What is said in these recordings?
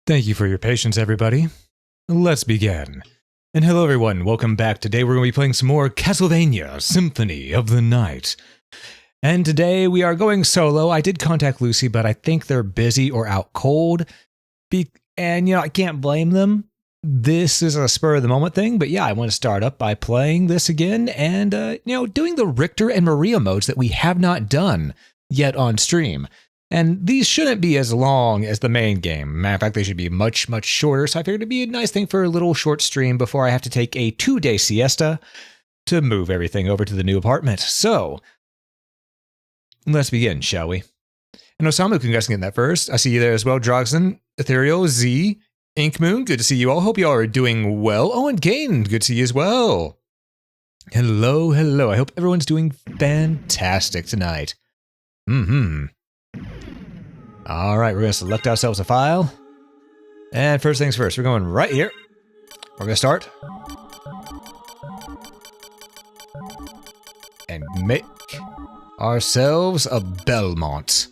Thank you for your patience, everybody. Let's begin. And hello, everyone. Welcome back. Today we're going to be playing some more Castlevania Symphony of the Night. And today we are going solo. I did contact Lucy, but I think they're busy or out cold. And, I can't blame them. This is a spur-of-the-moment thing, but yeah, I want to start up by playing this again and, doing the Richter and Maria modes that we have not done yet on stream. And these shouldn't be as long as the main game. Matter of fact, they should be much, much shorter, so I figured it'd be a nice thing for a little short stream before I have to take a 2-day siesta to move everything over to the new apartment. So, let's begin, shall we? And Osamu, congrats on getting that first. I see you there as well, Drogson, Ethereal, Z, Inkmoon, good to see you all. Hope you all are doing well. Oh, and Gain, good to see you as well. Hello, hello. I hope everyone's doing fantastic tonight. All right, we're going to select ourselves a file. And first things first, we're going right here. We're going to start. And make ourselves a Belmont.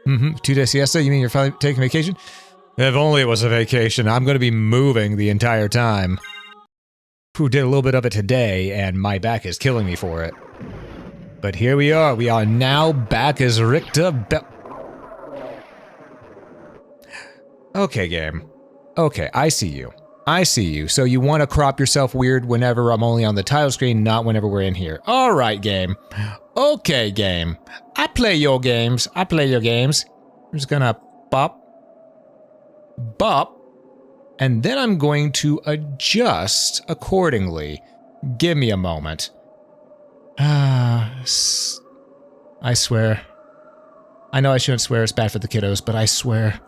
2-day siesta? You mean you're finally taking vacation? If only it was a vacation. I'm going to be moving the entire time. Who did a little bit of it today, and my back is killing me for it. But here we are. We are now back as Richter Okay, game. Okay, I see you. I see you. So you want to crop yourself weird whenever I'm only on the title screen, not whenever we're in here. All right, game. Okay, game. I play your games. I play your games. I'm just gonna bop. Bop. And then I'm going to adjust accordingly. Give me a moment. I swear. I know I shouldn't swear, it's bad for the kiddos, but I swear.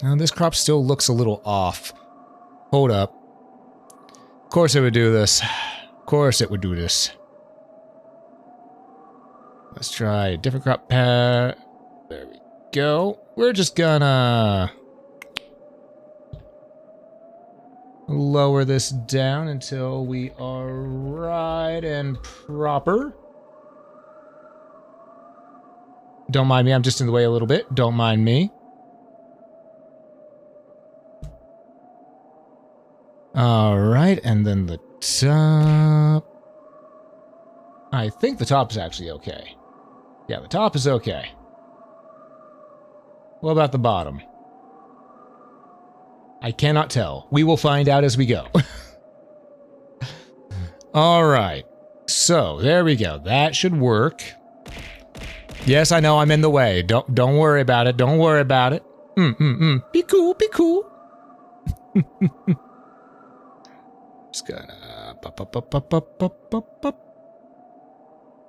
Now this crop still looks a little off. Hold up. Of course it would do this. Of course it would do this. Let's try a different crop pad. There we go. We're just gonna lower this down until we are right and proper. Don't mind me, I'm just in the way a little bit. Don't mind me. Alright, and then the top. I think the top is actually okay. Yeah, the top is okay. What about the bottom? I cannot tell. We will find out as we go. Alright. So, there we go. That should work. Yes, I know I'm in the way. Don't worry about it. Don't worry about it. Be cool, be cool. Just gonna pop.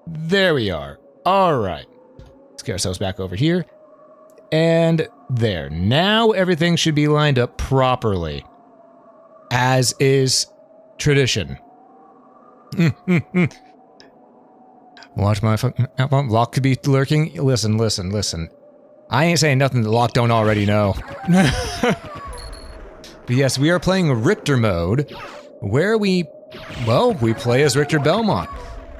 There we are. Alright. Let's get ourselves back over here. And there. Now everything should be lined up properly. As is tradition. Watch my fucking... Locke could be lurking. Listen. I ain't saying nothing that Locke don't already know. But yes, we are playing Richter mode, where we play as Richter Belmont.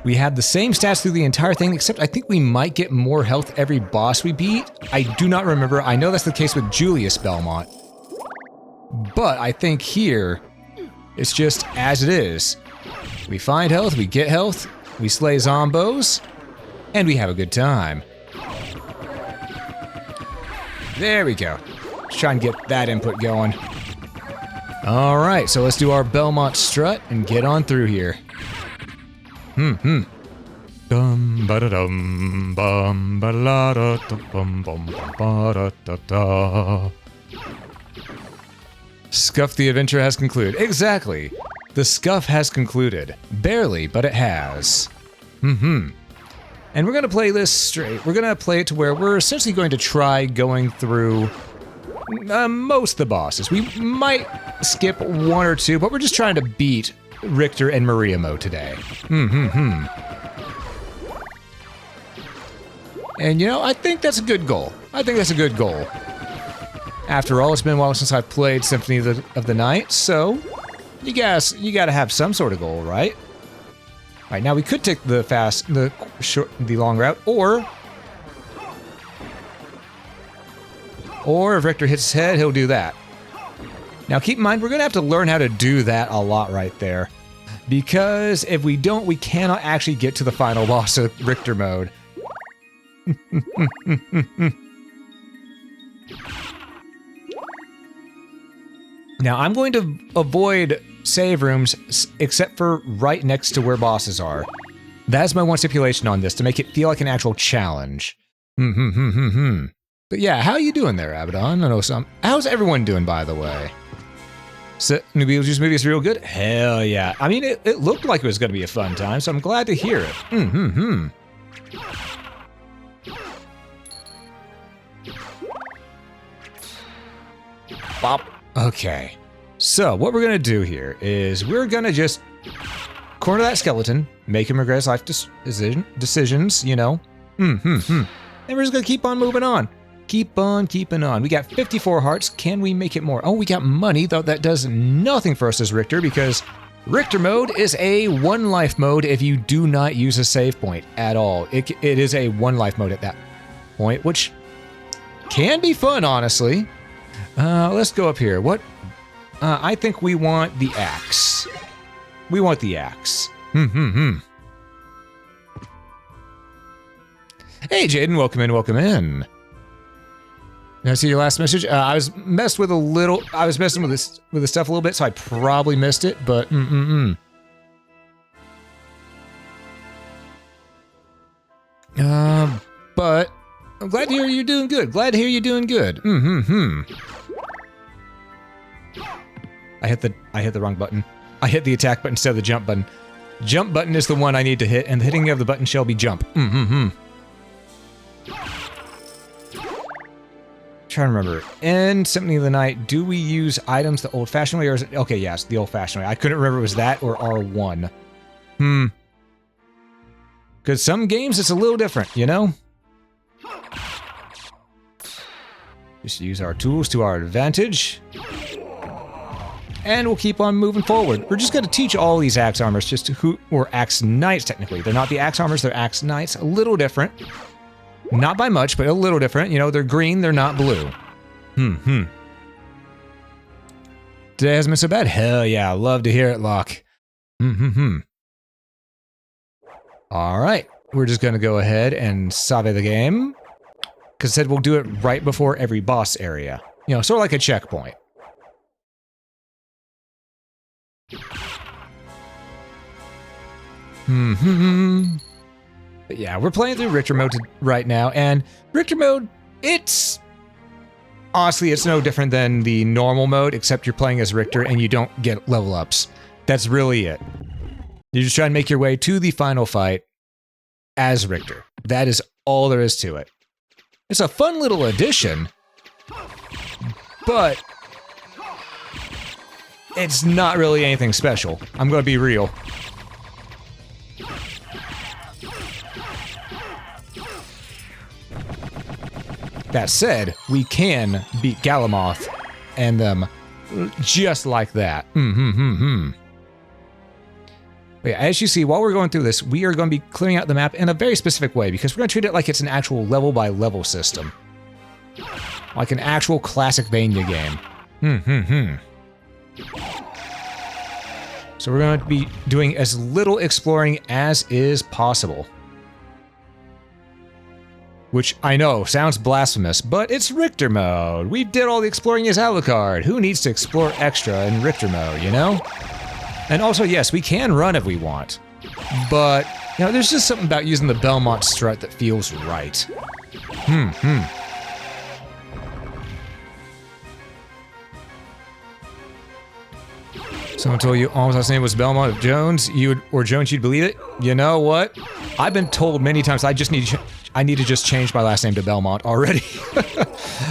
We have the same stats through the entire thing, except I think we might get more health every boss we beat. I do not remember. I know that's the case with Julius Belmont. But I think here, it's just as it is. We find health, we get health, we slay zombos, and we have a good time. There we go. Let's try and get that input going. Alright, so let's do our Belmont strut and get on through here. Dum ba da dum bum ba la da bum bum ba da da da. Scuff the adventure has concluded. Exactly. The scuff has concluded. Barely, but it has. And we're gonna play this straight. We're gonna play it to where we're essentially going to try going through most of the bosses. We might skip one or two, but we're just trying to beat Richter and Maria mode today. And I think that's a good goal. After all, it's been a while since I've played Symphony of the Night, so you gotta have some sort of goal, right? right, now we could take the long route, or if Richter hits his head, he'll do that. Now keep in mind, we're gonna have to learn how to do that a lot right there. Because if we don't, we cannot actually get to the final boss of Richter mode. Now, I'm going to avoid save rooms except for right next to where bosses are. That's my one stipulation on this, to make it feel like an actual challenge. But yeah, how you doing there, Abaddon? I know some. How's everyone doing, by the way? So, New Beetlejuice movie is real good? Hell yeah. I mean, it looked like it was going to be a fun time, so I'm glad to hear it. Bop. Okay. So, what we're going to do here is we're going to just corner that skeleton, make him regret his life decisions, you know. And we're just going to keep on moving on. Keep on keeping on. We got 54 hearts. Can we make it more? Oh, we got money, though that does nothing for us as Richter, because Richter mode is a one life mode if you do not use a save point at all. It is a one life mode at that point, which can be fun, honestly. Let's go up here. What? I think we want the axe. We want the axe. Hey, Jaden, welcome in, welcome in. Did I see your last message? I was messing with the stuff a little bit, so I probably missed it, but but I'm glad to hear you're doing good. Glad to hear you're doing good. I hit the wrong button. I hit the attack button instead of the jump button. Jump button is the one I need to hit, and the hitting of the button shall be jump. Trying to remember. In Symphony of the Night, do we use items the old-fashioned way, or is it... Okay, yes, the old-fashioned way. I couldn't remember if it was that or R1. Because some games, it's a little different, you know? Just use our tools to our advantage. And we'll keep on moving forward. We're just going to teach all these axe armors, or axe knights, technically. They're not the axe armors, they're axe knights. A little different. Not by much, but a little different. You know, they're green, they're not blue. Today hasn't been so bad? Hell yeah, love to hear it, Locke. Alright, we're just gonna go ahead and save the game. Because it said we'll do it right before every boss area. You know, sort of like a checkpoint. But yeah, we're playing through Richter mode right now, and Richter mode, honestly, it's no different than the normal mode, except you're playing as Richter and you don't get level ups. That's really it. You just try and make your way to the final fight as Richter. That is all there is to it. It's a fun little addition, but it's not really anything special. I'm gonna be real. That said, we can beat Galamoth and them just like that. But yeah, as you see, while we're going through this, we are going to be clearing out the map in a very specific way because we're going to treat it like it's an actual level-by-level system. Like an actual Classicvania game. So we're going to be doing as little exploring as is possible. Which, I know, sounds blasphemous, but it's Richter mode. We did all the exploring as Alucard. Who needs to explore extra in Richter mode, you know? And also, yes, we can run if we want. But, you know, there's just something about using the Belmont strut that feels right. Someone told you almost last name was Belmont. If Jones, you'd believe it? You know what? I've been told many times I need to just change my last name to Belmont already.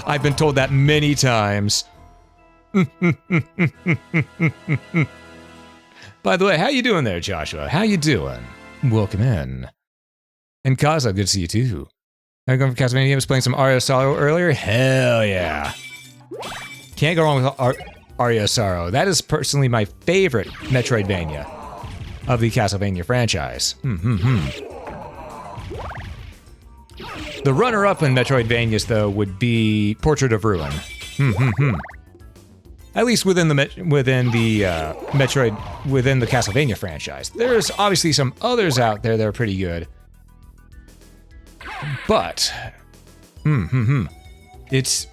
I've been told that many times. By the way, how you doing there, Joshua? How you doing? Welcome in. And Kaza, good to see you too. I'm going for Castlevania. I was playing some Aria Sorrow earlier. Hell yeah. Can't go wrong with Aria Sorrow. That is personally my favorite Metroidvania. of the Castlevania franchise. The runner-up in Metroidvanias, though, would be Portrait of Ruin. At least within the Castlevania franchise. There's obviously some others out there that are pretty good. But it's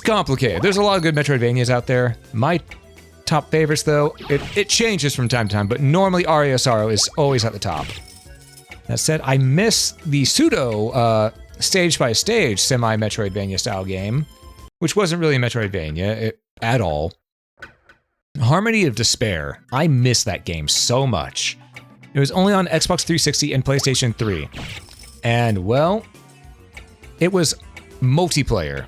complicated. There's a lot of good Metroidvanias out there. My top favorites, though, it changes from time to time, but normally Aria of Sorrow is always at the top. That said, I miss the pseudo stage-by-stage semi-Metroidvania style game, which wasn't really a Metroidvania at all. Harmony of Despair. I miss that game so much. It was only on Xbox 360 and PlayStation 3. And, well, it was multiplayer.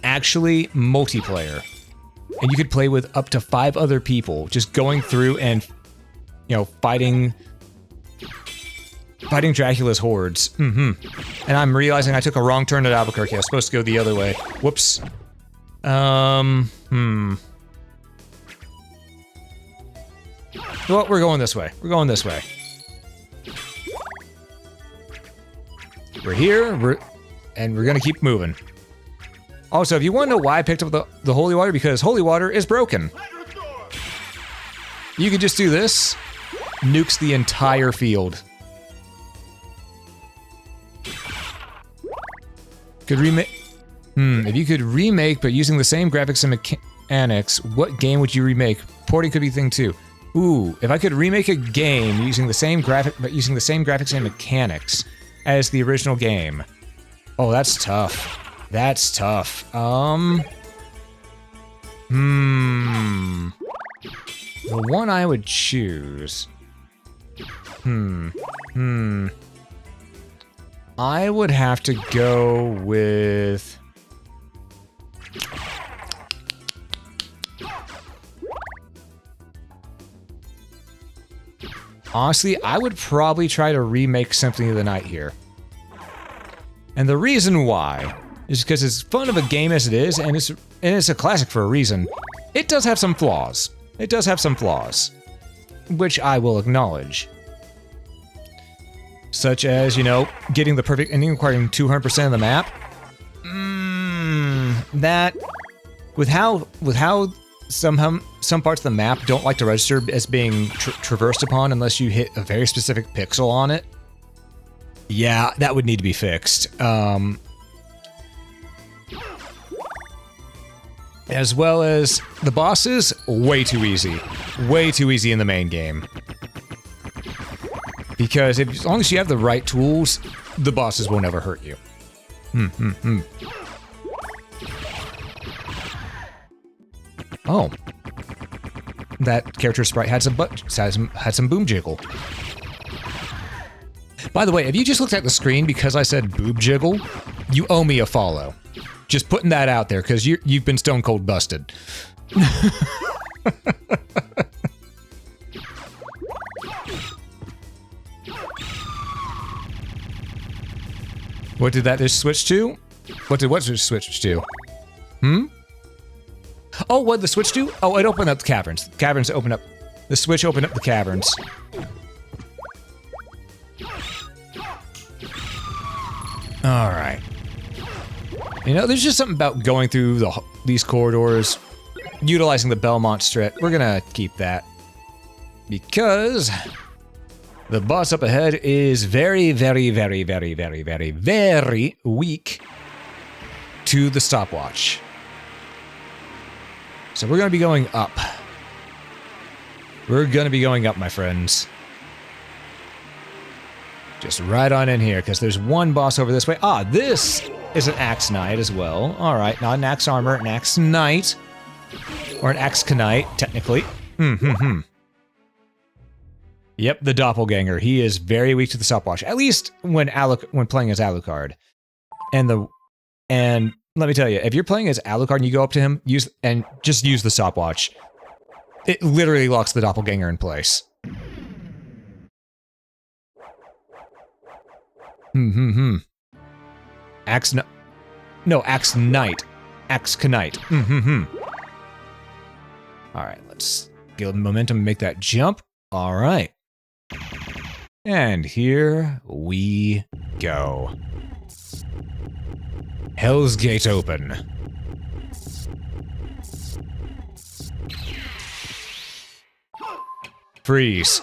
Actually, multiplayer. And you could play with up to 5 other people, just going through and, you know, fighting Dracula's hordes. And I'm realizing I took a wrong turn at Albuquerque. I was supposed to go the other way. Whoops. Well, we're going this way. We're going this way. We're here, and we're gonna keep moving. Also, if you want to know why I picked up the holy water, because holy water is broken. You could just do this, nukes the entire field. Could remake. If you could remake, but using the same graphics and mechanics, what game would you remake? Porting could be a thing too. Ooh, if I could remake a game using the same graphics and mechanics as the original game. Oh, that's tough. That's tough. The one I would choose. I would have to go with... Honestly, I would probably try to remake Symphony of the Night here. And the reason why is because as fun of a game as it is, and it's a classic for a reason, it does have some flaws. It does have some flaws, which I will acknowledge. Such as, you know, getting the perfect ending requiring 200% of the map. That, with how some parts of the map don't like to register as being traversed upon unless you hit a very specific pixel on it. Yeah, that would need to be fixed. As well as the bosses, way too easy. Way too easy in the main game. Because as long as you have the right tools, the bosses will never hurt you. Oh. That character sprite had some boom jiggle. By the way, if you just looked at the screen because I said boob jiggle, you owe me a follow. Just putting that out there, because you've been stone cold busted. What did that just switch to? What just switch to? Oh, what did the switch do? Oh, it opened up the caverns. The caverns opened up. The switch opened up the caverns. Alright. You know, there's just something about going through these corridors, utilizing the Belmont strat. We're gonna keep that. Because the boss up ahead is very, very, very, very, very, very, very weak to the stopwatch. So we're gonna be going up. We're gonna be going up, my friends. Just right on in here, because there's one boss over this way. Ah, this is an Axe Knight as well. Alright, not an Axe Armor, an Axe Knight. Or an Axe Knight, technically. Yep, the Doppelganger. He is very weak to the stopwatch. At least when playing as Alucard. And let me tell you, if you're playing as Alucard and you go up to him, just use the stopwatch. It literally locks the Doppelganger in place. Axe Knight. Axe Knight. Alright, let's get momentum and make that jump. All right. And here we go. Hell's Gate open. Freeze.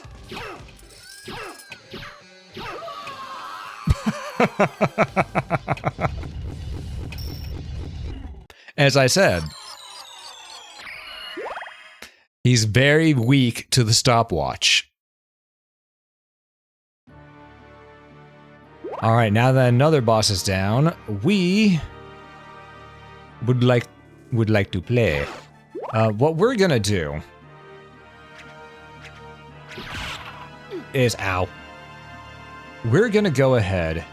As I said, he's very weak to the stopwatch. All right, now that another boss is down, we would like to play. What we're gonna do is, ow. We're gonna go ahead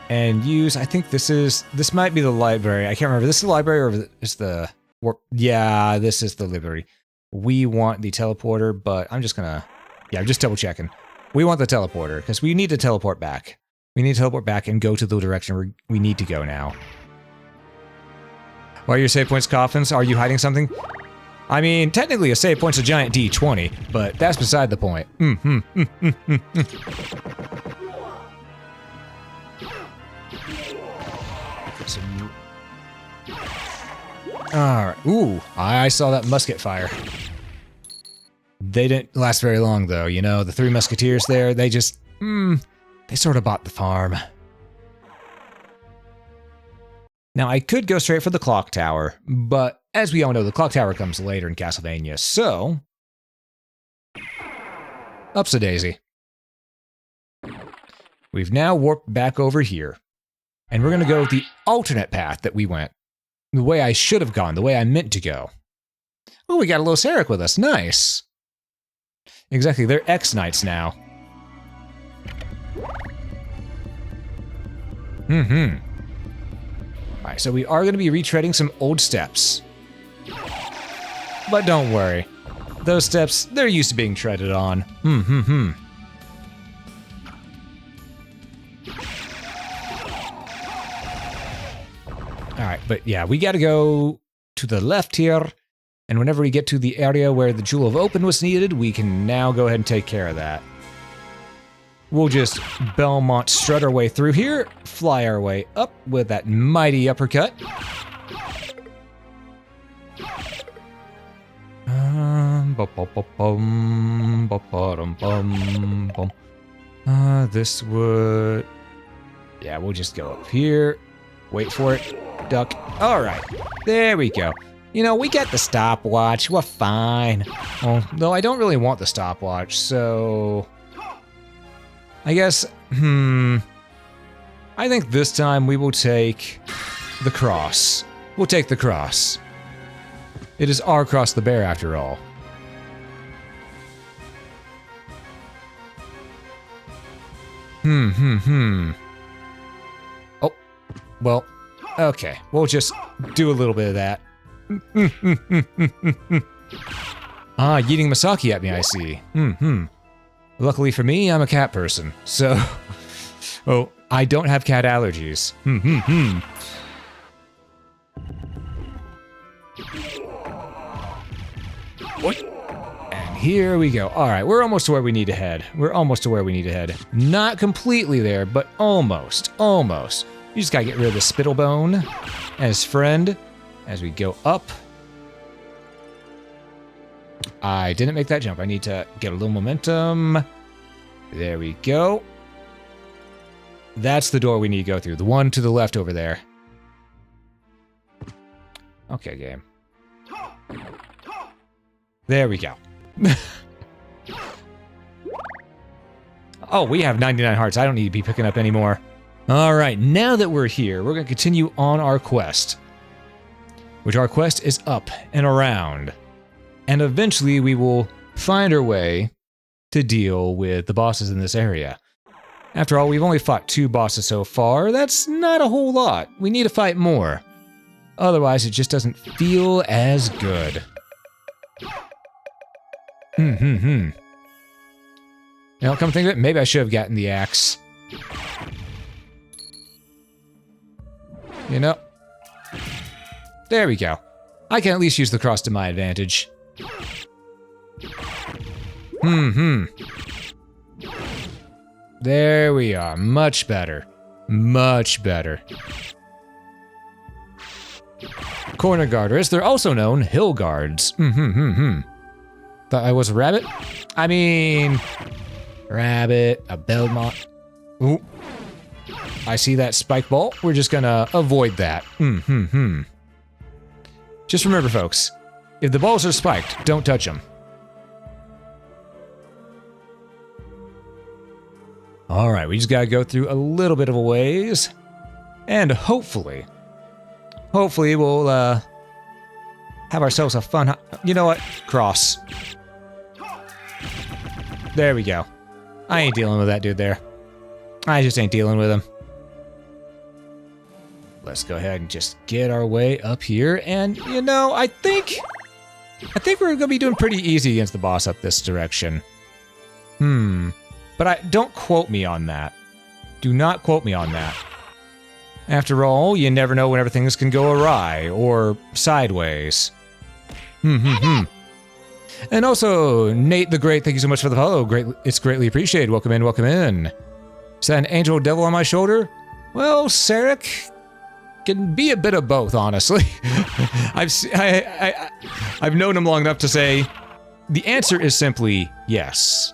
and use, I think this might be the library. I can't remember. This is the library or is the warp? Yeah, this is the library. We want the teleporter, but I'm just gonna, yeah, I'm just double checking. We want the teleporter because we need to teleport back. We need to teleport back and go to the direction we need to go now. Why are your save points coffins? Are you hiding something? I mean, technically a save point's a giant D20, but that's beside the point. Alright, ooh, I saw that musket fire. They didn't last very long though, you know, the three musketeers there, they just, they sort of bought the farm. Now, I could go straight for the clock tower, but as we all know, the clock tower comes later in Castlevania, so ups-a-daisy. We've now warped back over here, and we're going to go the alternate path that we went. The way I should have gone, the way I meant to go. Oh, we got a little Sarek with us, nice. Exactly, they're X-Knights now. Alright, so we are going to be retreading some old steps. But don't worry. Those steps, they're used to being treaded on. Alright, but yeah, we gotta go to the left here. And whenever we get to the area where the Jewel of Open was needed, we can now go ahead and take care of that. We'll just Belmont strut our way through here, fly our way up with that mighty uppercut. This would... Yeah, we'll just go up here, wait for it, duck. All right, there we go. You know, we get the stopwatch, we're fine. Well, though I don't really want the stopwatch, so... I guess, I think this time we will take the cross. We'll take the cross. It is our cross the bear after all. Oh, well, okay. We'll just do a little bit of that. Ah, yeeting Masaki at me, I see. Luckily for me, I'm a cat person, so... Oh, I don't have cat allergies. And here we go. Alright, we're almost to where we need to head. We're almost to where we need to head. Not completely there, but almost. Almost. You just gotta get rid of the Spittlebone as friend as we go up. I didn't make that jump. I need to get a little momentum. There we go. That's the door we need to go through. The one to the left over there. Okay, game. There we go. Oh, we have 99 hearts. I don't need to be picking up any more. All right, now that we're here, we're going to continue on our quest. Which our quest is up and around. And eventually we will find our way to deal with the bosses in this area. After all, we've only fought 2 bosses so far. That's not a whole lot. We need to fight more. Otherwise, it just doesn't feel as good. Now, come think of it, maybe I should have gotten the axe. You know? There we go. I can at least use the cross to my advantage. There we are. Much better. Much better. Corner guarders. They're also known hill guards. Thought I was a rabbit? I mean... Rabbit, a Belmont. Ooh. I see that spike ball. We're just gonna avoid that. Just remember, folks, if the balls are spiked, don't touch them. All right, we just gotta go through a little bit of a ways, and hopefully we'll have ourselves a fun. You know what? Cross. There we go. I ain't dealing with that dude there. I just ain't dealing with him. Let's go ahead and just get our way up here, and you know, I think we're gonna be doing pretty easy against the boss up this direction. But don't quote me on that. Do not quote me on that. After all, you never know whenever things can go awry or sideways. And also, Nate the Great, thank you so much for the follow. It's greatly appreciated. Welcome in, welcome in. Is that an angel devil on my shoulder? Well, Sarek can be a bit of both, honestly. I've known him long enough to say the answer is simply yes.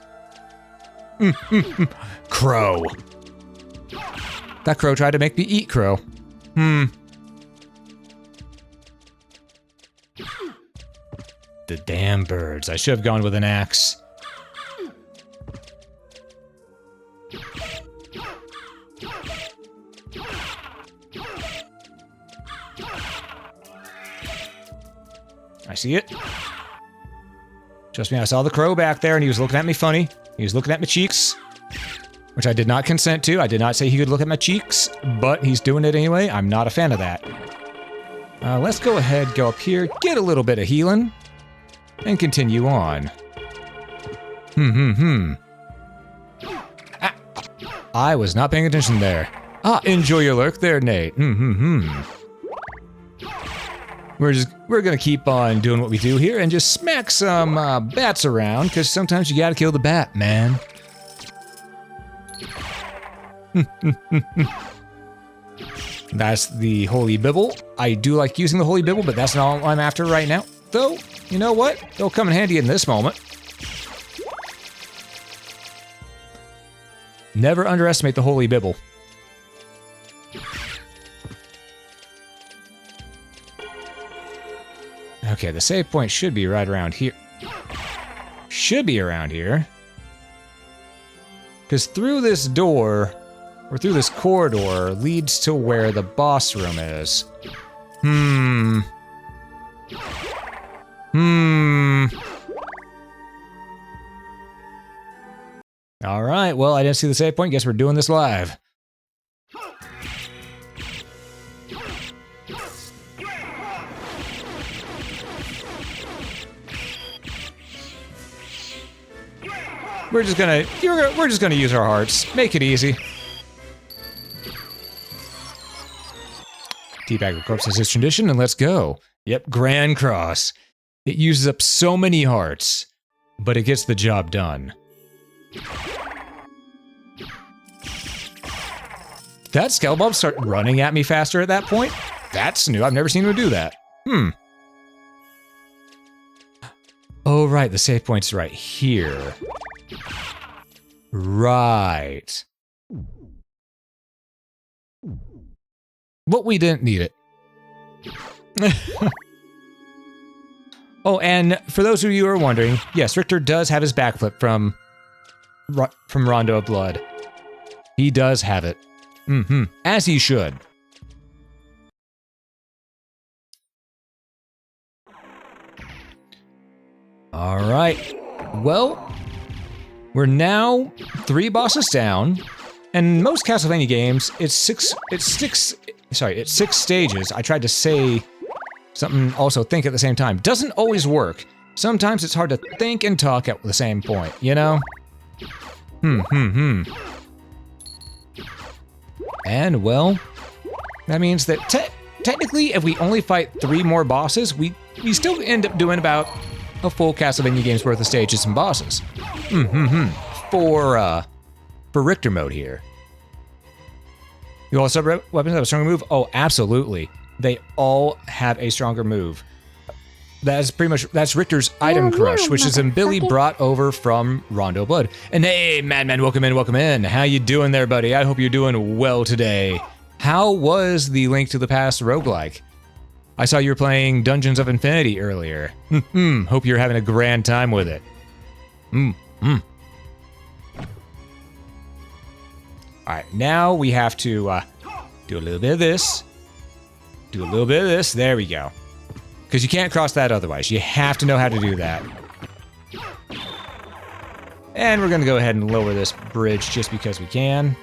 Crow. That crow tried to make me eat crow. The damn birds. I should have gone with an axe. I see it. Trust me, I saw the crow back there and he was looking at me funny. He was looking at my cheeks, which I did not consent to. I did not say he could look at my cheeks, but he's doing it anyway. I'm not a fan of that. Let's go ahead, go up here, get a little bit of healing, and continue on. Ah, I was not paying attention there. Ah, enjoy your lurk there, Nate. We're gonna keep on doing what we do here and just smack some bats around, because sometimes you gotta kill the bat, man. That's the Holy Bible. I do like using the Holy Bible, but that's not all I'm after right now. Though, you know what? It'll come in handy in this moment. Never underestimate the Holy Bible. Okay, the save point should be right around here. Should be around here. Because through this door, or through this corridor, leads to where the boss room is. Alright, well, I didn't see the save point. Guess we're doing this live. We're just gonna use our hearts. Make it easy. Teabag the corpse is his tradition, and let's go. Yep, Grand Cross. It uses up so many hearts, but it gets the job done. Did that Skelebob start running at me faster at that point? That's new. I've never seen him do that. Oh, right. The save point's right here. Right. But we didn't need it. Oh, and for those of you who are wondering, yes, Richter does have his backflip from Rondo of Blood. He does have it. As he should. All right. Well, we're now 3 bosses down, and most Castlevania games, it's six stages. I tried to say something, also think at the same time. Doesn't always work. Sometimes it's hard to think and talk at the same point, you know? And, well, that means that technically, if we only fight 3 more bosses, we still end up doing about a full Castlevania game's worth of stages and bosses. For Richter mode here. You all sub weapons have a stronger move? Oh, absolutely. They all have a stronger move. That's Richter's item crush, which is Billy brought over from Rondo Blood. And hey, Madman, welcome in. How you doing there, buddy? I hope you're doing well today. How was the Link to the Past roguelike? I saw you were playing Dungeons of Infinity earlier. Hope you're having a grand time with it. Alright, now we have to do a little bit of this. Do a little bit of this. There we go. Because you can't cross that otherwise. You have to know how to do that. And we're going to go ahead and lower this bridge just because we can.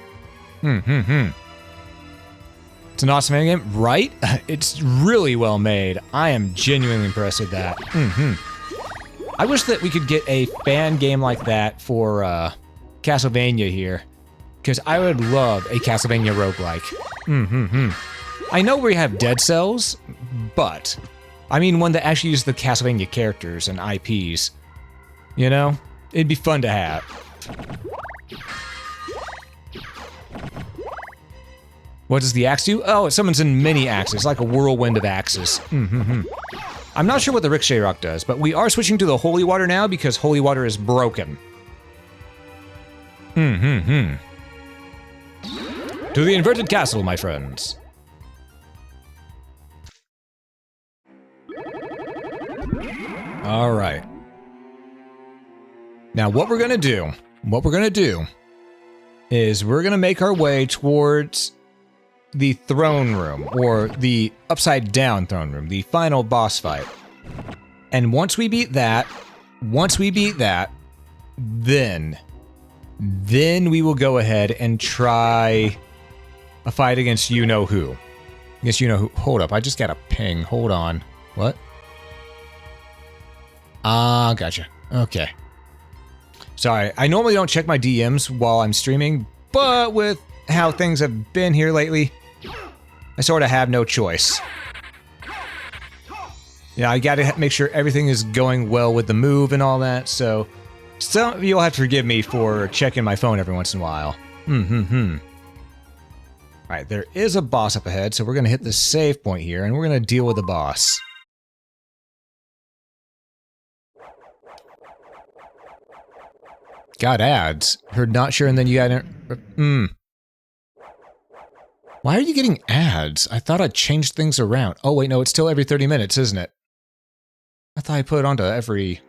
It's an awesome game, right? It's really well made. I am genuinely impressed with that. I wish that we could get a fan game like that for Castlevania here. Because I would love a Castlevania roguelike. I know we have Dead Cells, but I mean one that actually uses the Castlevania characters and IPs. You know? It'd be fun to have. What does the axe do? Oh, it summons in many axes, like a whirlwind of axes. I'm not sure what the Ricochet Rock does, but we are switching to the Holy Water now because Holy Water is broken. To the inverted castle, my friends. All right. Now, what we're gonna do is we're gonna make our way towards the throne room, or the upside down throne room, the final boss fight. And once we beat that, then we will go ahead and try a fight against you-know-who. Against you-know-who. Hold up, I just got a ping. Hold on. What? Ah, gotcha. Okay. Sorry, I normally don't check my DMs while I'm streaming, but with how things have been here lately, I sort of have no choice. Yeah, I gotta make sure everything is going well with the move and all that, so you'll have to forgive me for checking my phone every once in a while. Alright, there is a boss up ahead, so we're gonna hit the save point here, and we're gonna deal with the boss. Got ads. Heard not sure, and then you got... Why are you getting ads? I thought I changed things around. Oh wait, no, it's still every 30 minutes, isn't it? I thought I put it onto every...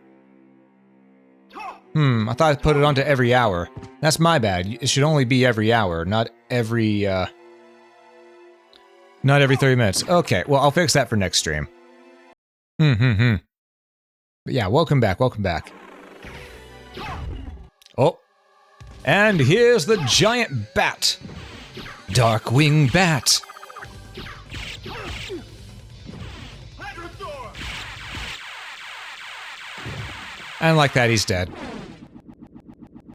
I thought I put it onto every hour. That's my bad. It should only be every hour, not every 30 minutes. Okay, well, I'll fix that for next stream. But yeah, welcome back. Oh, and here's the giant bat. Darkwing Bat. And like that, he's dead.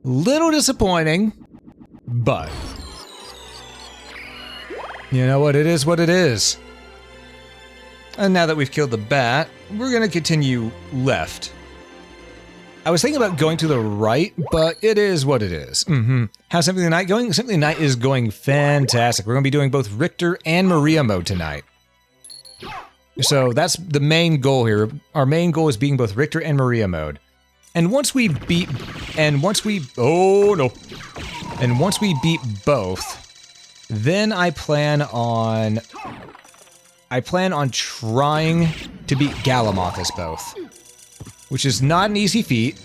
Little disappointing, but you know what? It is what it is. And now that we've killed the bat, we're gonna continue left. I was thinking about going to the right, but it is what it is. How's Symphony of the Night going? Symphony of the Night is going fantastic. We're going to be doing both Richter and Maria mode tonight. So that's the main goal here. Our main goal is being both Richter and Maria mode. And once we beat... And once we both, then I plan on trying to beat Galamoth as both. Which is not an easy feat.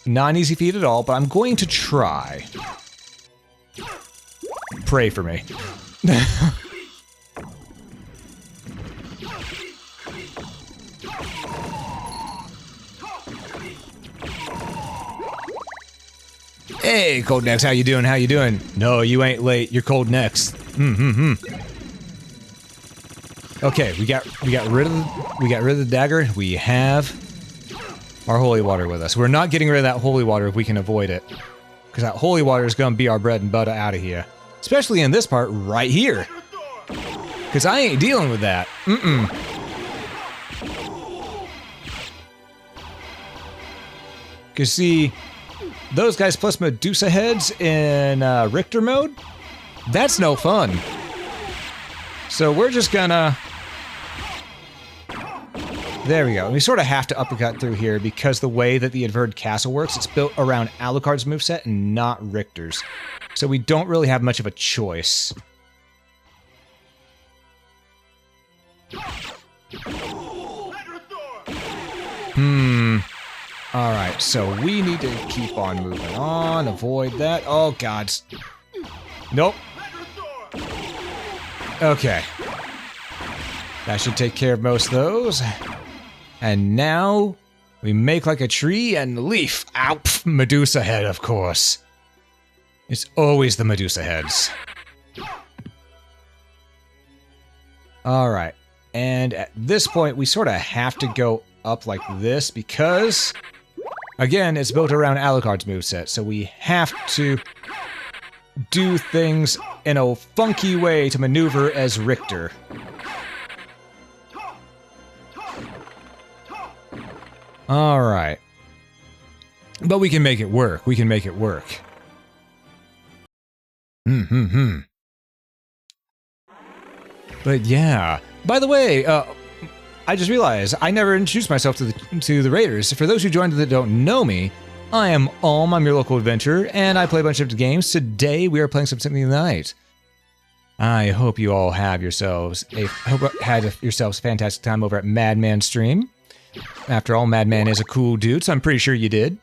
Not an easy feat at all, but I'm going to try. Pray for me. Hey, Cold Necks, how you doing? How you doing? No, you ain't late. You're Cold Necks. Okay, we got rid of the dagger. We have our holy water with us. We're not getting rid of that holy water if we can avoid it. Because that holy water is going to be our bread and butter out of here. Especially in this part right here. Because I ain't dealing with that. Because see, those guys plus Medusa heads in Richter mode, that's no fun. So we're just gonna... There we go. We sort of have to uppercut through here because the way that the inverted castle works, it's built around Alucard's moveset and not Richter's. So we don't really have much of a choice. Alright, so we need to keep on moving on, avoid that. Oh, God. Nope. Okay. That should take care of most of those. And now, we make like a tree and leaf. Ow, pff, Medusa head, of course. It's always the Medusa heads. Alright. And at this point, we sort of have to go up like this because, again, it's built around Alucard's moveset, so we have to do things in a funky way to maneuver as Richter. Alright. But we can make it work. We can make it work. But yeah. By the way, I just realized I never introduced myself to the Raiders. For those who joined that don't know me, I am Alm, I'm your local adventurer, and I play a bunch of games. Today we are playing some Symphony of the Night. I hope you all had yourselves a fantastic time over at Madman Stream. After all, Madman is a cool dude, so I'm pretty sure you did.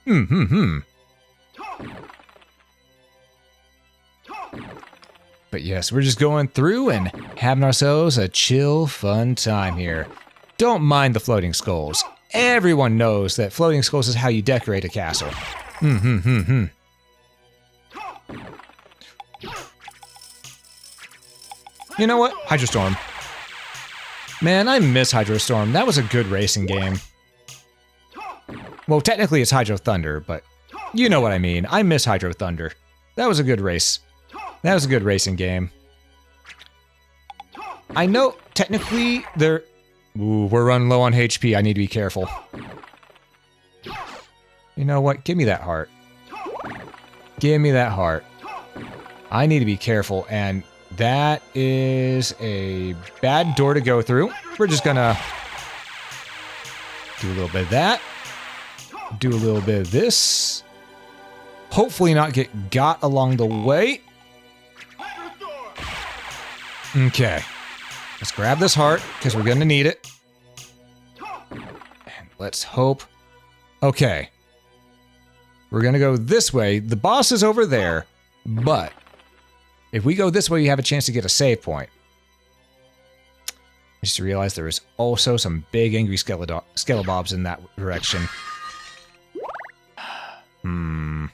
But yes, we're just going through and having ourselves a chill, fun time here. Don't mind the floating skulls. Everyone knows that floating skulls is how you decorate a castle. You know what? Hydrostorm. Man, I miss Hydrostorm. That was a good racing game. Well, technically it's Hydro Thunder, but you know what I mean. I miss Hydro Thunder. That was a good race. That was a good racing game. I know, technically, we're running low on HP. I need to be careful. You know what? Give me that heart. Give me that heart. I need to be careful, and that is a bad door to go through. We're just gonna do a little bit of that. Do a little bit of this. Hopefully not get got along the way. Okay. Let's grab this heart, because we're gonna need it. And let's hope... Okay. We're gonna go this way. The boss is over there, but if we go this way, you have a chance to get a save point. I just realized there is also some big angry skelebobs in that direction. I'm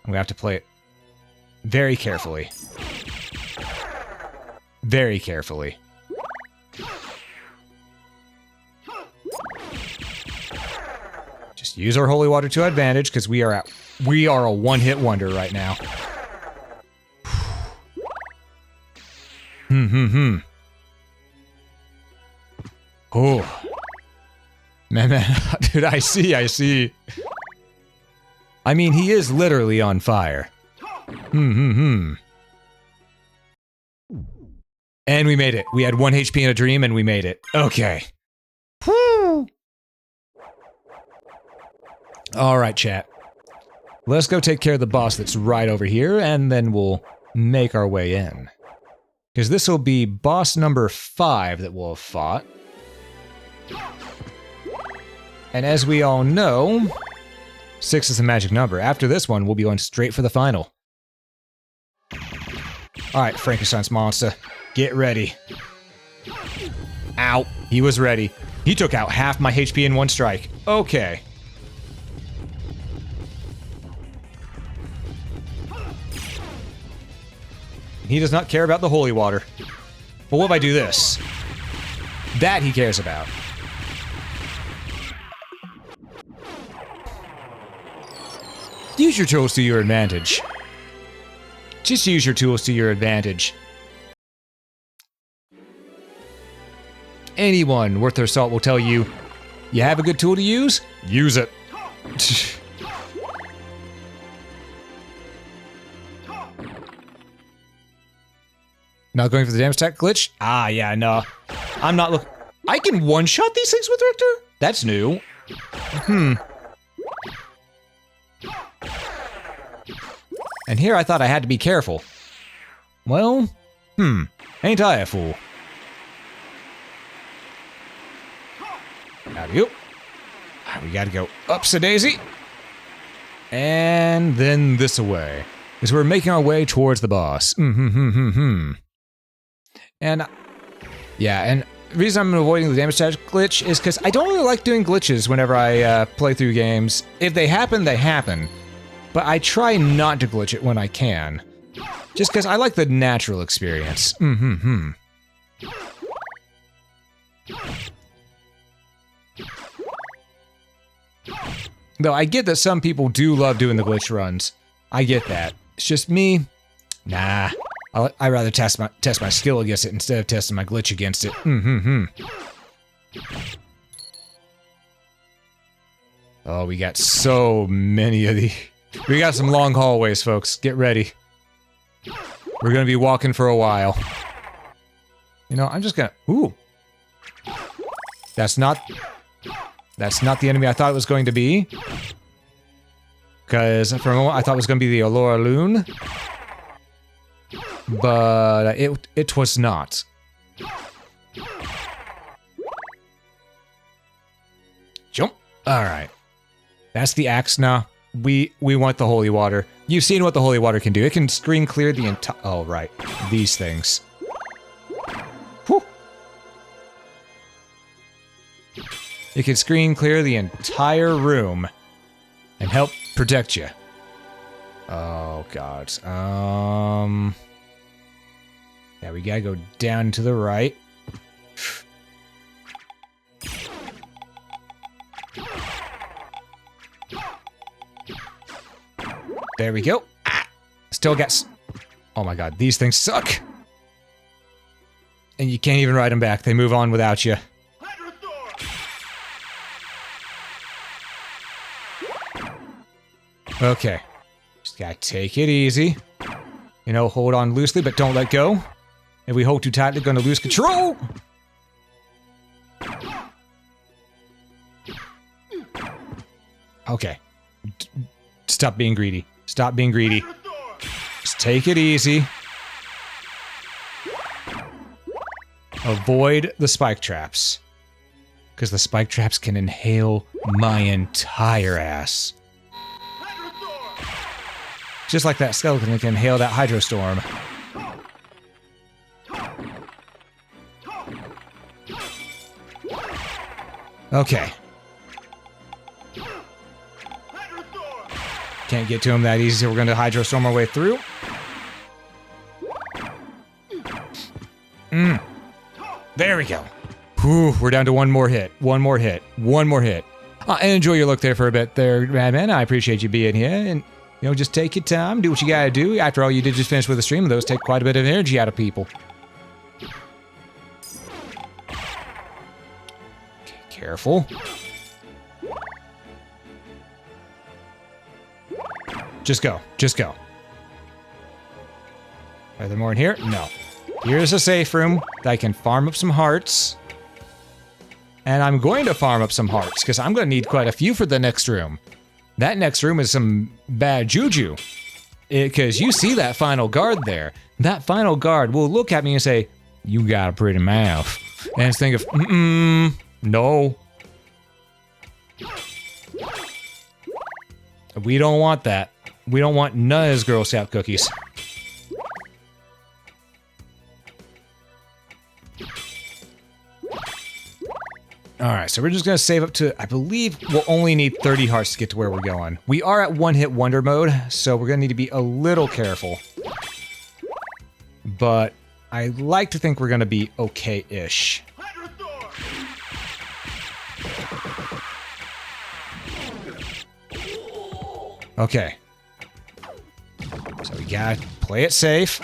gonna have to play it very carefully. Very carefully. Just use our holy water to our advantage, because we are a one-hit wonder right now. Oh. Man, dude, I see. I mean, he is literally on fire. And we made it. We had 1 HP in a dream, and we made it. Okay. Whew. Alright, chat. Let's go take care of the boss that's right over here, and then we'll make our way in. Because this will be boss number 5 that we'll have fought. And as we all know, 6 is the magic number. After this one, we'll be going straight for the final. Alright, Frankenstein's monster. Get ready. Ow. He was ready. He took out half my HP in one strike. Okay. He does not care about the holy water. But what if I do this? That he cares about. Use your tools to your advantage. Just use your tools to your advantage. Anyone worth their salt will tell you, You have a good tool to use? Use it. Not going for the damage attack glitch? Ah, yeah, no. I'm not looking. I can one-shot these things with Richter? That's new. And here I thought I had to be careful. Well, ain't I a fool? Howdy you. We gotta go upsa-daisy. And then this away. Because we're making our way towards the boss. And, yeah, and the reason I'm avoiding the damage attack glitch is because I don't really like doing glitches whenever I play through games. If they happen, they happen. But I try not to glitch it when I can. Just because I like the natural experience. Though I get that some people do love doing the glitch runs. I get that. It's just me. Nah. I'd rather test my skill against it instead of testing my glitch against it. Oh, we got so many of these. We got some long hallways, folks. Get ready. We're gonna be walking for a while. You know, I'm just gonna... Ooh. That's not the enemy I thought it was going to be. Because for a moment I thought it was going to be the Allura Loon. But it was not. Jump. Alright. That's the axe now. We want the holy water. You've seen what the holy water can do. It can screen clear the entire... Oh, right. These things. Whew. It can screen clear the entire room and help protect you. Oh, God. Yeah, we gotta go down to the right. There we go. Ah, still got... Oh my God, these things suck. And you can't even ride them back. They move on without you. Okay. Just gotta take it easy. You know, hold on loosely, but don't let go. If we hold too tightly, gonna lose control. Okay. Stop being greedy. Stop being greedy. Just take it easy. Avoid the spike traps. Because the spike traps can inhale my entire ass. Just like that skeleton that can inhale that hydrostorm. Okay. Can't get to him that easy, so we're going to hydrostorm our way through. There we go. Whew, we're down to one more hit. One more hit. One more hit. And enjoy your look there for a bit there, Madman. I appreciate you being here. And, you know, just take your time. Do what you gotta do. After all, you did just finish with a stream. Those take quite a bit of energy out of people. Okay, careful. Just go. Just go. Are there more in here? No. Here's a safe room that I can farm up some hearts. And I'm going to farm up some hearts, because I'm going to need quite a few for the next room. That next room is some bad juju. Because you see that final guard there. That final guard will look at me and say, "You got a pretty mouth." And it's think of, no. We don't want that. We don't want none of his Girl Scout cookies. Alright, so we're just gonna save up to, I believe we'll only need 30 hearts to get to where we're going. We are at one-hit wonder mode, so we're gonna need to be a little careful. But I like to think we're gonna be okay-ish. Okay. So we gotta play it safe.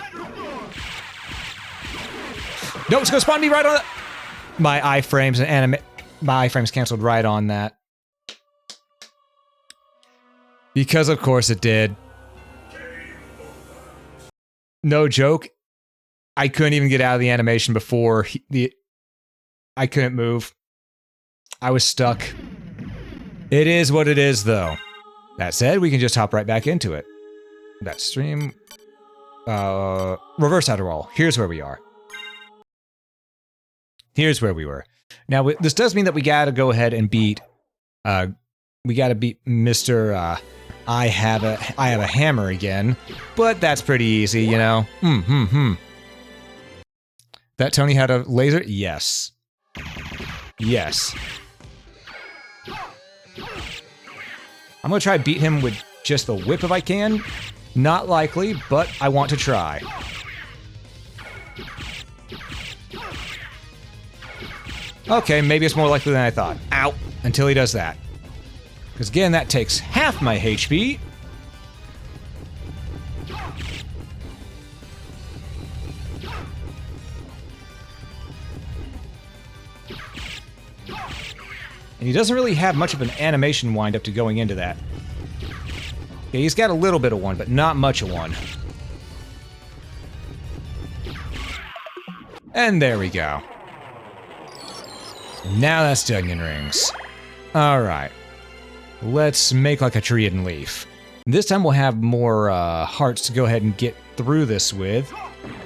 No, it's gonna spawn me right on the... My iframes and anime... My iframes canceled right on that. Because of course it did. No joke. I couldn't even get out of the animation before I couldn't move. I was stuck. It is what it is, though. That said, we can just hop right back into it. That stream. Reverse outer wall. Here's where we are. Here's where we were. Now, this does mean that we gotta go ahead and beat. We gotta beat Mr. I have a hammer again, but that's pretty easy, you know. That Tony had a laser? Yes. Yes. I'm gonna try to beat him with just the whip if I can. Not likely, but I want to try. Okay, maybe it's more likely than I thought. Ow! Until he does that. Because again, that takes half my HP. And he doesn't really have much of an animation wind-up to going into that. Yeah, he's got a little bit of one, but not much of one. And there we go. Now that's the onion rings. Alright. Let's make like a tree and leaf. This time we'll have more hearts to go ahead and get through this with.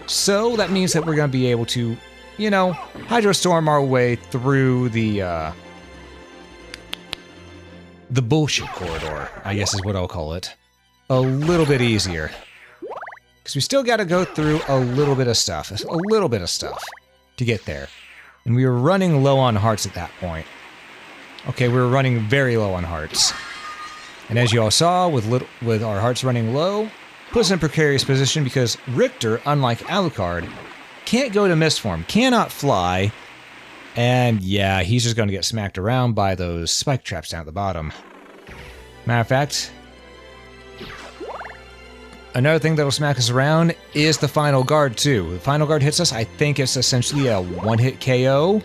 So that means that we're going to be able to, you know, Hydrostorm our way through the bullshit corridor, I guess is what I'll call it. A little bit easier. Because we still got to go through a little bit of stuff. A little bit of stuff to get there. And we were running low on hearts at that point. Okay, we were running very low on hearts. And as you all saw, with our hearts running low, puts us in a precarious position because Richter, unlike Alucard, can't go to mist form, cannot fly, and yeah, he's just going to get smacked around by those spike traps down at the bottom. Matter of fact, another thing that'll smack us around is the final guard too. The final guard hits us, I think it's essentially a one-hit KO,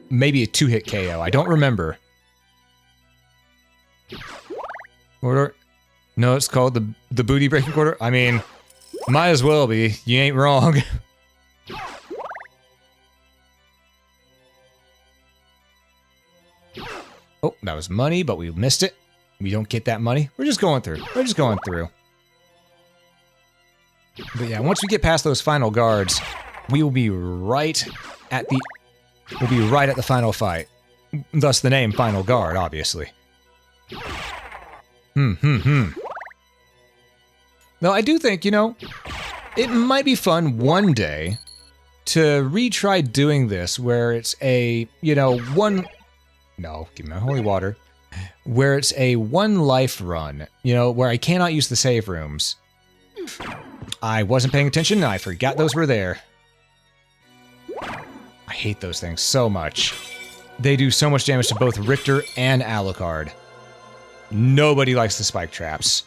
maybe a two-hit KO, I don't remember. Quarter? No, it's called the booty breaking quarter. I mean, might as well be. You ain't wrong. Oh, that was money, but we missed it. We don't get that money. We're just going through. We're just going through. But yeah, once we get past those final guards, we will be right at the. We'll be right at the final fight. Thus the name Final Guard, obviously. Though I do think, you know, it might be fun one day to retry doing this where it's a, you know, no, give me my holy water. Where it's a one life run, you know, where I cannot use the save rooms. I wasn't paying attention and I forgot those were there. I hate those things so much. They do so much damage to both Richter and Alucard. Nobody likes the spike traps.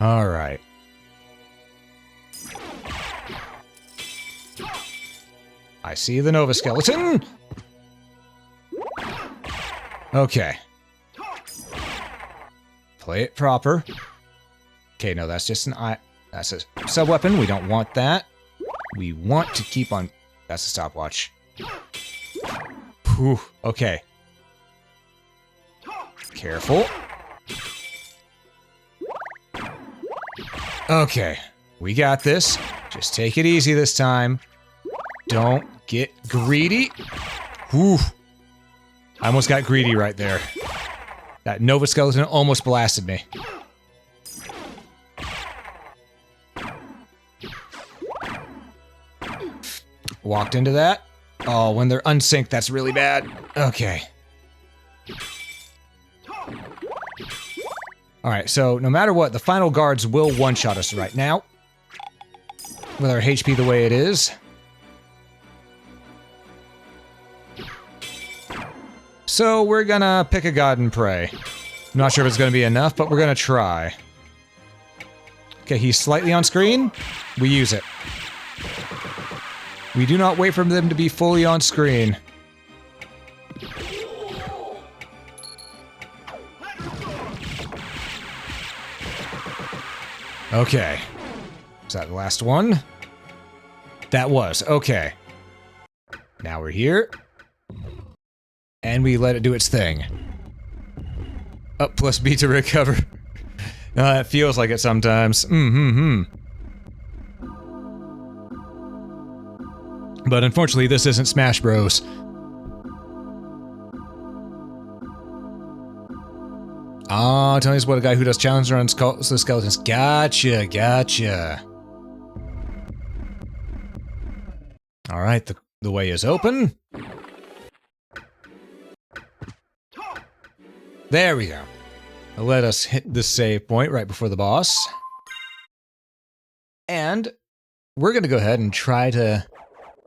Alright. I see the Nova Skeleton! Okay. Play it proper. Okay, no, that's just that's a sub-weapon. We don't want that. We want to keep on... That's a stopwatch. Whew, okay. Careful. Okay, we got this. Just take it easy this time. Don't get greedy. Whew. I almost got greedy right there. That Nova Skeleton almost blasted me. Walked into that. Oh, when they're unsynced, that's really bad. Okay. Alright, so no matter what, the final guards will one-shot us right now. With our HP the way it is. So we're gonna pick a god and pray. I'm not sure if it's gonna be enough, but we're gonna try. Okay, he's slightly on screen. We use it. We do not wait for them to be fully on screen. Okay. Is that the last one? That was. Okay. Now we're here. And we let it do its thing. Up plus B to recover. It feels like it sometimes. But unfortunately, this isn't Smash Bros. Ah, tell me what a guy who does challenges on skeletons. Gotcha, gotcha. Alright, the way is open. There we go. Let us hit the save point right before the boss. And we're going to go ahead and try to...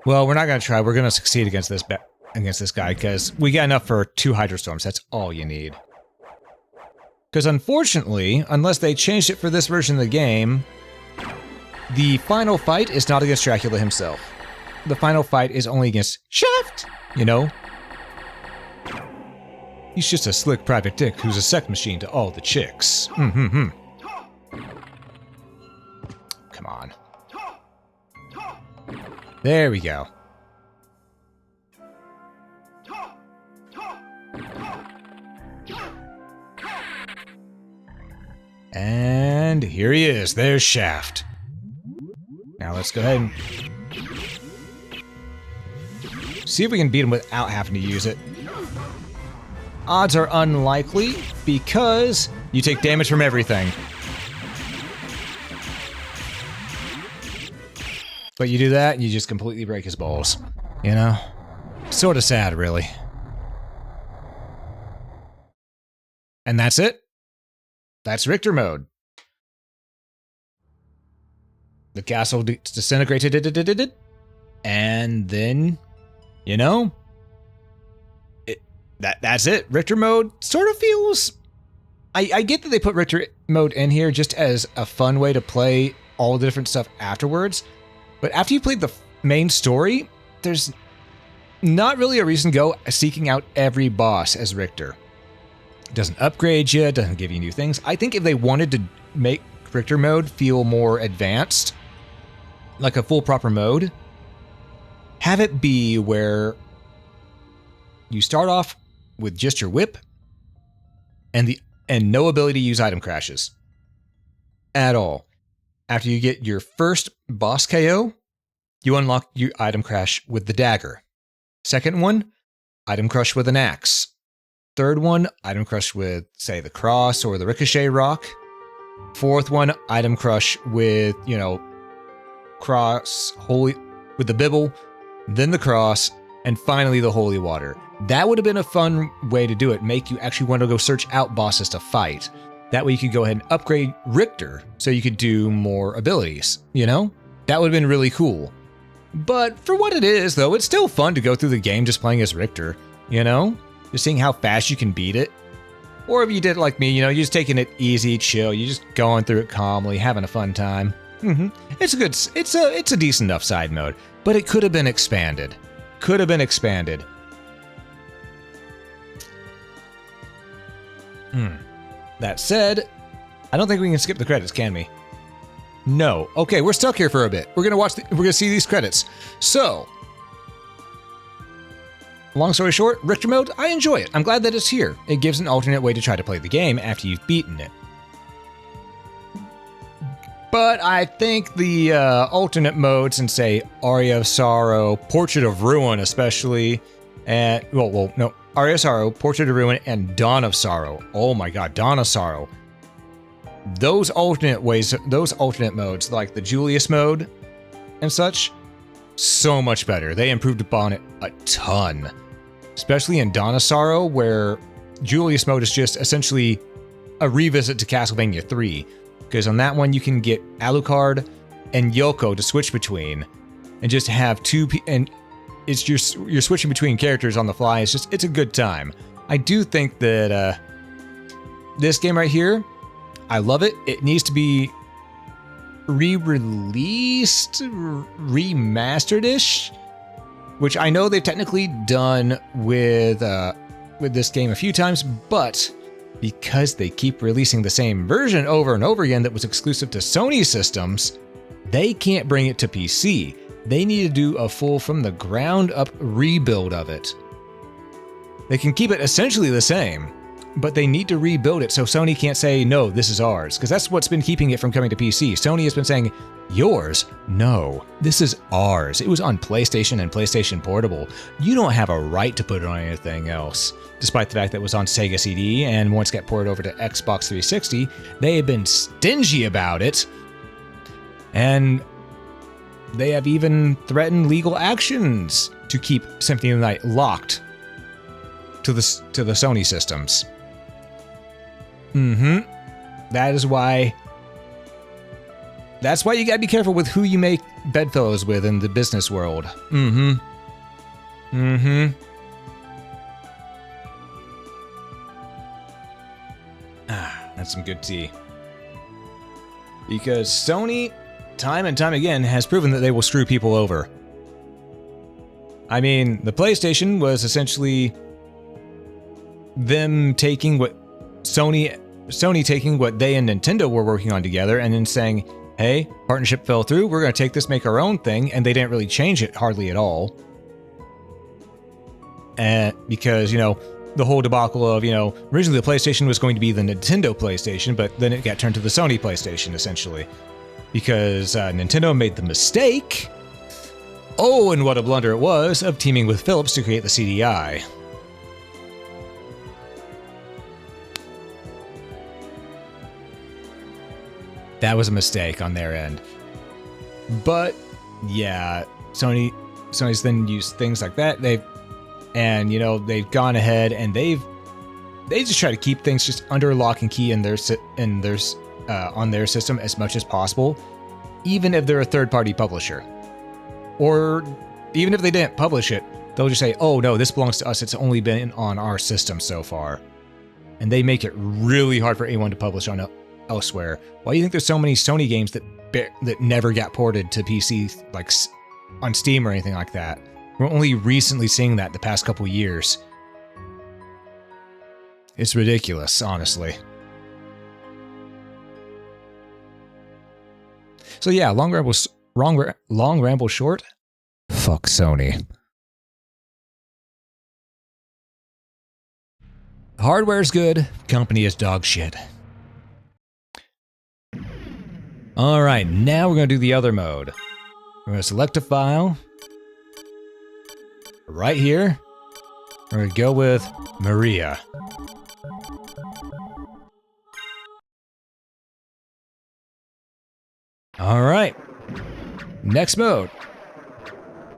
Well, we're not going to try. We're going to succeed against this guy because we got enough for 2 Hydro Storms. That's all you need. Because unfortunately, unless they changed it for this version of the game, the final fight is not against Dracula himself. The final fight is only against Shaft, you know? He's just a slick private dick who's a sex machine to all the chicks. Come on. There we go. And here he is. There's Shaft. Now let's go ahead and see if we can beat him without having to use it. Odds are unlikely because you take damage from everything. But you do that and you just completely break his balls. You know? Sort of sad, really. And that's it. That's Richter mode. The castle disintegrated. And then, you know, that's it. Richter mode sort of feels... I get that they put Richter mode in here just as a fun way to play all the different stuff afterwards. But after you played the main story, there's not really a reason to go seeking out every boss as Richter. It doesn't upgrade you, it doesn't give you new things. I think if they wanted to make Richter mode feel more advanced, like a full proper mode, have it be where you start off with just your whip and no ability to use item crashes at all. After you get your first boss KO, you unlock your item crash with the dagger. Second one, item crush with an axe. Third one, item crush with, say, the cross or the ricochet rock. Fourth one, item crush with, you know, cross, holy, with the bibble, then the cross, and finally the holy water. That would have been a fun way to do it, make you actually want to go search out bosses to fight. That way you could go ahead and upgrade Richter so you could do more abilities, you know? That would have been really cool. But for what it is, though, it's still fun to go through the game just playing as Richter, you know? Just seeing how fast you can beat it. Or if you did it like me, you know, you're just taking it easy, chill, you're just going through it calmly, having a fun time. It's a good, it's a decent enough side mode, but it could have been expanded. Could have been expanded. That said, I don't think we can skip the credits, can we? No. Okay, we're stuck here for a bit. We're gonna see these credits. So, long story short, Richter mode, I enjoy it. I'm glad that it's here. It gives an alternate way to try to play the game after you've beaten it. But I think the alternate modes in, say, Aria of Sorrow, Portrait of Ruin especially, and, no, Aria of Sorrow, Portrait of Ruin, and Dawn of Sorrow. Oh my god, Dawn of Sorrow. Those alternate modes, like the Julius mode and such, so much better. They improved upon it a ton. Especially in Dawn of Sorrow, where Julius mode is just essentially a revisit to Castlevania 3. Because on that one, you can get Alucard and Yoko to switch between, and just have and it's you're switching between characters on the fly. It's a good time. I do think that this game right here, I love it. It needs to be re-released, remastered-ish, which I know they've technically done with this game a few times, but because they keep releasing the same version over and over again that was exclusive to Sony systems, they can't bring it to PC. They need to do a full from the ground up rebuild of it. They can keep it essentially the same, but they need to rebuild it so Sony can't say, no, this is ours, because that's what's been keeping it from coming to PC. Sony has been saying, yours? No, this is ours. It was on PlayStation and PlayStation Portable. You don't have a right to put it on anything else. Despite the fact that it was on Sega CD and once got ported over to Xbox 360, they have been stingy about it. And they have even threatened legal actions to keep Symphony of the Night locked to the Sony systems. That is why. That's why you gotta be careful with who you make bedfellows with in the business world. That's some good tea. Because Sony, time and time again, has proven that they will screw people over. I mean, the PlayStation was essentially them taking what Sony taking what they and Nintendo were working on together and then saying, hey, partnership fell through, we're going to take this, make our own thing, and they didn't really change it hardly at all. And because, the whole debacle of, originally the PlayStation was going to be the Nintendo PlayStation, but then it got turned to the Sony PlayStation, essentially. Because Nintendo made the mistake, oh, and what a blunder it was, of teaming with Philips to create the CDI. That was a mistake on their end. But, yeah, Sony's then used things like that. They've gone ahead and they just try to keep things just under lock and key on their system as much as possible, even if they're a third-party publisher. Or even if they didn't publish it, they'll just say, oh no, this belongs to us, it's only been on our system so far. And they make it really hard for anyone to publish on elsewhere. Why do you think there's so many Sony games that never got ported to PC, like on Steam or anything like that? We're only recently seeing that the past couple years. It's ridiculous, honestly. So yeah, long ramble short. Fuck Sony. Hardware's good, company is dog shit. Alright, now we're going to do the other mode. We're going to select a file. Right here, we're going to go with Maria. Alright. Next mode.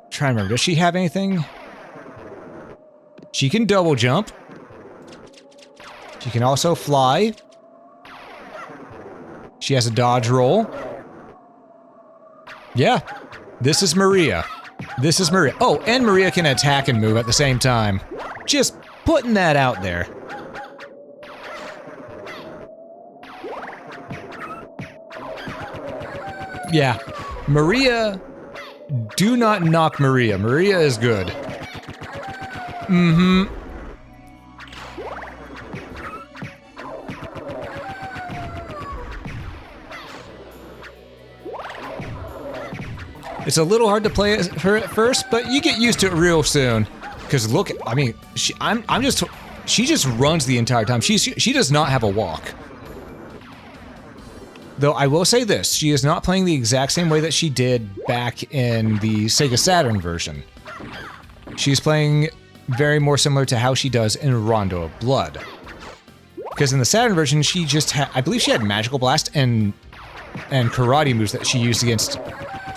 Try and remember, does she have anything? She can double jump. She can also fly. She has a dodge roll. Yeah, this is Maria. This is Maria. Oh, and Maria can attack and move at the same time. Just putting that out there. Yeah, Maria, do not knock Maria. Maria is good. It's a little hard to play her at first, but you get used to it real soon. Because look, I mean, she just runs the entire time. She does not have a walk. Though I will say this, she is not playing the exact same way that she did back in the Sega Saturn version. She's playing very more similar to how she does in Rondo of Blood. Because in the Saturn version, she just had, I believe she had Magical Blast and karate moves that she used against,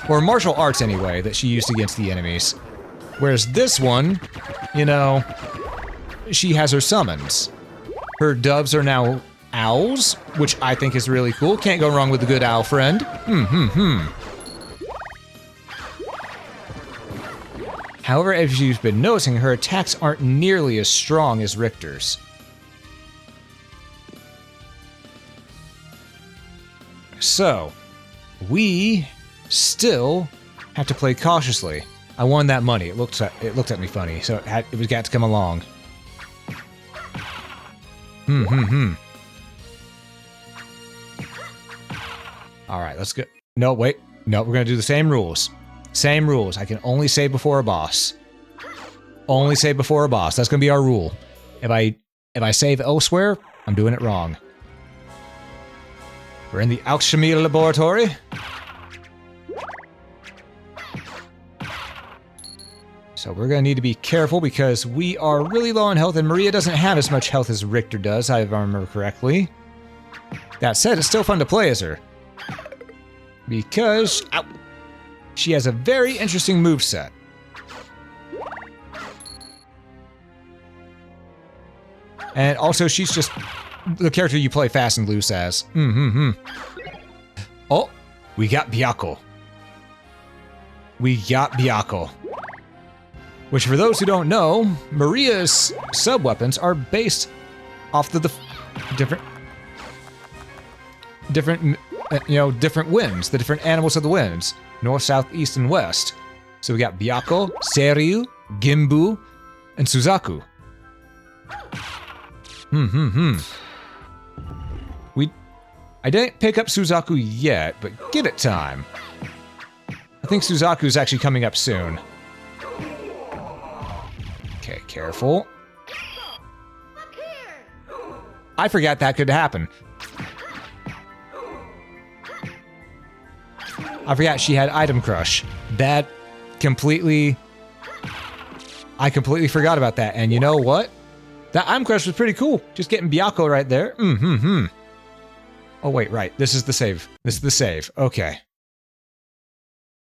or martial arts anyway, that she used against the enemies. Whereas this one, she has her summons. Her doves are now owls, which I think is really cool. Can't go wrong with a good owl friend. However, as you've been noticing, her attacks aren't nearly as strong as Richter's. So, we still have to play cautiously. I won that money. It looked at me funny, so it was got to come along. All right, let's go. No, wait. No, we're gonna do the same rules. Same rules. I can only save before a boss. Only save before a boss. That's gonna be our rule. If I save elsewhere, I'm doing it wrong. We're in the alchemy laboratory. So we're gonna need to be careful because we are really low on health, and Maria doesn't have as much health as Richter does, if I remember correctly. That said, it's still fun to play as her. Because she has a very interesting moveset. And also, she's just the character you play fast and loose as. Oh, we got Byakko. We got Byakko. Which, for those who don't know, Maria's sub-weapons are based off the different winds, the different animals of the winds. North, south, east, and west. So we got Byakko, Seiryu, Gimbu, and Suzaku. I didn't pick up Suzaku yet, but give it time. I think Suzaku's actually coming up soon. Okay, careful. I forgot that could happen. I forgot she had Item Crush. I completely forgot about that. And you know what? That Item Crush was pretty cool. Just getting Byakko right there. Oh wait, right. This is the save. This is the save. Okay.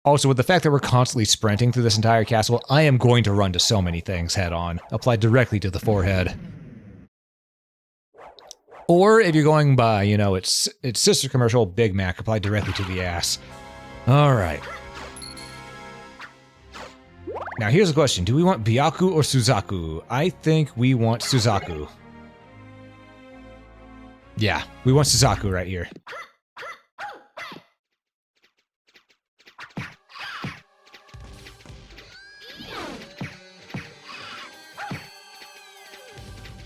Also, with the fact that we're constantly sprinting through this entire castle, I am going to run to so many things head on, applied directly to the forehead. Or if you're going by, you know, its sister commercial, Big Mac, applied directly to the ass. All right. Now here's the question. Do we want Byakko or Suzaku? I think we want Suzaku. Yeah, we want Suzaku right here.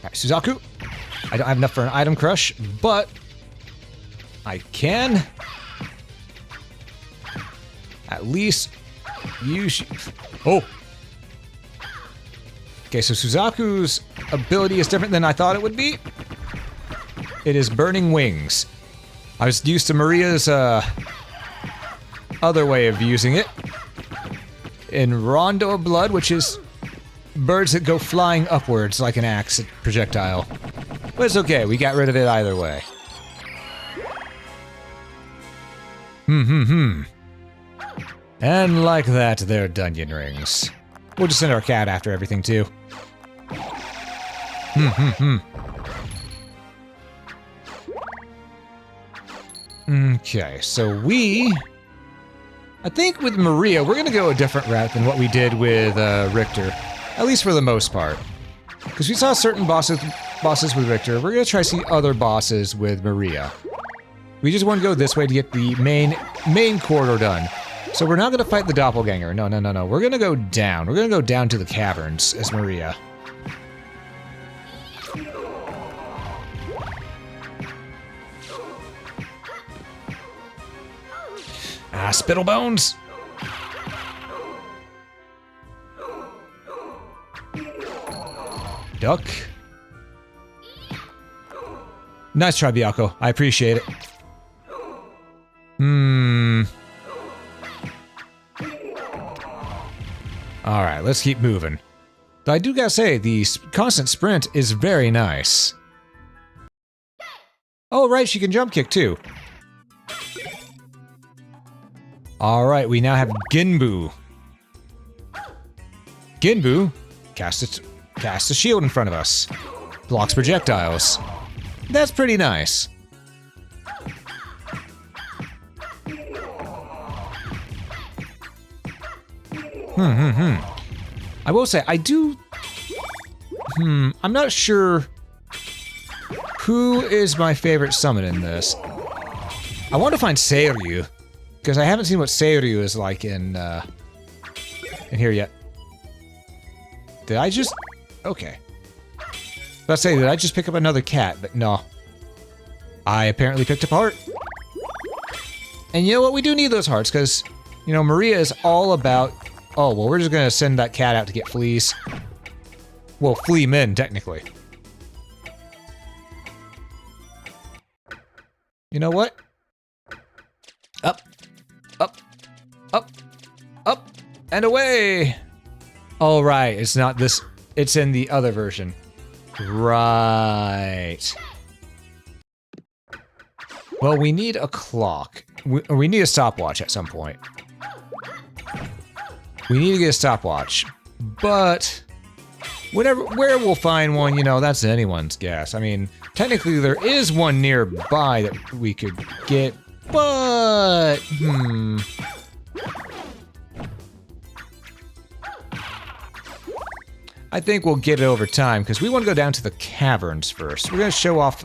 Alright, Suzaku. I don't have enough for an Item Crush, but I can at least use... Oh! Okay, so Suzaku's ability is different than I thought it would be. It is Burning Wings. I was used to Maria's other way of using it in Rondo of Blood, which is birds that go flying upwards like an axe projectile. But it's okay, we got rid of it either way. And like that, they're Dungeon Rings. We'll just send our cat after everything, too. Okay, so I think with Maria, we're gonna go a different route than what we did with Richter. At least for the most part. Because we saw certain bosses with Richter, we're gonna try to see other bosses with Maria. We just want to go this way to get the main corridor done. So we're not gonna fight the doppelganger. No. We're gonna go down. We're gonna go down to the caverns as Maria. Spittlebones! Duck. Nice try, Byakko. I appreciate it. Alright, let's keep moving. Though I do gotta say, the constant sprint is very nice. Oh, right, she can jump kick too. Alright, we now have Ginbu. Ginbu casts a shield in front of us. Blocks projectiles. That's pretty nice. I will say, I do... I'm not sure who is my favorite summon in this. I want to find Seiryu, Because I haven't seen what Seiryu is like in here yet. Did I just... Okay. Let's say, did I just pick up another cat? But no. I apparently picked up a heart. And you know what? We do need those hearts, because, you know, Maria is all about... Oh, well, we're just going to send that cat out to get fleas. Well, flea men, technically. You know what? Up, up, up, up, and away! All right, it's not this, it's in the other version. Right. Well, we need a clock. We need a stopwatch at some point. We need to get a stopwatch, but where we'll find one, you know, that's anyone's guess. I mean, technically there is one nearby that we could get, but I think we'll get it over time because we want to go down to the caverns first. We're gonna show off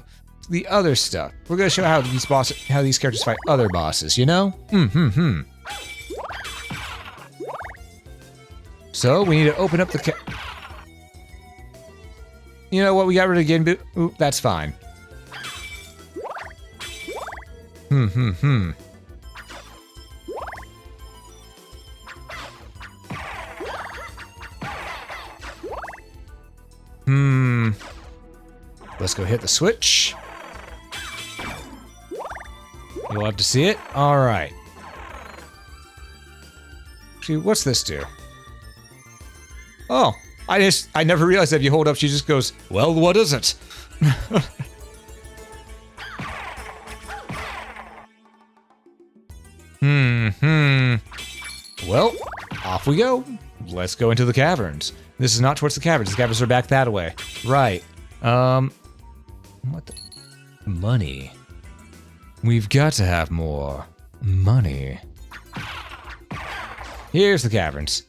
the other stuff. We're gonna show how these characters fight other bosses, you know? So we need to open up the You know what? We got rid of Genbu. Ooh, that's fine. Let's go hit the switch. You'll have to see it. All right. Actually, what's this do? Oh, I never realized that if you hold up, she just goes, well, what is it? Well, off we go. Let's go into the caverns. This is not towards the caverns. The caverns are back that way. Right. What the? Money. We've got to have more money. Here's the caverns.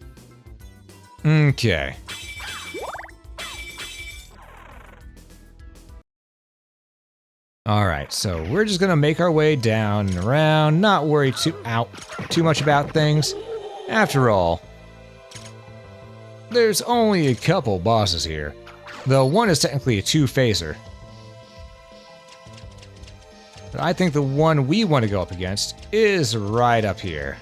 Okay. Alright, so we're just gonna make our way down and around, not worry too much about things. After all, there's only a couple bosses here, though one is technically a two-phaser. But I think the one we want to go up against is right up here.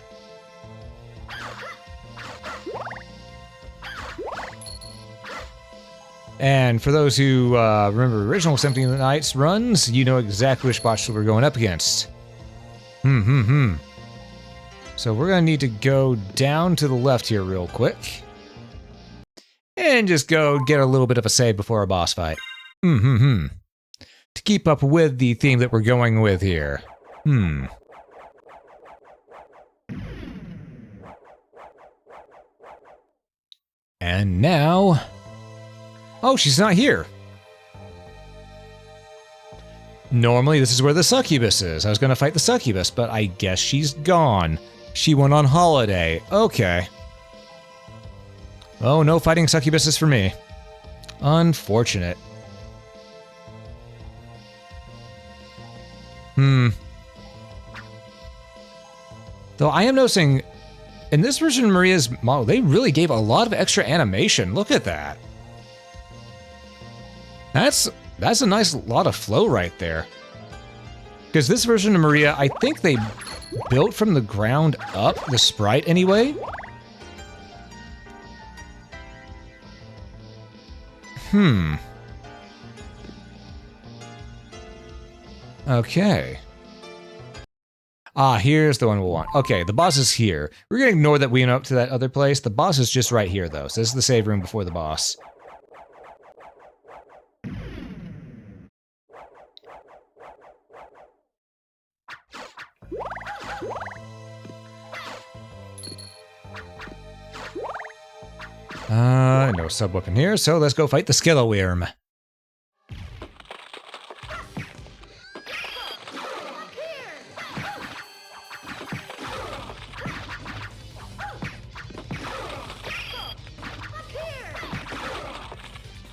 And for those who remember original Symphony of the Night's runs, you know exactly which boss we're going up against. So we're gonna need to go down to the left here real quick. And just go get a little bit of a save before a boss fight. To keep up with the theme that we're going with here. And now... Oh, she's not here. Normally, this is where the succubus is. I was gonna fight the succubus, but I guess she's gone. She went on holiday. Okay. Oh, no fighting succubuses for me. Unfortunate. Though I am noticing, in this version of Maria's model, they really gave a lot of extra animation. Look at that. That's a nice lot of flow right there. Because this version of Maria, I think they built from the ground up, the sprite anyway. Okay. Ah, here's the one we'll want. Okay, the boss is here. We're gonna ignore that we went up to that other place. The boss is just right here, though. So this is the save room before the boss. No sub-weapon here, so let's go fight the Skeleworm.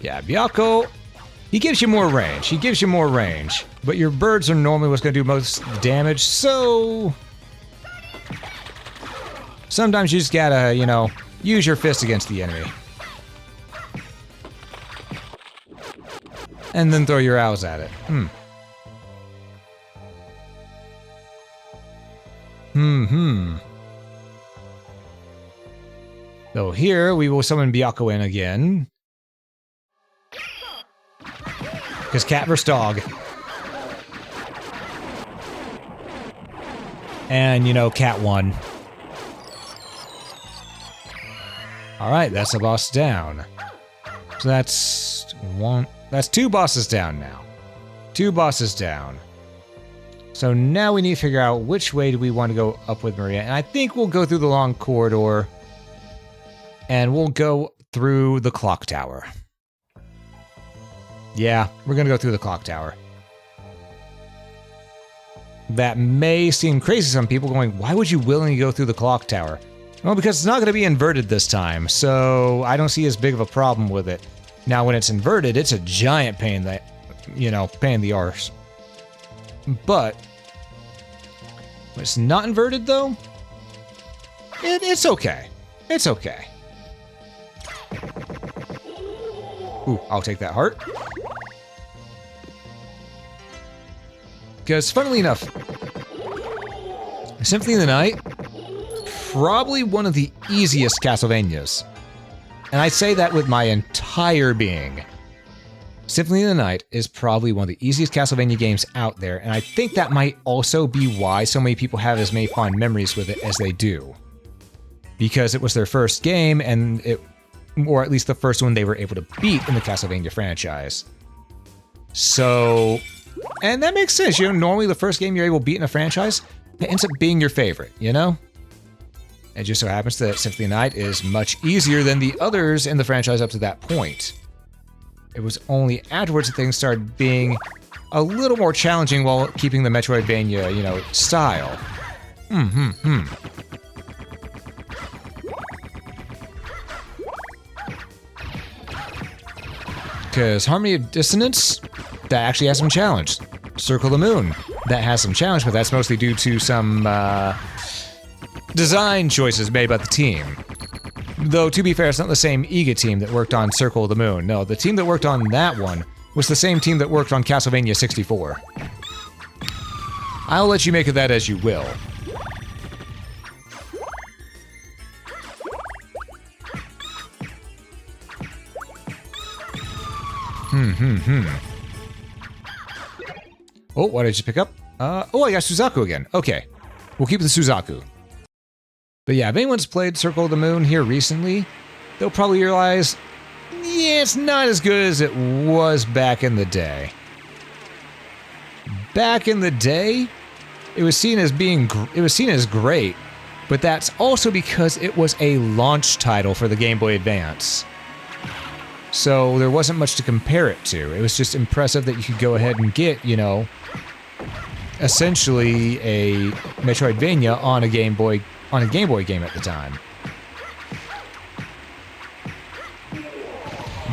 Yeah, Byakko, he gives you more range. But your birds are normally what's going to do most damage, so... Sometimes you just gotta, you know, use your fist against the enemy. And then throw your arrows at it. So here, we will summon Byakko in again. Because cat versus dog. And, you know, cat won. Alright, that's a boss down. So that's one... That's 2 bosses down now. 2 bosses down. So now we need to figure out which way do we want to go up with Maria. And I think we'll go through the long corridor. And we'll go through the clock tower. Yeah, we're gonna go through the clock tower. That may seem crazy to some people, going, why would you willingly go through the clock tower? Well, because it's not gonna be inverted this time, so I don't see as big of a problem with it. Now, when it's inverted, it's a giant pain that, you know, pain in the arse. But when it's not inverted, though, it's okay. It's okay. Ooh, I'll take that heart. Because, funnily enough, Symphony of the Night, probably one of the easiest Castlevanias. And I say that with my entire being. Symphony of the Night is probably one of the easiest Castlevania games out there, and I think that might also be why so many people have as many fond memories with it as they do. Because it was their first game, and or at least the first one they were able to beat in the Castlevania franchise. So, and that makes sense, you know, normally the first game you're able to beat in a franchise, it ends up being your favorite, you know? It just so happens that Symphony of the Night is much easier than the others in the franchise up to that point. It was only afterwards that things started being a little more challenging while keeping the Metroidvania, you know, style. Because Harmony of Dissonance, that actually has some challenge. Circle the Moon, that has some challenge, but that's mostly due to some design choices made by the team. Though, to be fair, it's not the same EGA team that worked on Circle of the Moon. No, the team that worked on that one was the same team that worked on Castlevania 64. I'll let you make of that as you will. Oh, what did I just pick up? Oh, I got Suzaku again. Okay, we'll keep the Suzaku. But yeah, if anyone's played Circle of the Moon here recently, they'll probably realize, yeah, it's not as good as it was back in the day. Back in the day, it was seen as great, but that's also because it was a launch title for the Game Boy Advance. So there wasn't much to compare it to. It was just impressive that you could go ahead and get, you know, essentially a Metroidvania on a Game Boy game at the time.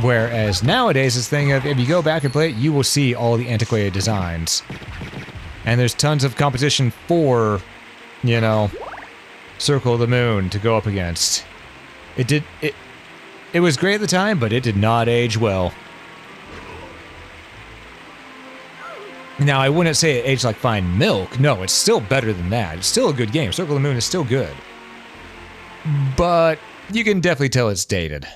Whereas nowadays, this thing of, if you go back and play it, you will see all the antiquated designs. And there's tons of competition for, you know, Circle of the Moon to go up against. It was great at the time, but it did not age well. Now, I wouldn't say it aged like fine milk. No, it's still better than that. It's still a good game. Circle of the Moon is still good. But you can definitely tell it's dated.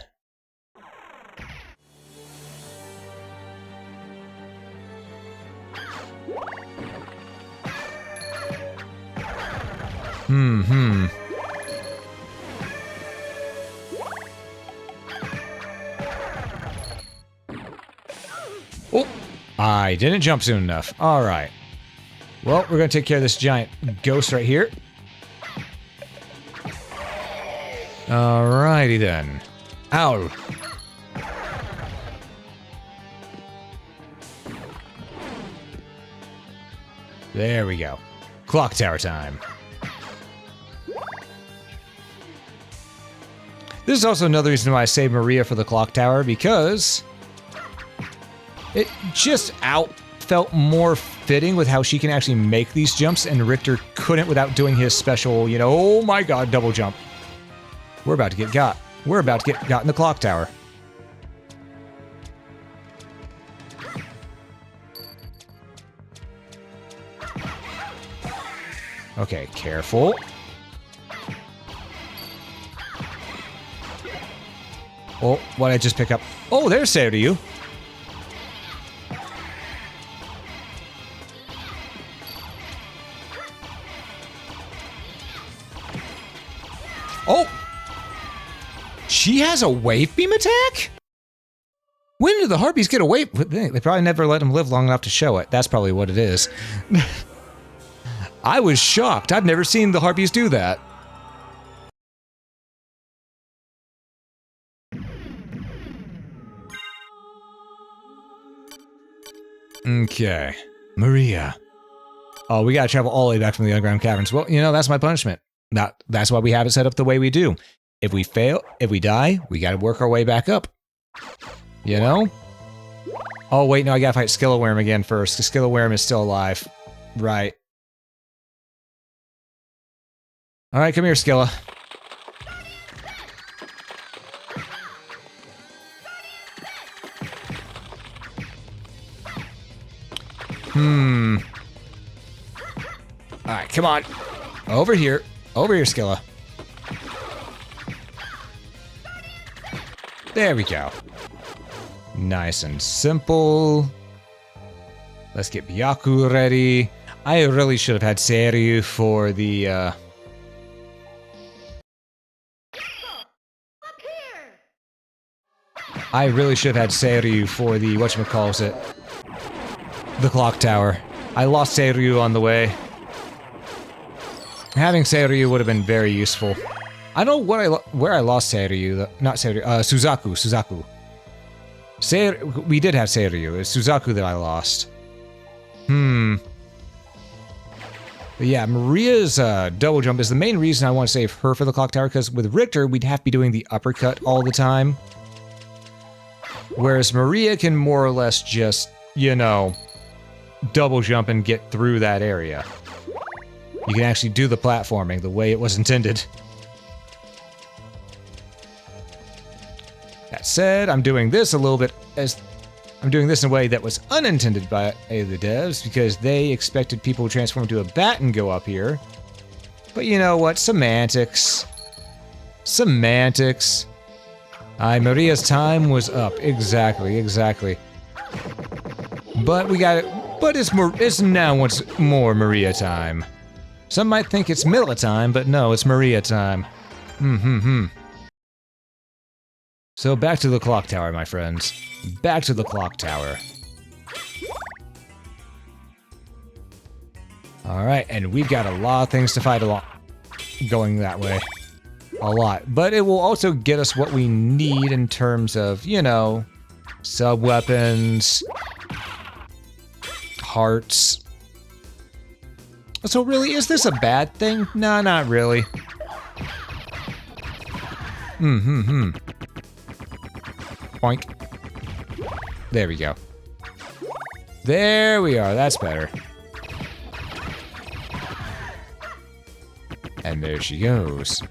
Oh, I didn't jump soon enough. All right. Well, we're going to take care of this giant ghost right here. Alrighty then. Ow. There we go. Clock tower time. This is also another reason why I saved Maria for the clock tower, because it just felt more fitting with how she can actually make these jumps, and Richter couldn't without doing his special, you know, oh my god, double jump. We're about to get got. We're about to get got in the clock tower. Okay, careful. Oh, what did I just pick up? Oh, there's Seiryu. Oh! She has a wave beam attack? When did the Harpies get a wave? They probably never let them live long enough to show it. That's probably what it is. I was shocked. I've never seen the Harpies do that. Okay. Maria. Oh, we gotta travel all the way back from the underground caverns. Well, you know, that's my punishment. That's why we have it set up the way we do. If we fail, if we die, we gotta work our way back up. You know? Oh, wait, no, I gotta fight Skillawurm again first, because Skillawurm is still alive. Right. Alright, come here, Skilla. Alright, come on. Over here. Over here, Skilla. There we go. Nice and simple. Let's get Byaku ready. I really should have had Seiryu for the, I really should have had Seiryu for the, whatchamacallit, the clock tower. I lost Seiryu on the way. Having Seiryu would have been very useful. I don't know where I lost Seiryu, not Seiryu, Suzaku. We did have Seiryu, it's Suzaku that I lost. But yeah, Maria's double jump is the main reason I want to save her for the clock tower, because with Richter, we'd have to be doing the uppercut all the time. Whereas Maria can more or less just, you know, double jump and get through that area. You can actually do the platforming the way it was intended. That said, I'm doing this a little bit as... I'm doing this in a way that was unintended by the devs, because they expected people to transform into a bat and go up here. But you know what? Semantics. Semantics. Maria's time was up. Exactly. But we got it. But it's now once more Maria time. Some might think it's Milla time, but no, it's Maria time. So back to the clock tower, my friends. Back to the clock tower. Alright, and we've got a lot of things to fight along going that way. A lot. But it will also get us what we need in terms of, you know, sub-weapons, hearts. So really, is this a bad thing? No, not really. Boink. There we go. There we are, that's better. And there she goes.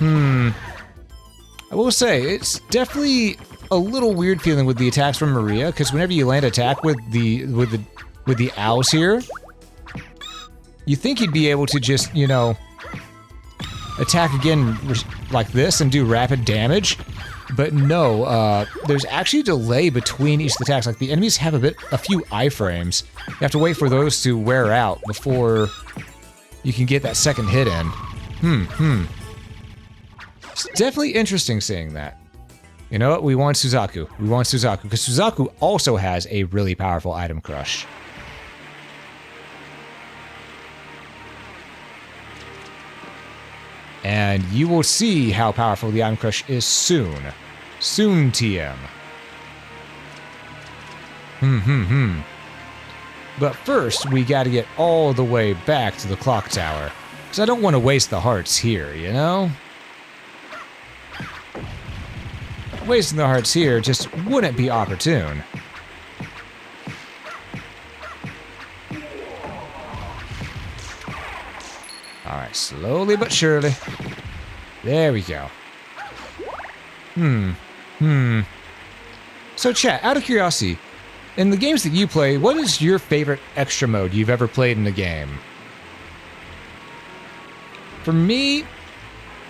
I will say, it's definitely a little weird feeling with the attacks from Maria, because whenever you land attack with the owls here, you think you'd be able to just, you know, attack again like this and do rapid damage. But no, there's actually a delay between each of the attacks. Like, the enemies have a few iframes. You have to wait for those to wear out before you can get that second hit in. It's definitely interesting seeing that. You know what? We want Suzaku. We want Suzaku, because Suzaku also has a really powerful item crush. And you will see how powerful the item crush is soon. Soon, TM. But first, we gotta get all the way back to the clock tower. Because I don't want to waste the hearts here, you know? Wasting the hearts here just wouldn't be opportune. Alright, slowly but surely. There we go. So chat, out of curiosity, in the games that you play, what is your favorite extra mode you've ever played in a game? For me,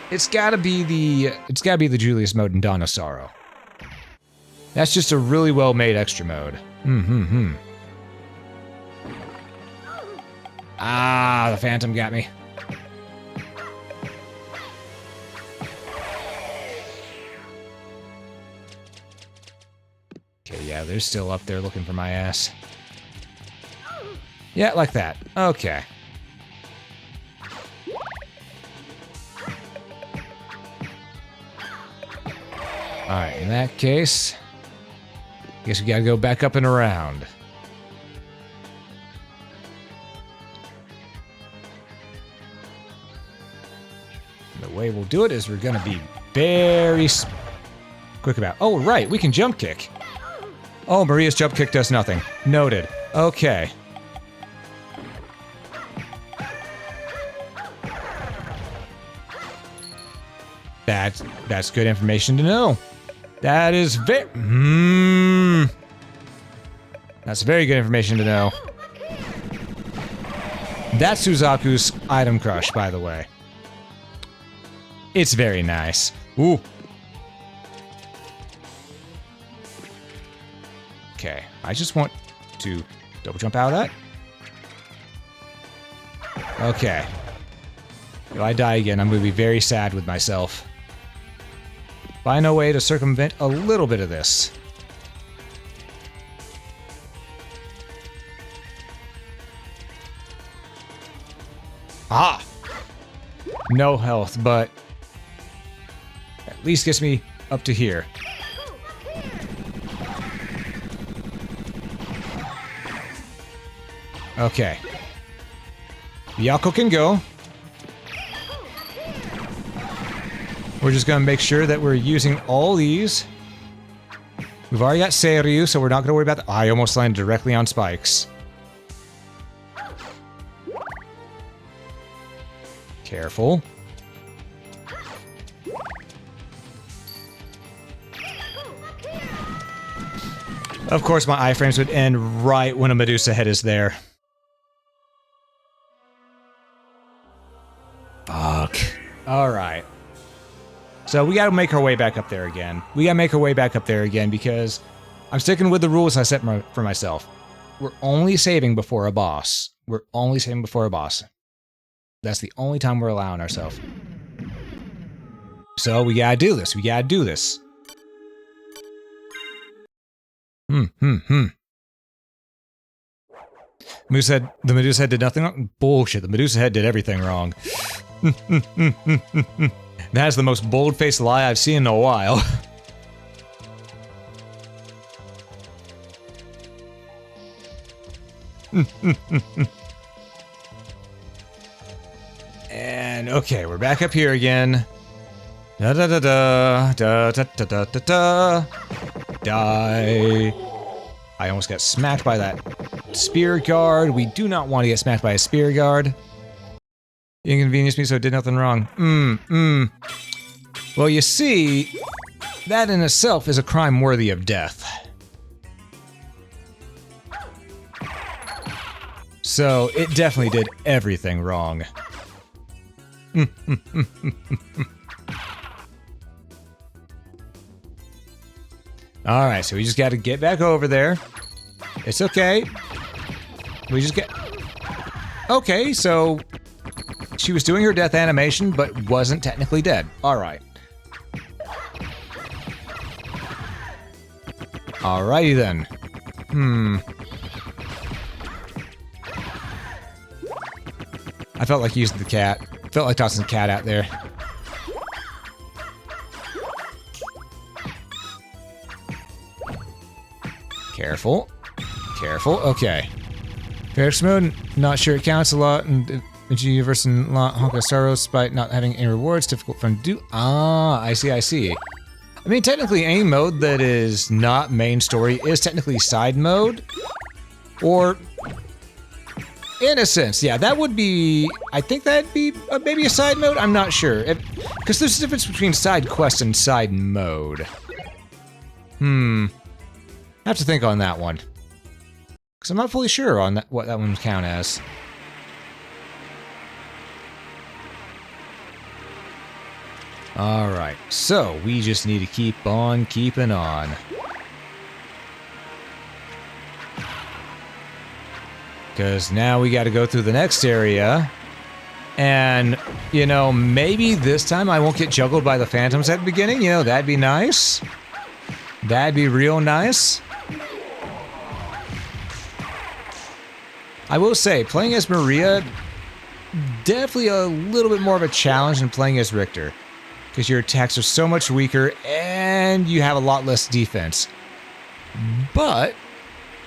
it's gotta be the Julius mode in Dawn of Sorrow. That's just a really well-made extra mode. Ah, the Phantom got me. Okay, yeah, they're still up there looking for my ass. Yeah, like that. Okay. Alright, in that case, guess we gotta go back up and around. And the way we'll do it is we're gonna be very quick about. Oh, right, we can jump kick. Oh, Maria's jump kick does nothing. Noted. Okay. That's good information to know. That is that's very good information to know. That's Suzaku's item crush, by the way. It's very nice. Ooh. Okay, I just want to double jump out of that. Okay. If I die again, I'm going to be very sad with myself. Find a way to circumvent a little bit of this. Ah! No health, but at least gets me up to here. Okay. Yako can go. We're just gonna make sure that we're using all these. We've already got Seiryu, so we're not gonna worry about that. Oh, I almost landed directly on spikes. Careful. Of course, my iframes would end right when a Medusa head is there. Fuck. Alright. So we gotta make our way back up there again. Because I'm sticking with the rules I set for myself. We're only saving before a boss. That's the only time we're allowing ourselves. So we gotta do this. The Medusa head did nothing wrong? Bullshit, the Medusa head did everything wrong. That is the most bold-faced lie I've seen in a while. And okay, we're back up here again. Da da da da da da da da da da. Die. I almost got smacked by that spear guard. We do not want to get smacked by a spear guard. You inconvenienced me, so it did nothing wrong. Well, you see, that in itself is a crime worthy of death. So, it definitely did everything wrong. Alright, so we just gotta get back over there. It's okay. We just get... Okay, so... She was doing her death animation, but wasn't technically dead. Alright. Alrighty then. I felt like using the cat. Felt like tossing the cat out there. Careful. Careful. Okay. Ferris mode, not sure it counts a lot in the universe and Honka Sorrow, despite not having any rewards. Difficult fun to do. Ah, I see, I see. I mean, technically any mode that is not main story is technically side mode. Or Innocence, yeah, that would be... I think that'd be maybe a side mode? I'm not sure. Because there's a difference between side quest and side mode. I have to think on that one. Because I'm not fully sure on what that one would count as. Alright, so we just need to keep on keeping on. Because now we got to go through the next area. And, you know, maybe this time I won't get juggled by the phantoms at the beginning. You know, that'd be nice. That'd be real nice. I will say, playing as Maria, definitely a little bit more of a challenge than playing as Richter. Because your attacks are so much weaker and you have a lot less defense. But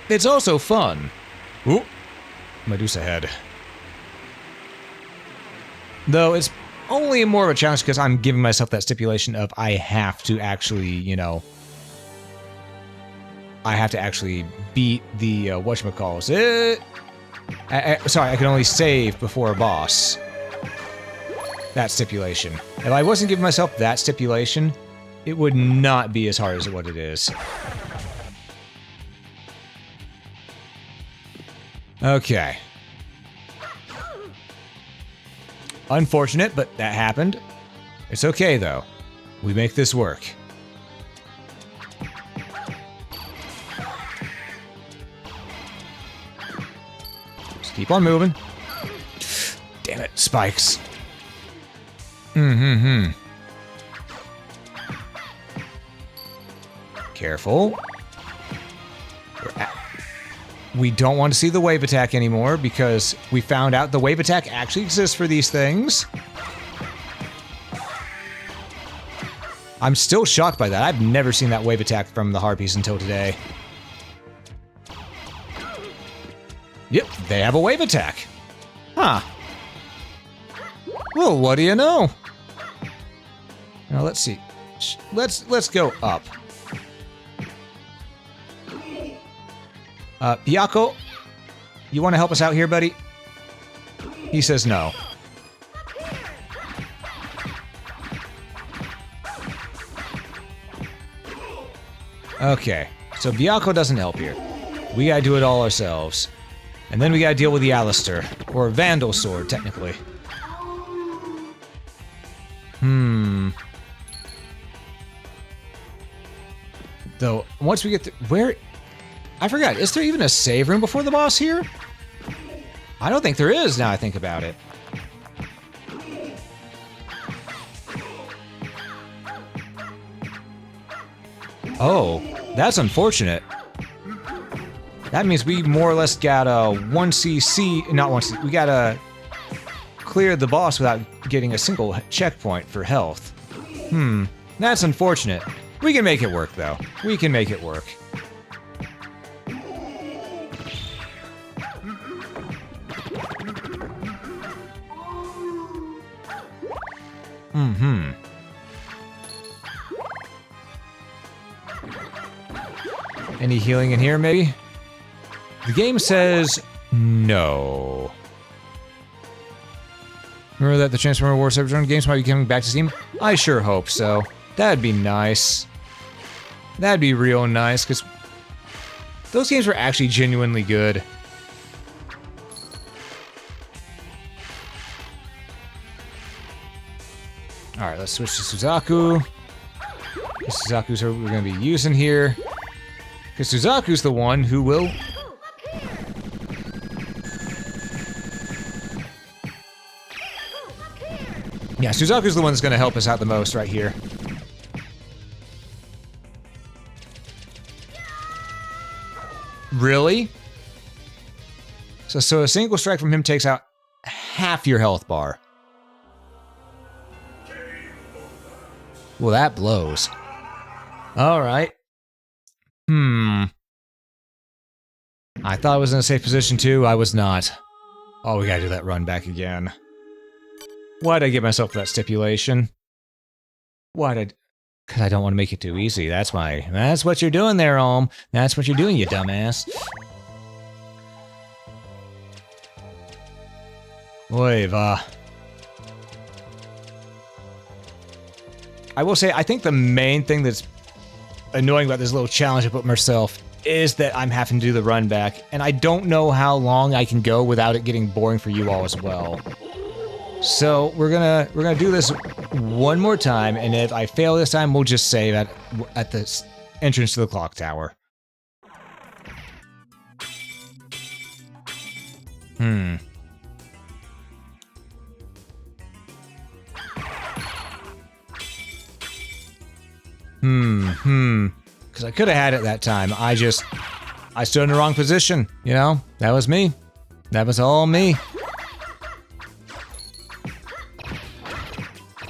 it's also fun. Ooh. Medusa head. Though it's only more of a challenge because I'm giving myself that stipulation of I have to actually, you know, I have to actually beat the, whatchamacallit. Sorry, I can only save before a boss. That stipulation. If I wasn't giving myself that stipulation, it would not be as hard as what it is. Okay. Unfortunate, but that happened. It's okay, though. We make this work. Just keep on moving. Damn it, spikes. Careful. We don't want to see the wave attack anymore because we found out the wave attack actually exists for these things. I'm still shocked by that. I've never seen that wave attack from the Harpies until today. Yep, they have a wave attack. Huh. Well, what do you know? Now let's see. Let's go up. Byakko, you want to help us out here, buddy? He says no. Okay, so Byakko doesn't help here. We gotta do it all ourselves. And then we gotta deal with the Alistair, or Vandal Sword, technically. Though, once we get to... Where... I forgot, is there even a save room before the boss here? I don't think there is, now I think about it. Oh, that's unfortunate. That means we more or less got a 1cc, not 1cc, we gotta clear the boss without getting a single checkpoint for health. That's unfortunate. We can make it work, though. We can make it work. Any healing in here, maybe? The game says no. Remember that the Transformer War Cybertron games might be coming back to Steam? I sure hope so. That'd be nice. That'd be real nice, because those games were actually genuinely good. Alright, let's switch to Suzaku. Suzaku's who we're going to be using here. Because Suzaku's the one who will... Yeah, Suzaku's the one that's going to help us out the most right here. Really? So a single strike from him takes out half your health bar. Well, that blows. Alright. I thought I was in a safe position too. I was not. Oh, we gotta do that run back again. Why'd I give myself that stipulation? Why'd Because I don't want to make it too easy. That's what you're doing there, That's what you're doing, you dumbass. Oy vah. I will say, I think the main thing that's annoying about this little challenge I put myself is that I'm having to do the run back, and I don't know how long I can go without it getting boring for you all as well. So we're gonna do this one more time, and if I fail this time, we'll just save at the entrance to the clock tower. Because I could have had it that time. I stood in the wrong position, you know? That was me. That was all me.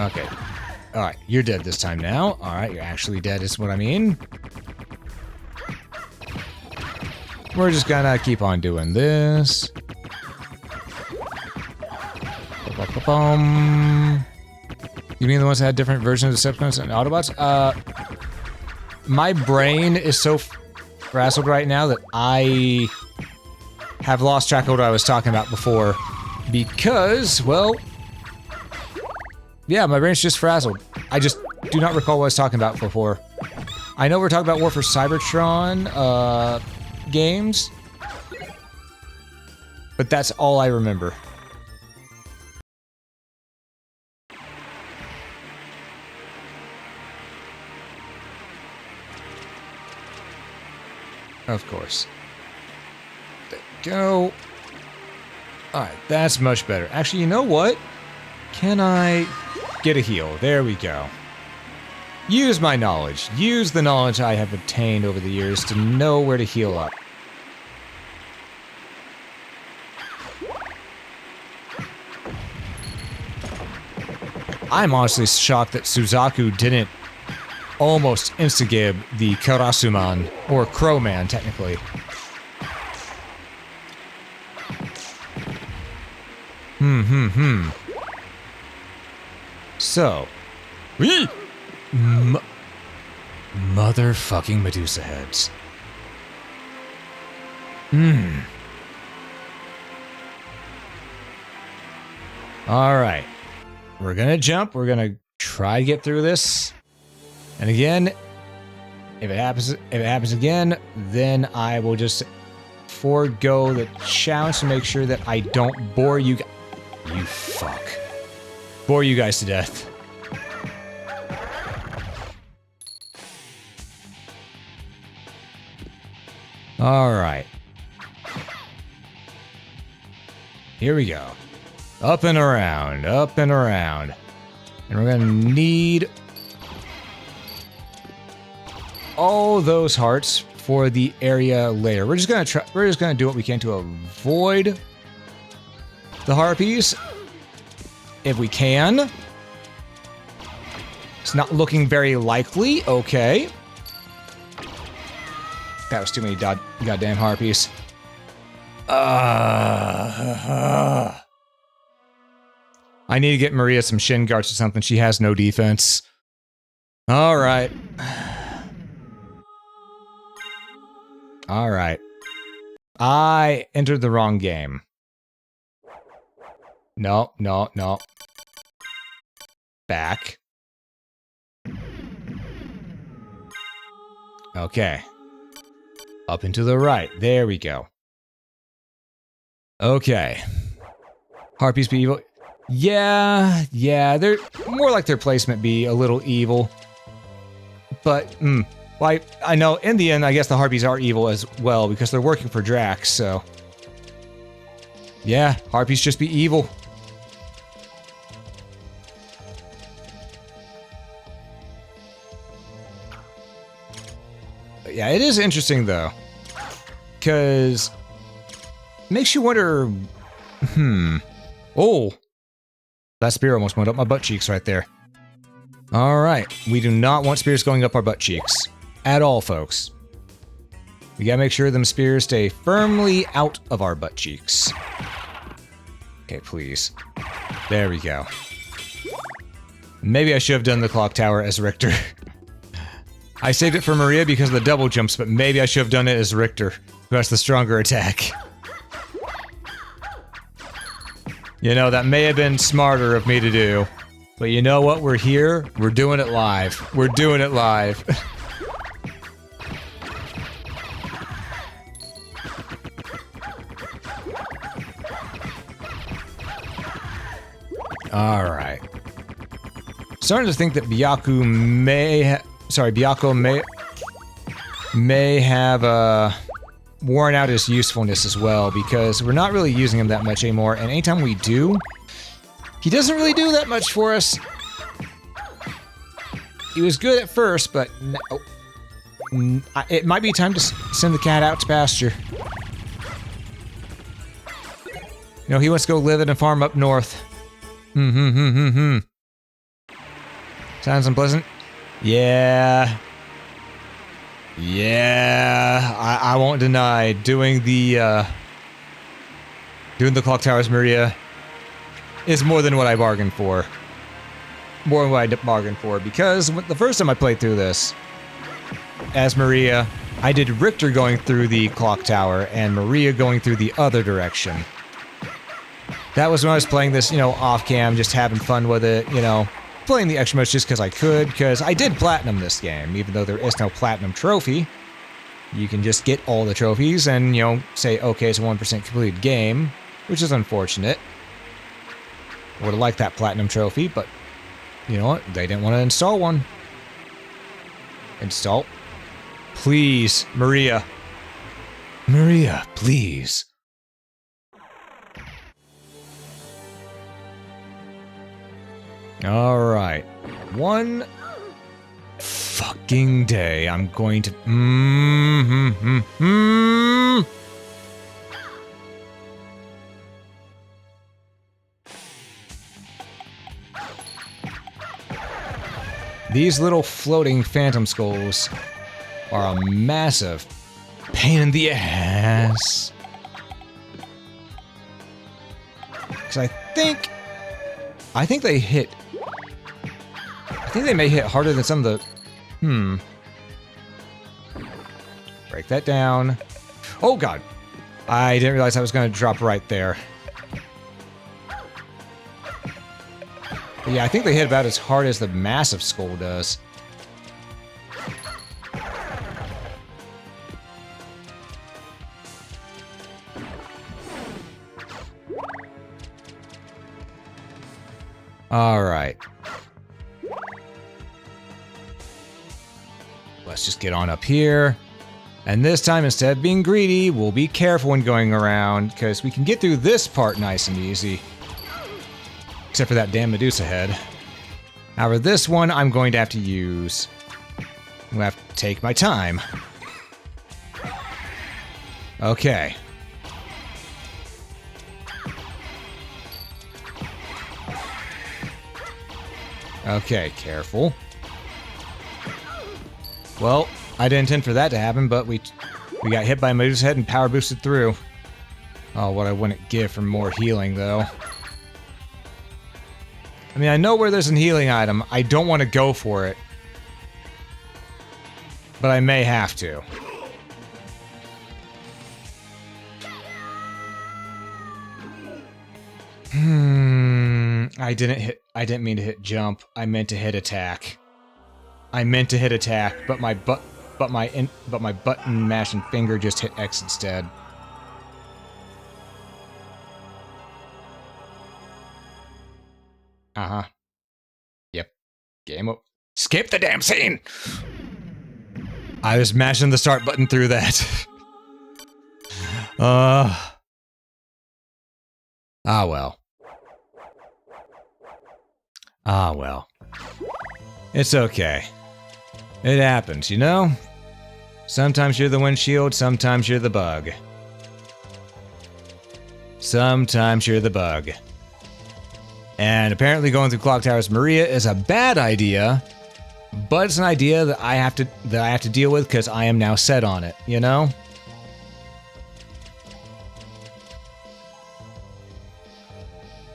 Okay. Alright, you're dead this time now. Alright, you're actually dead is what I mean. We're just gonna keep on doing this. You mean the ones that had different versions of Decepticons and Autobots? My brain is so frazzled right now that I have lost track of what I was talking about before. Because, well... yeah, my brain's just frazzled. I just do not recall what I was talking about before. I know we're talking about War for Cybertron, games. But that's all I remember. Of course. There we go. Alright, that's much better. Actually, you know what? Can I get a heal? There we go. Use my knowledge. Use the knowledge I have obtained over the years to know where to heal up. I'm honestly shocked that Suzaku didn't almost insta-gib the Karasuman, or Crowman, technically. So, motherfucking Medusa heads. Alright. We're gonna jump, we're gonna try to get through this. And again, if it happens again, then I will just forego the challenge to make sure that I don't bore you guys. You fuck. Bore you guys to death. Alright. Here we go. Up and around, up and around. And we're gonna need all those hearts for the area later. We're just gonna do what we can to avoid the harpies if we can. It's not looking very likely. Okay. That was too many goddamn harpies. I need to get Maria some shin guards or something. She has no defense. Alright. Alright. I entered the wrong game. No, no, no. Back. Okay. Up and to the right. There we go. Okay. Harpies be evil. Yeah, they're more like their placement be a little evil. But, well, I know in the end, I guess the harpies are evil as well because they're working for Drax, so. Yeah, harpies just be evil. But yeah, it is interesting though. Because makes you wonder, oh. That spear almost went up my butt cheeks right there. Alright, we do not want spears going up our butt cheeks. At all, folks. We gotta make sure them spears stay firmly out of our butt cheeks. Okay, please. There we go. Maybe I should have done the clock tower as Richter. I saved it for Maria because of the double jumps, but maybe I should have done it as Richter, who has the stronger attack. You know, that may have been smarter of me to do. But you know what? We're here. We're doing it live. We're doing it live. Alright. Starting to think that Byaku may have worn out his usefulness as well, because we're not really using him that much anymore, and anytime we do, he doesn't really do that much for us. He was good at first, but no, it might be time to send the cat out to pasture. You know, he wants to go live in a farm up north. Sounds unpleasant? Yeah. Yeah, I won't deny doing the Clock Towers Maria is more than what I bargained for. More than what I bargained for, because the first time I played through this as Maria, I did Richter going through the clock tower and Maria going through the other direction. That was when I was playing this, you know, off cam, just having fun with it, you know, playing the extra modes just because I could, because I did platinum this game, even though there is no platinum trophy. You can just get all the trophies and, you know, say, okay, it's a 1% completed game, which is unfortunate. I would have liked that platinum trophy, but you know what? They didn't want to install one. Install. Please, Maria. Maria, please. Alright. One fucking day I'm going to... These little floating phantom skulls are a massive pain in the ass. Because I think they hit... I think they may hit harder than some of the... Break that down. Oh god! I didn't realize I was going to drop right there. But yeah, I think they hit about as hard as the massive skull does. Alright. Let's just get on up here. And this time, instead of being greedy, we'll be careful when going around, because we can get through this part nice and easy. Except for that damn Medusa head. However, this one I'm going to have to use. I'm going to have to take my time. Okay. Okay, careful. Well, I didn't intend for that to happen, but we got hit by a Medusa head and power boosted through. Oh, what I wouldn't give for more healing, though. I mean, I know where there's a healing item. I don't want to go for it. But I may have to. I didn't mean to hit jump. I meant to hit attack. I meant to hit attack, but my button mashing finger just hit X instead. Uh-huh. Yep. Game up. Skip the damn scene! I was mashing the start button through that. Ah well. Ah well. It's okay. It happens, you know? Sometimes you're the windshield, sometimes you're the bug. Sometimes you're the bug. And apparently going through Clock Towers Maria is a bad idea, but it's an idea that I have to deal with because I am now set on it, you know?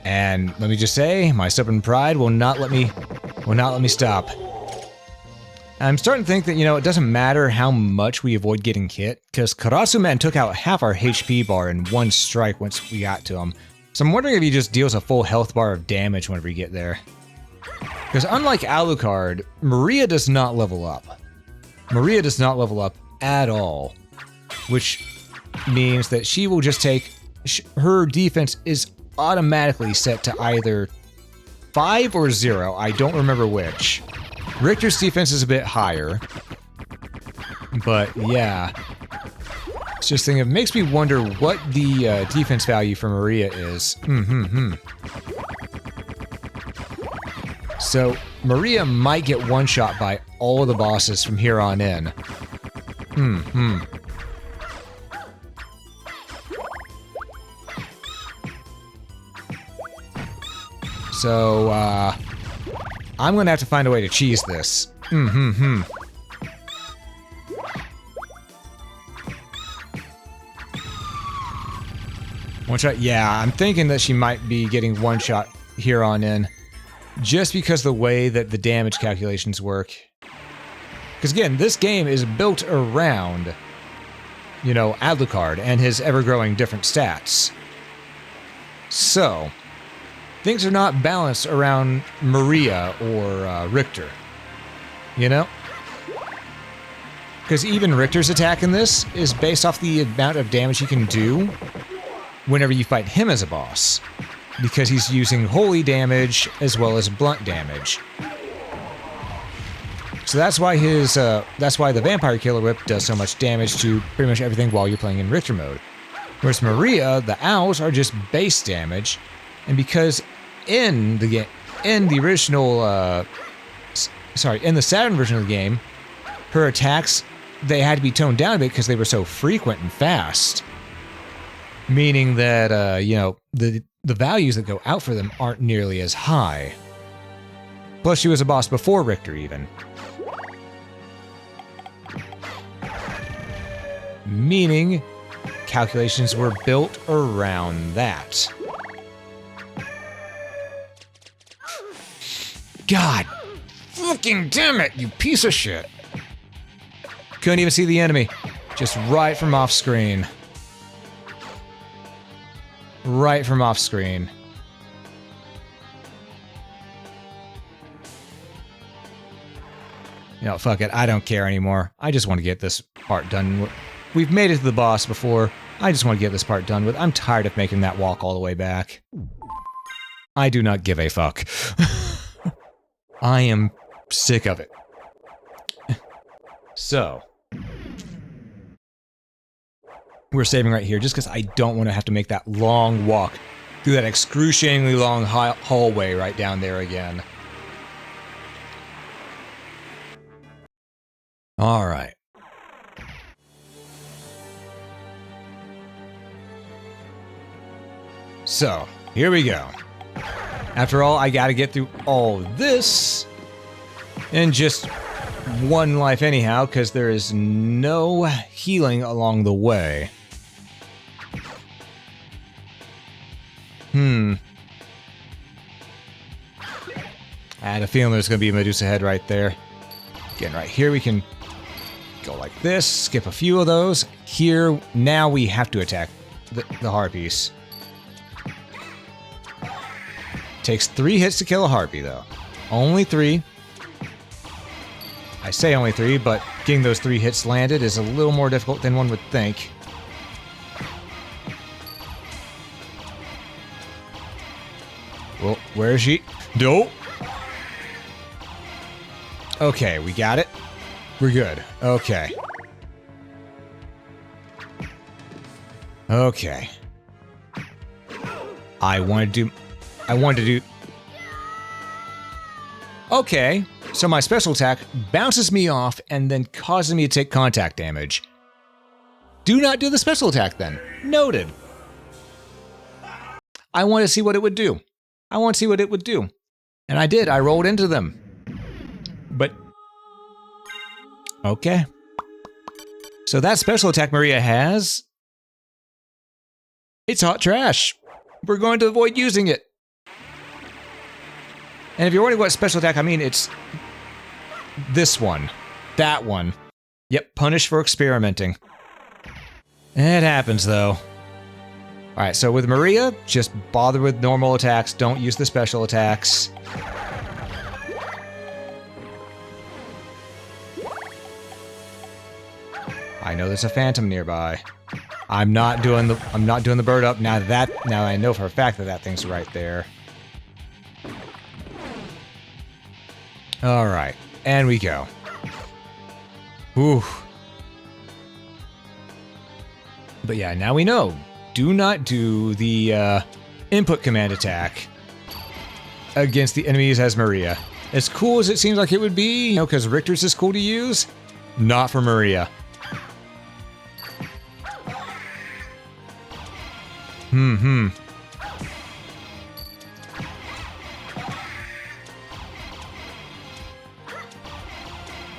And let me just say, my stubborn pride will not let me stop. I'm starting to think that, you know, it doesn't matter how much we avoid getting hit, because Karasu Man took out half our HP bar in one strike once we got to him. So I'm wondering if he just deals a full health bar of damage whenever you get there. Because unlike Alucard, Maria does not level up. Maria does not level up at all. Which means that she will just take... her defense is automatically set to either 5 or 0. I don't remember which. Richter's defense is a bit higher. But yeah. It's just thinking, it makes me wonder what the defense value for Maria is. So, Maria might get one-shot by all of the bosses from here on in. So, I'm gonna have to find a way to cheese this. One shot? Yeah, I'm thinking that she might be getting one shot here on in. Just because the way that the damage calculations work. Because again, this game is built around, you know, Alucard and his ever-growing different stats. So, things are not balanced around Maria or Richter. You know? Because even Richter's attack in this is based off the amount of damage he can do whenever you fight him as a boss. Because he's using holy damage as well as blunt damage. So that's why that's why the Vampire Killer Whip does so much damage to pretty much everything while you're playing in Richter mode. Whereas Maria, the owls are just base damage, and because in the original, in the Saturn version of the game, her attacks, they had to be toned down a bit because they were so frequent and fast. Meaning that, you know, the values that go out for them aren't nearly as high. Plus, she was a boss before Richter, even. Meaning, calculations were built around that. God fucking damn it, you piece of shit! Couldn't even see the enemy. Just right from off screen. Right from off screen. You know, fuck it. I don't care anymore. I just want to get this part done with. We've made it to the boss before. I just want to get this part done with. I'm tired of making that walk all the way back. I do not give a fuck. I am sick of it. So. We're saving right here just because I don't want to have to make that long walk through that excruciatingly long hallway right down there again. Alright. So, here we go. After all, I gotta get through all this in just one life anyhow, because there is no healing along the way. I had a feeling there's going to be a Medusa head right there. Again, right here we can go like this, skip a few of those. Here, now we have to attack the Harpies. Takes 3 hits to kill a Harpy, though. Only 3. I say only 3, but getting those 3 hits landed is a little more difficult than one would think. Well, where is she? No! Okay, we got it. We're good. Okay. Okay. I wanted to do... Okay, so my special attack bounces me off and then causes me to take contact damage. Do not do the special attack then. Noted. I want to see what it would do. I want to see what it would do. And I did. I rolled into them. But... okay. So that special attack Maria has... it's hot trash. We're going to avoid using it. And if you're wondering what special attack I mean, it's... this one. That one. Yep, punish for experimenting. It happens, though. Alright, so with Maria, just bother with normal attacks. Don't use the special attacks. I know there's a phantom nearby. I'm not doing the bird up now I know for a fact that that thing's right there. Alright, and we go. Whew. But yeah, now we know. Do not do the input command attack against the enemies as Maria. As cool as it seems like it would be, you know, because Richter's is cool to use, not for Maria.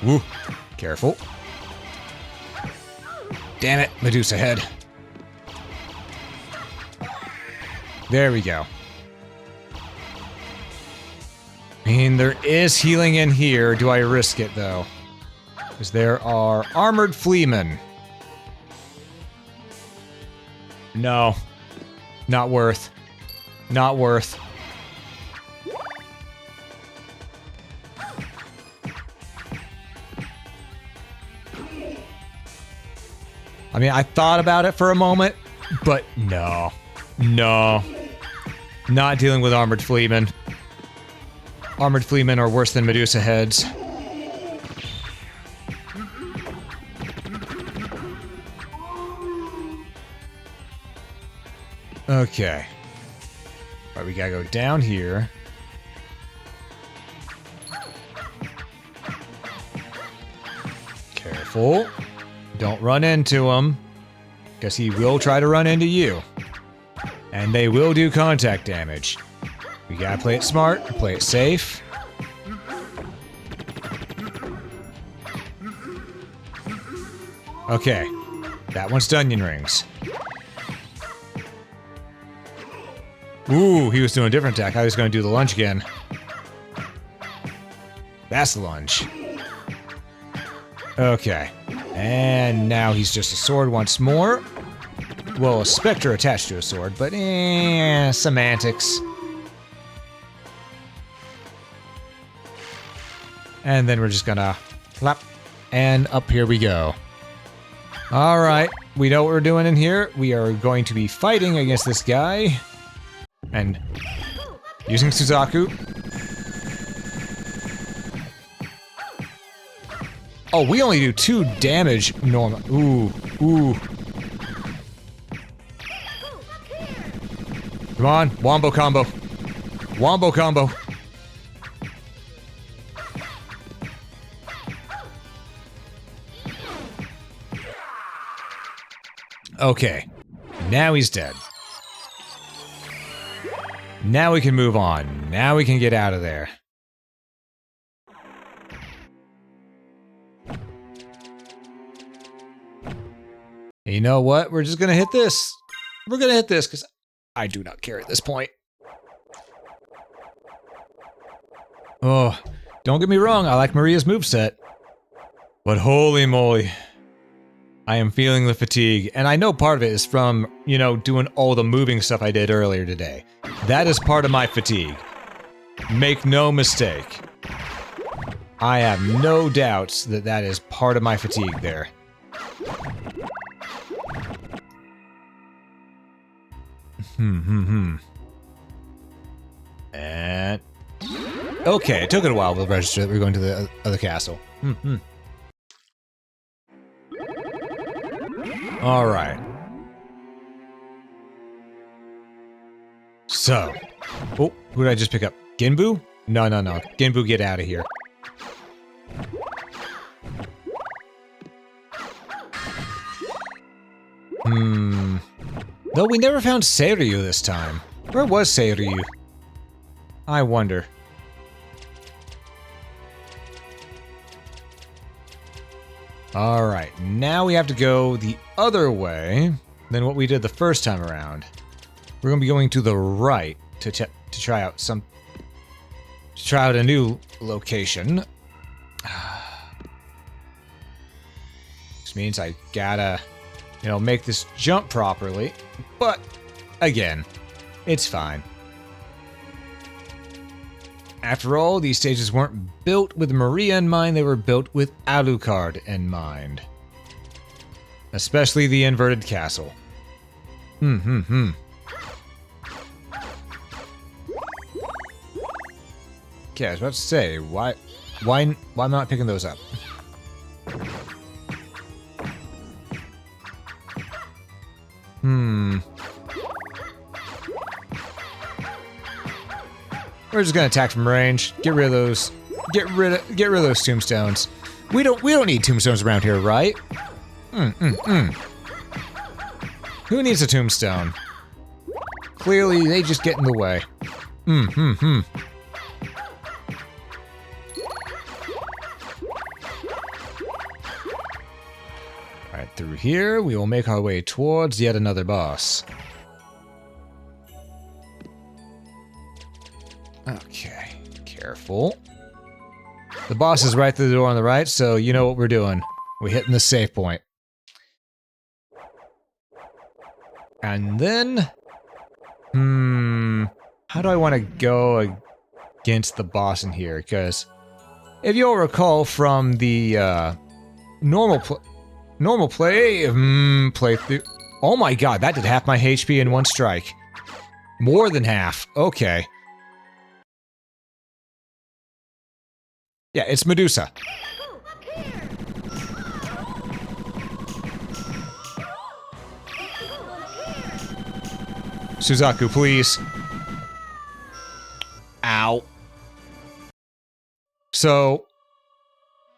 Woo. Careful. Damn it, Medusa head. There we go. I mean, there is healing in here. Do I risk it, though? Because there are armored fleamen. No. Not worth. Not worth. I mean, I thought about it for a moment, but no. No. Not dealing with armored fleamen. Armored fleamen are worse than Medusa heads. Okay. Alright, we gotta go down here. Careful. Don't run into him. Because he will try to run into you. And they will do contact damage. We gotta play it smart, play it safe. Okay. That one's Dunyan Rings. Ooh, he was doing a different attack. I was going to do the lunge again. That's the lunge. Okay. And now he's just a sword once more. Well, a specter attached to a sword, but semantics. And then we're just gonna flap, and up here we go. Alright, we know what we're doing in here. We are going to be fighting against this guy. And using Suzaku. Oh, we only do 2 damage normal. Ooh, ooh. Come on, wombo combo. Wombo combo. Okay, now he's dead. Now we can move on. Now we can get out of there. And you know what? We're just gonna hit this. We're gonna hit this because I do not care at this point. Oh, don't get me wrong. I like Maria's moveset. But holy moly. I am feeling the fatigue, and I know part of it is from, you know, doing all the moving stuff I did earlier today. That is part of my fatigue. Make no mistake. I have no doubts that that is part of my fatigue there. And... okay, it took it a while to register that we're going to the other castle. Alright. So. Oh, who did I just pick up? Ginbu? No, no, no. Ginbu, get out of here. Though we never found Seiryu this time. Where was Seiryu? I wonder. Alright, now we have to go the other way than what we did the first time around. We're going to be going to the right to try out a new location. Which means I gotta, you know, make this jump properly. But again. It's fine. After all, these stages weren't built with Maria in mind, they were built with Alucard in mind. Especially the inverted castle. Okay, I was about to say, why am I not picking those up? We're just gonna attack from range. Get rid of those. Get rid of those tombstones. We don't need tombstones around here, right? Who needs a tombstone? Clearly, they just get in the way. Alright, through here, we will make our way towards yet another boss. Okay, careful. The boss is right through the door on the right, so you know what we're doing. We're hitting the save point. And then... how do I want to go against the boss in here? Because if you'll recall from the normal playthrough... Oh my god, that did half my HP in one strike. More than half. Okay. Yeah, it's Medusa. Suzaku, please. Ow. So,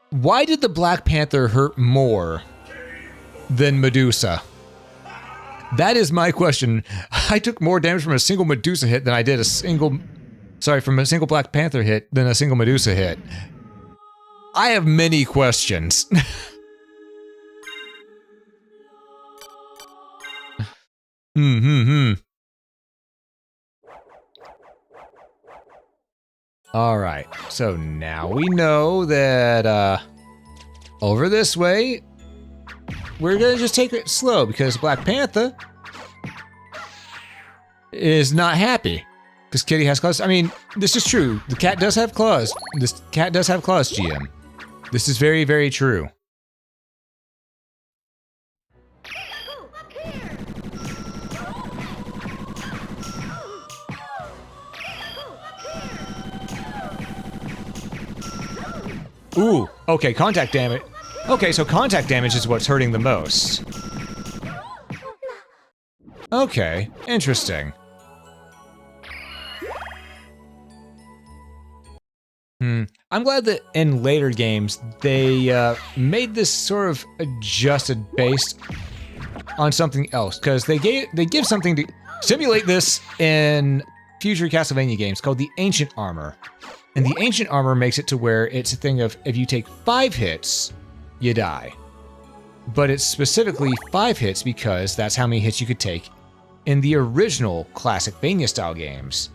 why did the Black Panther hurt more than Medusa? That is my question. I took more damage from a single Medusa hit than I did from a single Black Panther hit than a single Medusa hit. I have many questions. Alright, so now we know that, over this way, we're gonna just take it slow because Black Panther is not happy. Because Kitty has claws. I mean, this is true. The cat does have claws. This cat does have claws, GM. This is very, very true. Ooh, okay, contact damage. Okay, so contact damage is what's hurting the most. Okay, interesting. I'm glad that in later games, they made this sort of adjusted based on something else, because they give something to simulate this in future Castlevania games called the Ancient Armor. And the Ancient Armor makes it to where it's a thing of, if you take 5 hits, you die. But it's specifically 5 hits because that's how many hits you could take in the original classic Vania-style games.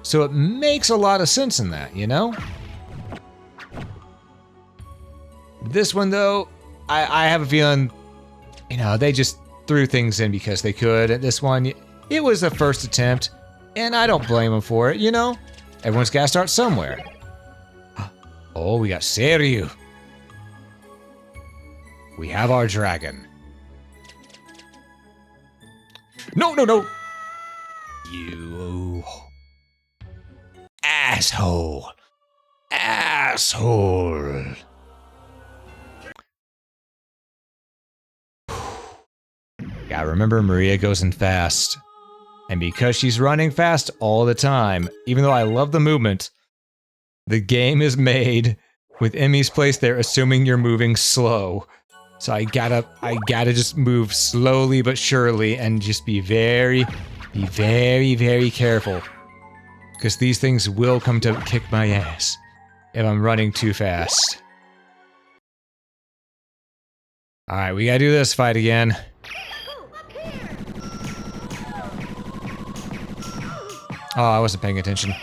So it makes a lot of sense in that, you know? This one, though, I have a feeling, you know, they just threw things in because they could. At this one, it was the first attempt, and I don't blame them for it, you know? Everyone's gotta start somewhere. Oh, we got Seiryu. We have our dragon. No, no, no! You... asshole. Asshole. Gotta remember, Maria goes in fast. And because she's running fast all the time, even though I love the movement, the game is made with enemies placed there assuming you're moving slow. So I gotta just move slowly but surely and just be very, very careful. Because these things will come to kick my ass if I'm running too fast. Alright, we gotta do this fight again. Oh, I wasn't paying attention.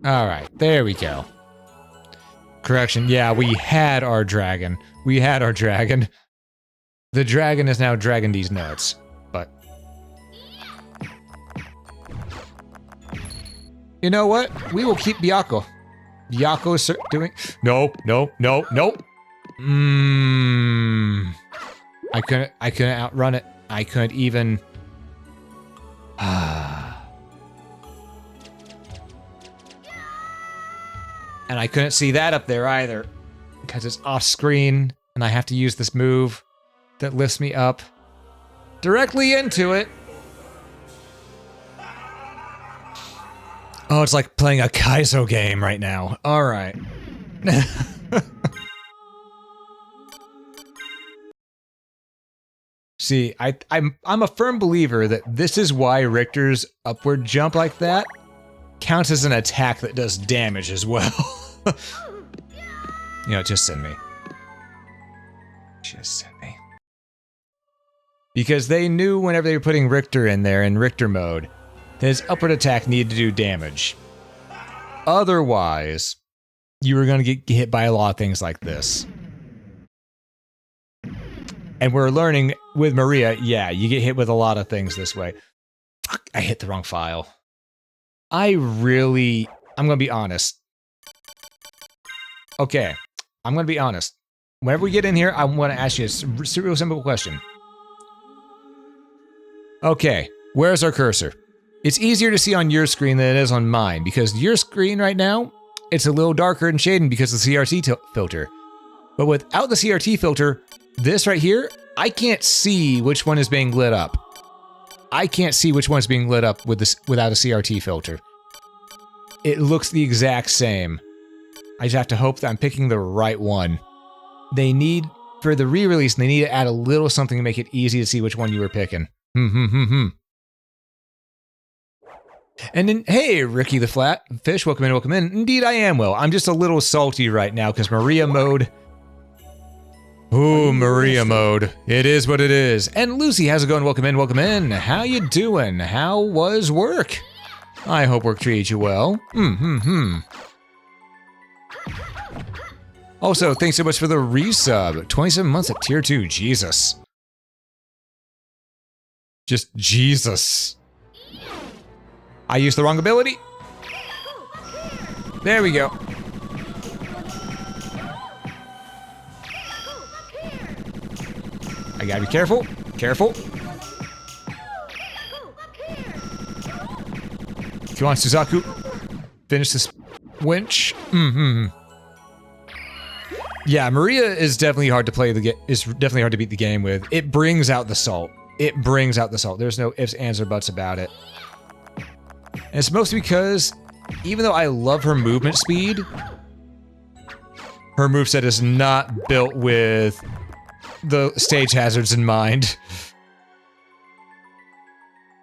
Alright, there we go. Correction, yeah, we had our dragon. We had our dragon. The dragon is now dragging these nuts, but... You know what? We will keep Byakko. Byakko's doing... No, no, no, no! I couldn't outrun it. I couldn't even... And I couldn't see that up there either, because it's off screen, and I have to use this move that lifts me up directly into it. Oh, it's like playing a Kaizo game right now. All right. See, I'm a firm believer that this is why Richter's upward jump like that counts as an attack that does damage as well. You know, just send me. Just send me. Because they knew whenever they were putting Richter in there in Richter mode, that his upward attack needed to do damage. Otherwise, you were going to get hit by a lot of things like this. And we're learning with Maria, yeah, you get hit with a lot of things this way. Fuck, I hit the wrong file. I'm going to be honest. Okay, I'm going to be honest. Whenever we get in here, I want to ask you a real simple question. Okay, where's our cursor? It's easier to see on your screen than it is on mine, because your screen right now, it's a little darker and shading because of the CRT filter. But without the CRT filter, this right here, I can't see which one is being lit up. I can't see which one's being lit up with this without a CRT filter. It looks the exact same. I just have to hope that I'm picking the right one. They need, for the re-release, they need to add a little something to make it easy to see which one you were picking. And then, hey, Ricky the Flat Fish, welcome in, welcome in. Indeed, I am well. I'm just a little salty right now because Maria mode. Ooh, Maria mode. It is what it is. And Lucy, how's it going? Welcome in, welcome in. How you doing? How was work? I hope work treated you well. Also, thanks so much for the resub. 27 months at tier 2. Jesus. Just Jesus. I used the wrong ability. There we go. I gotta be careful. Careful. Come on, Suzaku. Finish this winch. Yeah, Maria is definitely hard to play the game. Is definitely hard to beat the game with. It brings out the salt. It brings out the salt. There's no ifs, ands, or buts about it. And it's mostly because, even though I love her movement speed, her moveset is not built with the stage hazards in mind.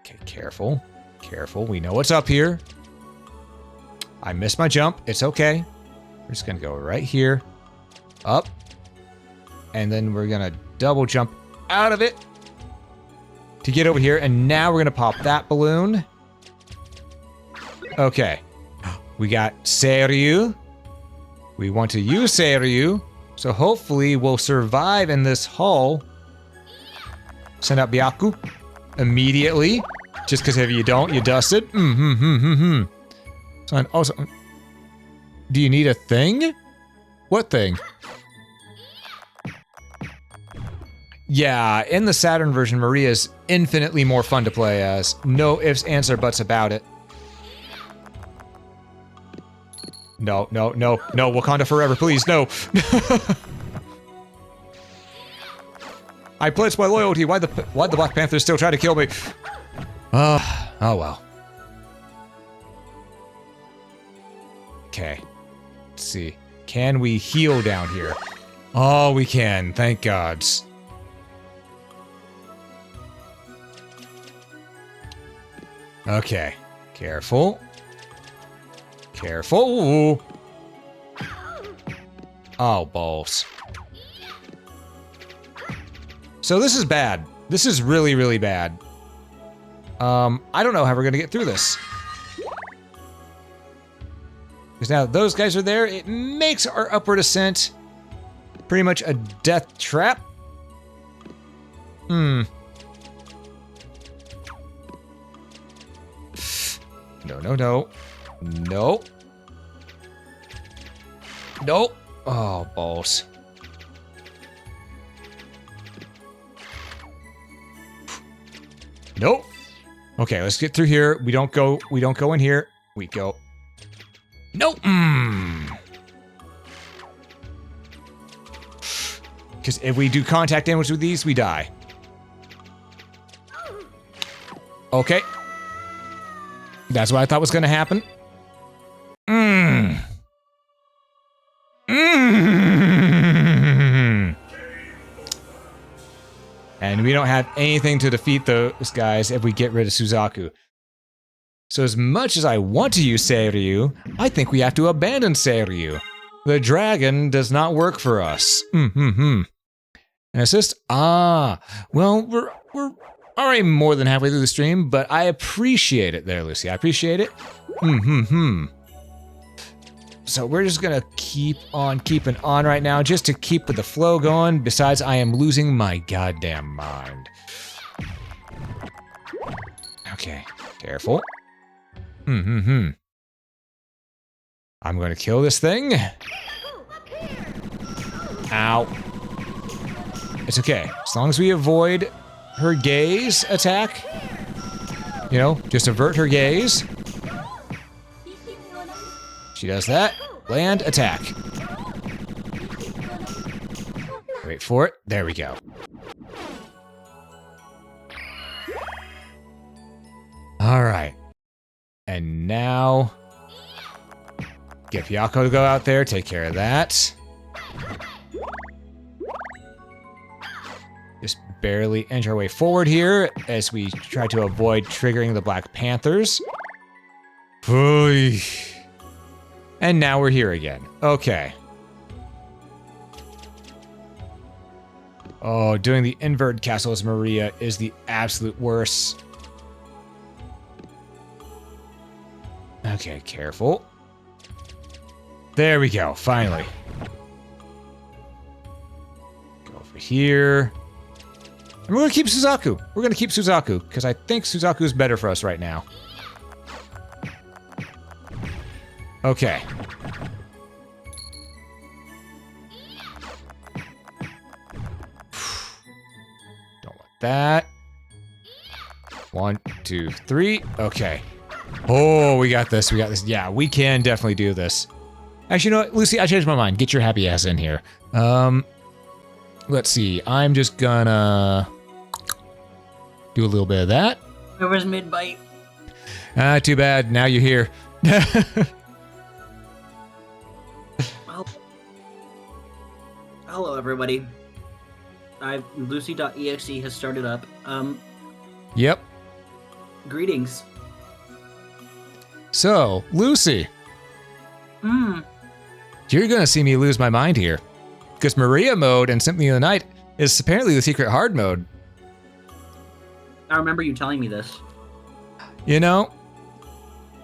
Okay, careful. Careful. We know what's up here. I missed my jump. It's okay. We're just gonna go right here. Up. And then we're gonna double jump out of it to get over here. And now we're gonna pop that balloon. Okay. We got Seiryu. We want to use Seiryu. So hopefully we'll survive in this hull. Send out Byakko immediately. Just because if you don't, you dusted. So and also, do you need a thing? What thing? Yeah, in the Saturn version, Maria is infinitely more fun to play as. No ifs, ands, or buts about it. No, no, no, no, Wakanda forever, please, no. I pledged my loyalty. Why'd the Black Panthers still try to kill me? Oh well. Okay. Let's see. Can we heal down here? Oh, we can. Thank gods. Okay. Careful. Careful. Oh, balls. So this is bad. This is really, really bad. I don't know how we're gonna get through this. Because now that those guys are there, it makes our upward ascent pretty much a death trap. No. Nope. Nope. Oh, balls. Nope. Okay, let's get through here. We don't go in here. We go. Nope. Because if we do contact damage with these, we die. Okay. That's what I thought was going to happen. And we don't have anything to defeat those guys if we get rid of Suzaku. So as much as I want to use Seiryu, I think we have to abandon Seiryu. The dragon does not work for us. And assist? Well, we're already more than halfway through the stream, but I appreciate it there, Lucy. I appreciate it. So we're just gonna keep on keeping on right now, just to keep with the flow going. Besides, I am losing my goddamn mind. Okay, careful. I'm gonna kill this thing. Ow. It's okay, as long as we avoid her gaze attack. You know, just avert her gaze. She does that. Land, attack. Wait for it. There we go. All right. And now, get Pyako to go out there, take care of that. Just barely inch our way forward here as we try to avoid triggering the Black Panthers. And now we're here again. Okay. Oh, doing the invert Castles Maria is the absolute worst. Okay, careful. There we go, finally. Go over here. And we're gonna keep Suzaku. We're gonna keep Suzaku, because I think Suzaku is better for us right now. Okay. Don't want that. 1, 2, 3. Okay. Oh, we got this. We got this. Yeah, we can definitely do this. Actually, you know what, Lucy? I changed my mind. Get your happy ass in here. Let's see. I'm just gonna do a little bit of that. There was mid-bite. Too bad. Now you're here. Well, hello, everybody. Lucy.exe has started up. Yep. Greetings. So, Lucy. You're gonna see me lose my mind here. Because Maria mode and Symphony of the Night is apparently the secret hard mode. I remember you telling me this. You know,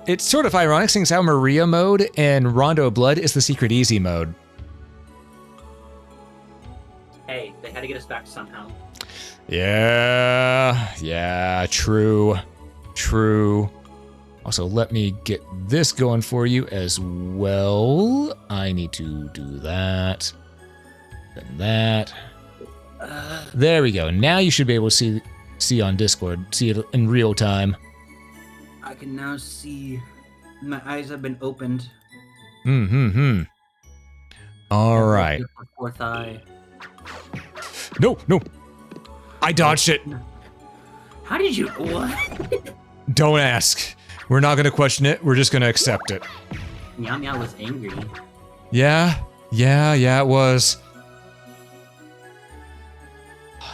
it's sort of ironic seeing how Maria mode and Rondo Blood is the secret easy mode. Hey, they had to get us back somehow. Yeah, true. Also, let me get this going for you as well. I need to do that. Then that. There we go. Now you should be able to see on Discord. See it in real time. I can now see. My eyes have been opened. All right. Fourth eye. No. I dodged it. How did you? What? Don't ask. We're not gonna question it. We're just gonna accept it. Meow Meow was angry. Yeah, it was.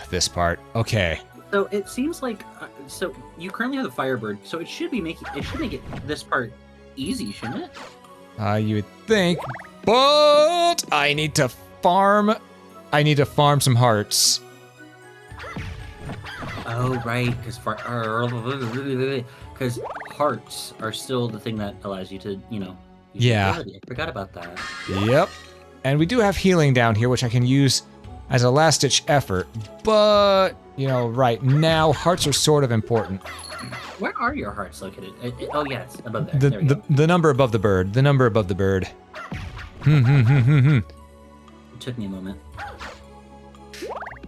This part. Okay. So it seems like so you currently have the Firebird, so it should make it this part easy, shouldn't it? You would think, but I need to farm. I need to farm some hearts. Oh right, because hearts are still the thing that allows you to, Yeah. Ability. I forgot about that. Yep. And we do have healing down here, which I can use as a last-ditch effort. But, you know, right now, hearts are sort of important. Where are your hearts located? Oh, yeah, it's above there. There we go. The number above the bird. The number above the bird. It took me a moment.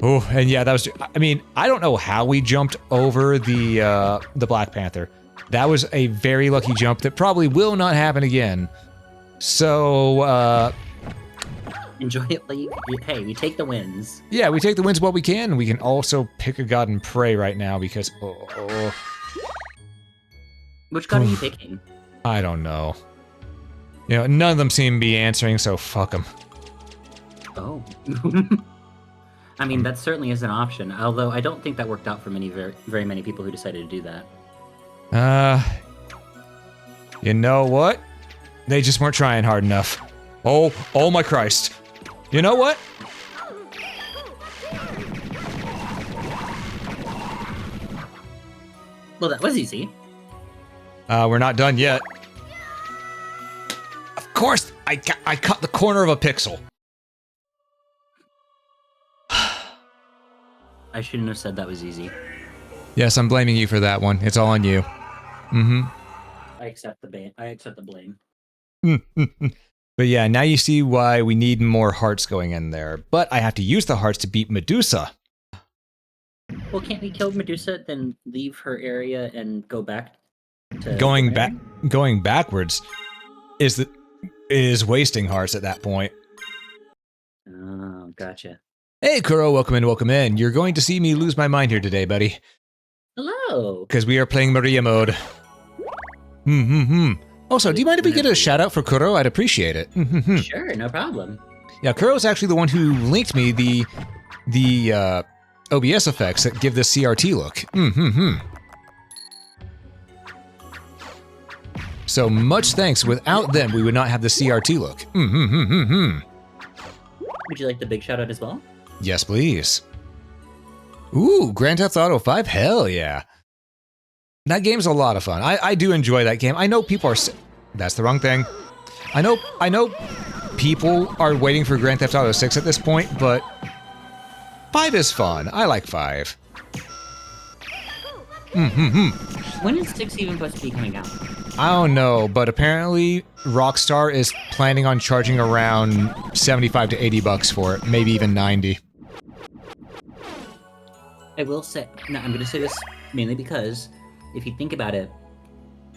Oh, and yeah, that was. I mean, I don't know how we jumped over the Black Panther. That was a very lucky jump that probably will not happen again. So, Enjoy it. Hey, we take the wins. yeah, we take the wins while we can. We can also pick a god and pray right now because. Which god are you picking? I don't know. You know, none of them seem to be answering, so fuck them. Oh. I mean, that certainly is an option, although I don't think that worked out for very many people who decided to do that. You know what? They just weren't trying hard enough. Oh my Christ. You know what? Well, that was easy. We're not done yet. Of course, I cut the corner of a pixel. I shouldn't have said that was easy. Yes, I'm blaming you for that one. It's all on you. I accept the blame. But yeah, now you see why we need more hearts going in there. But I have to use the hearts to beat Medusa. Well, can't we kill Medusa, then leave her area and go back to... Going backwards is wasting hearts at that point. Oh, gotcha. Hey, Kuro, welcome in. You're going to see me lose my mind here today, buddy. Hello! Because we are playing Maria mode. Also, do you mind if we get a shout out for Kuro? I'd appreciate it. Sure, no problem. Yeah, Kuro's actually the one who linked me the OBS effects that give this CRT look. So much thanks. Without them, we would not have the CRT look. Would you like the big shout out as well? Yes, please. Ooh, Grand Theft Auto 5? Hell yeah. That game's a lot of fun. I do enjoy that game. I know people are... That's the wrong thing. I know people are waiting for Grand Theft Auto 6 at this point, but 5 is fun. I like 5. When is 6 even supposed to be coming out? I don't know, but apparently Rockstar is planning on charging around 75 to 80 bucks for it, maybe even 90. I will say... No, I'm going to say this mainly because, if you think about it,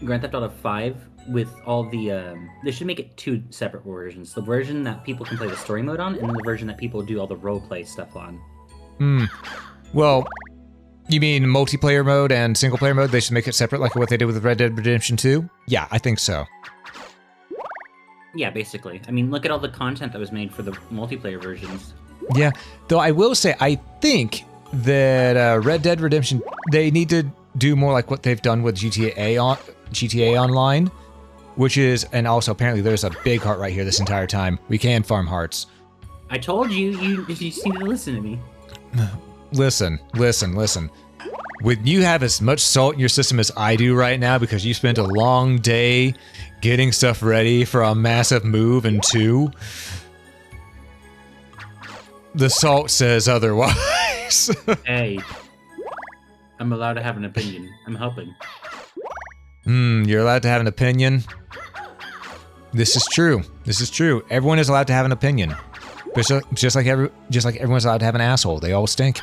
Grand Theft Auto 5, with all the... they should make it 2 separate versions. The version that people can play the story mode on, and then the version that people do all the roleplay stuff on. Well, you mean multiplayer mode and single player mode? They should make it separate like what they did with Red Dead Redemption 2? Yeah, I think so. Yeah, basically. I mean, look at all the content that was made for the multiplayer versions. Yeah, though I will say, I think that Red Dead Redemption, they need to do more like what they've done with GTA Online, which is, and also apparently there's a big heart right here this entire time. We can farm hearts. I told you, you just need to listen to me. Listen. When you have as much salt in your system as I do right now because you spent a long day getting stuff ready for a massive move in 2, the salt says otherwise. Hey, I'm allowed to have an opinion. I'm helping. You're allowed to have an opinion? This is true. Everyone is allowed to have an opinion. Just like everyone's allowed to have an asshole. They all stink.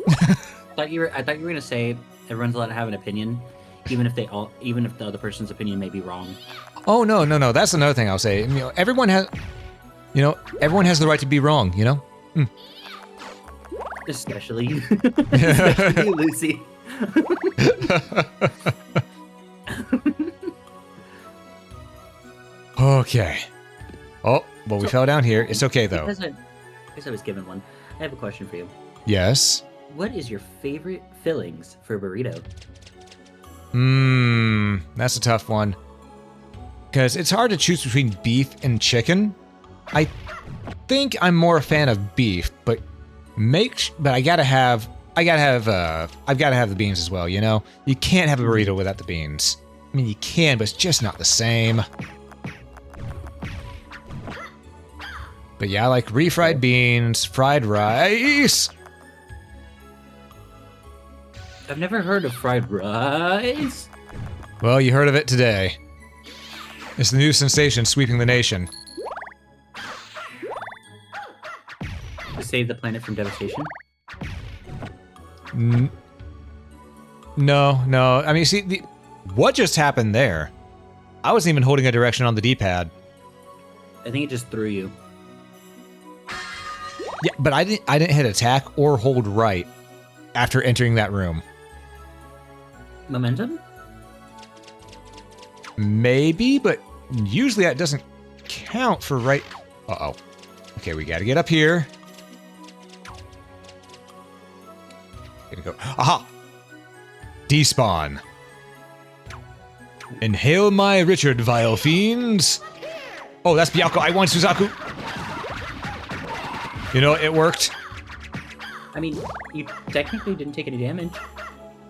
I thought you were gonna say everyone's allowed to have an opinion, even if the other person's opinion may be wrong. Oh no. That's another thing I'll say. Everyone has the right to be wrong. Especially you, Lucy. Okay. Oh, well, we fell down here. It's okay though. Because I was given one. I have a question for you. Yes. What is your favorite fillings for a burrito? That's a tough one. Because it's hard to choose between beef and chicken. I think I'm more a fan of beef, but I gotta have I've gotta have the beans as well, You can't have a burrito without the beans. I mean, you can, but it's just not the same. But yeah, I like refried beans, fried rice. I've never heard of fried rice. Well, you heard of it today. It's the new sensation sweeping the nation. To save the planet from devastation? No. I mean, see, what just happened there? I wasn't even holding a direction on the D-pad. I think it just threw you. Yeah, but I didn't hit attack or hold right after entering that room. Momentum? Maybe, but usually that doesn't count for right. Uh-oh. Okay, we gotta get up here. Gonna go. Aha! Despawn. Inhale my Richard, vile fiends. Oh, that's Byako. I want Suzaku. You know, it worked. I mean, you technically didn't take any damage.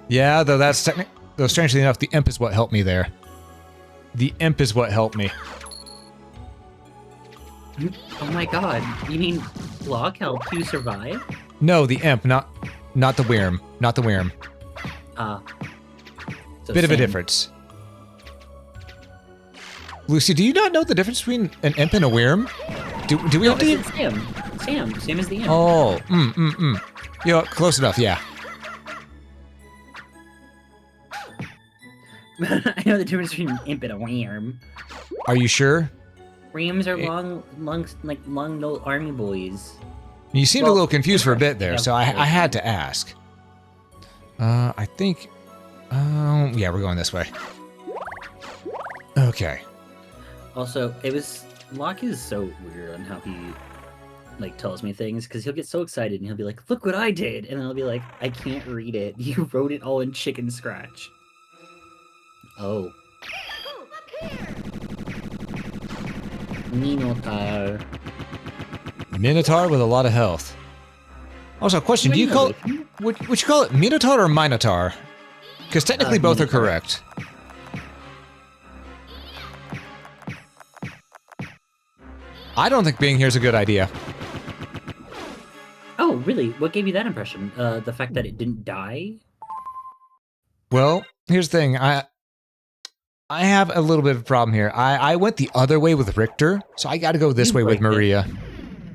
Yeah, though though strangely enough, the imp is what helped me there. The imp is what helped me. Oh my god, you mean block helped you survive? No, the imp, not the worm. Not the worm. So Bit of a same. difference. Lucy, do you not know the difference between an imp and a worm? Do we have to... It's Sam is the imp. Oh, You know, close enough, yeah. I know the difference between an imp and a worm. Are you sure? Worms are long no army boys. You seemed a little confused for a bit there, yeah, so I had to ask. I think... yeah, we're going this way. Okay. Also, Locke is so weird on how he, tells me things, because he'll get so excited and he'll be like, look what I did! And then I'll be like, I can't read it. You wrote it all in chicken scratch. Oh. Minotaur. Minotaur with a lot of health. Also, question, do you call it... Would you call it Minotaur or Minotaur? Because technically both are Minotaur. correct. I don't think being here is a good idea. Oh, really? What gave you that impression? The fact that it didn't die? Well, here's the thing. I have a little bit of a problem here. I went the other way with Richter, so I got to go this way with Maria.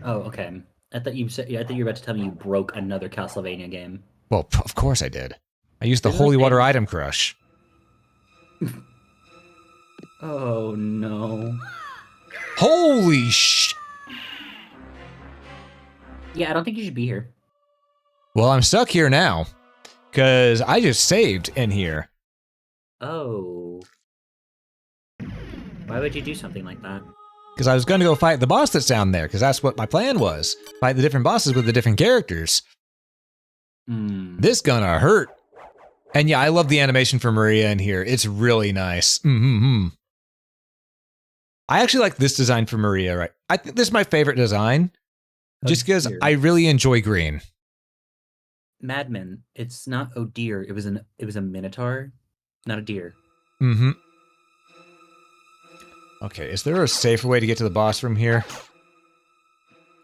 Oh, okay. I thought you were about to tell me you broke another Castlevania game. Well, of course I did. I used the Isn't Holy that Water bad? Item Crush. Oh no. Holy sh... Yeah, I don't think you should be here. Well, I'm stuck here now. Because I just saved in here. Oh. Why would you do something like that? Because I was going to go fight the boss that's down there, because that's what my plan was. Fight the different bosses with the different characters. This gonna hurt. And yeah, I love the animation for Maria in here. It's really nice. I actually like this design for Maria, right? I think this is my favorite design. Just because I really enjoy green. Madman. It's not oh dear. It was a minotaur, not a deer. Okay, is there a safer way to get to the boss from here?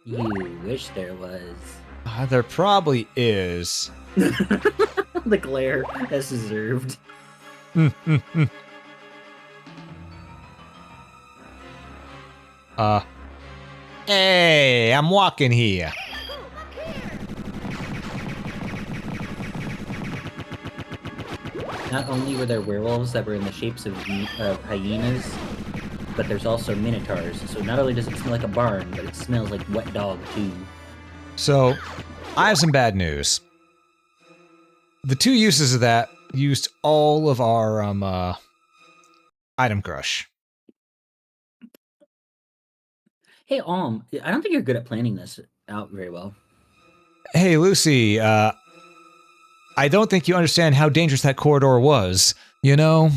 You wish there was. There probably is. The glare as deserved. Hey, I'm walking here. Not only were there werewolves that were in the shapes of hyenas, but there's also minotaurs. So not only does it smell like a barn, but it smells like wet dog too. So, I have some bad news. The two uses of that used all of our item crush. Hey, I don't think you're good at planning this out very well. Hey, Lucy, I don't think you understand how dangerous that corridor was. You know,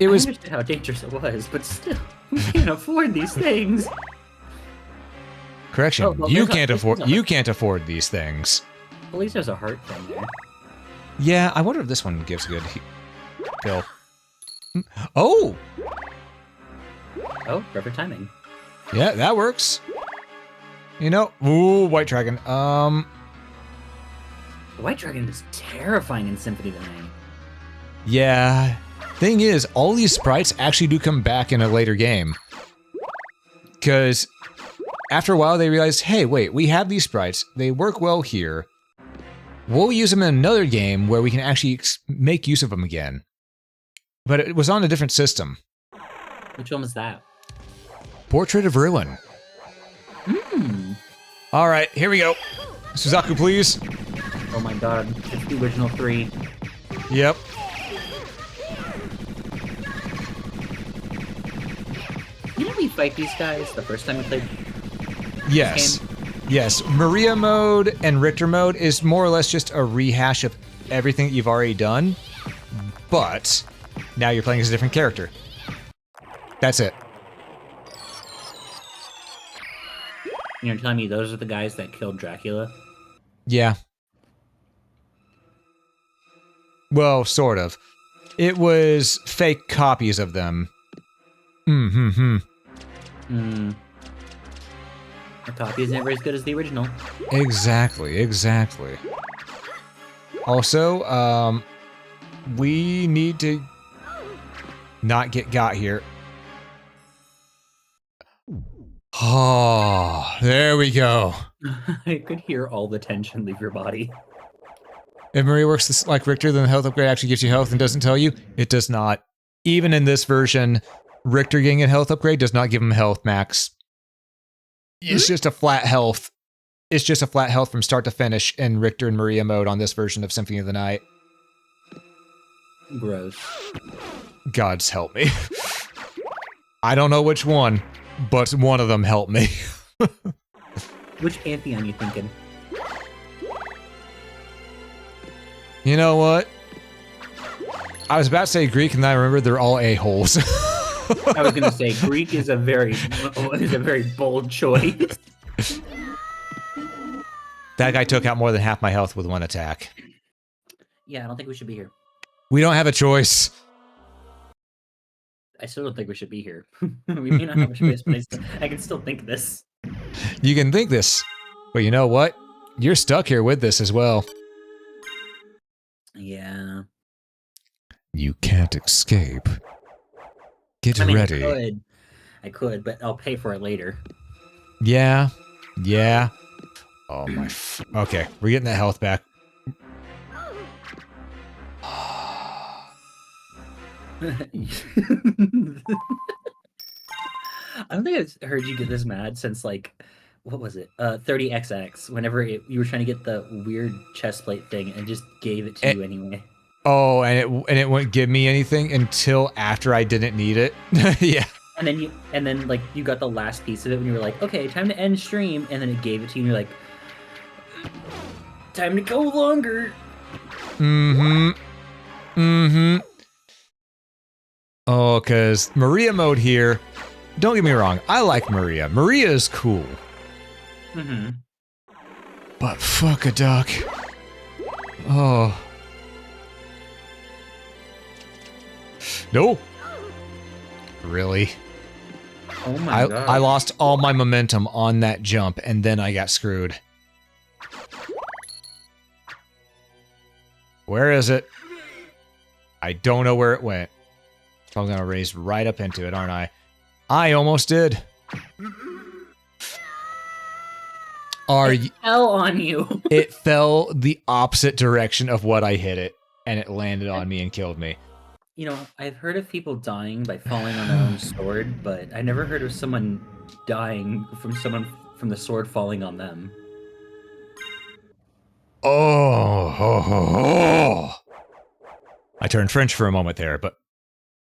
it was... I understand how dangerous it was, but still, we can't afford these things. Correction, Oh, well, you there's can't afford these things. At least there's a heart thing there. Yeah, I wonder if this one gives a good kill. Oh! Oh, perfect timing. Yeah, that works. You know, ooh, White Dragon. The White Dragon is terrifying in Symphony of the Night. Yeah. Thing is, all these sprites actually do come back in a later game. Because after a while they realized, hey, wait, we have these sprites. They work well here. We'll use them in another game where we can actually make use of them again. But it was on a different system. Which one was that? Portrait of Ruin. All right, here we go. Suzaku, please. Oh my god, it's the original 3. Yep. Didn't we fight these guys the first time we played? Yes. Yes. Maria mode and Richter mode is more or less just a rehash of everything that you've already done, but now you're playing as a different character. That's it. You're telling me those are the guys that killed Dracula? Yeah. Well, sort of. It was fake copies of them. The copy is never as good as the original. Exactly, exactly. Also, we need to not get got here. Oh, there we go. I could hear all the tension leave your body. If Maria works like Richter, then the health upgrade actually gives you health and doesn't tell you. It does not. Even in this version, Richter getting a health upgrade does not give him health max. It's just a flat health. It's just a flat health from start to finish in Richter and Maria mode on this version of Symphony of the Night. Gross. Gods help me. I don't know which one, but one of them helped me. Which Pantheon you thinking? You know what? I was about to say Greek, and then I remembered they're all a-holes. I was gonna say Greek is a very bold choice. That guy took out more than half my health with one attack. Yeah, I don't think we should be here. We don't have a choice. I still don't think we should be here. We may not have a choice, but I can still think this. You can think this, but you know what? You're stuck here with this as well. Yeah. You can't escape. Get ready. I could, but I'll pay for it later. Yeah. Yeah. Oh my. Okay, we're getting that health back. I don't think I've heard you get this mad since, like, what was it? 30XX, whenever you were trying to get the weird chest plate thing and just gave it to you anyway. Oh, and it wouldn't give me anything until after I didn't need it. Yeah. And then like you got the last piece of it when you were like, okay, time to end stream, and then it gave it to you and you're like, time to go longer. Oh, because Maria mode here, don't get me wrong, I like Maria. Maria is cool. But fuck a duck. Oh. No. Really? Oh my god. I lost all my momentum on that jump, and then I got screwed. Where is it? I don't know where it went. So I'm gonna race right up into it, aren't I? I almost did. It fell on you. It fell the opposite direction of what I hit it, and it landed on me and killed me. You know, I've heard of people dying by falling on their own sword, but I never heard of someone dying from the sword falling on them. Oh. I turned French for a moment there, but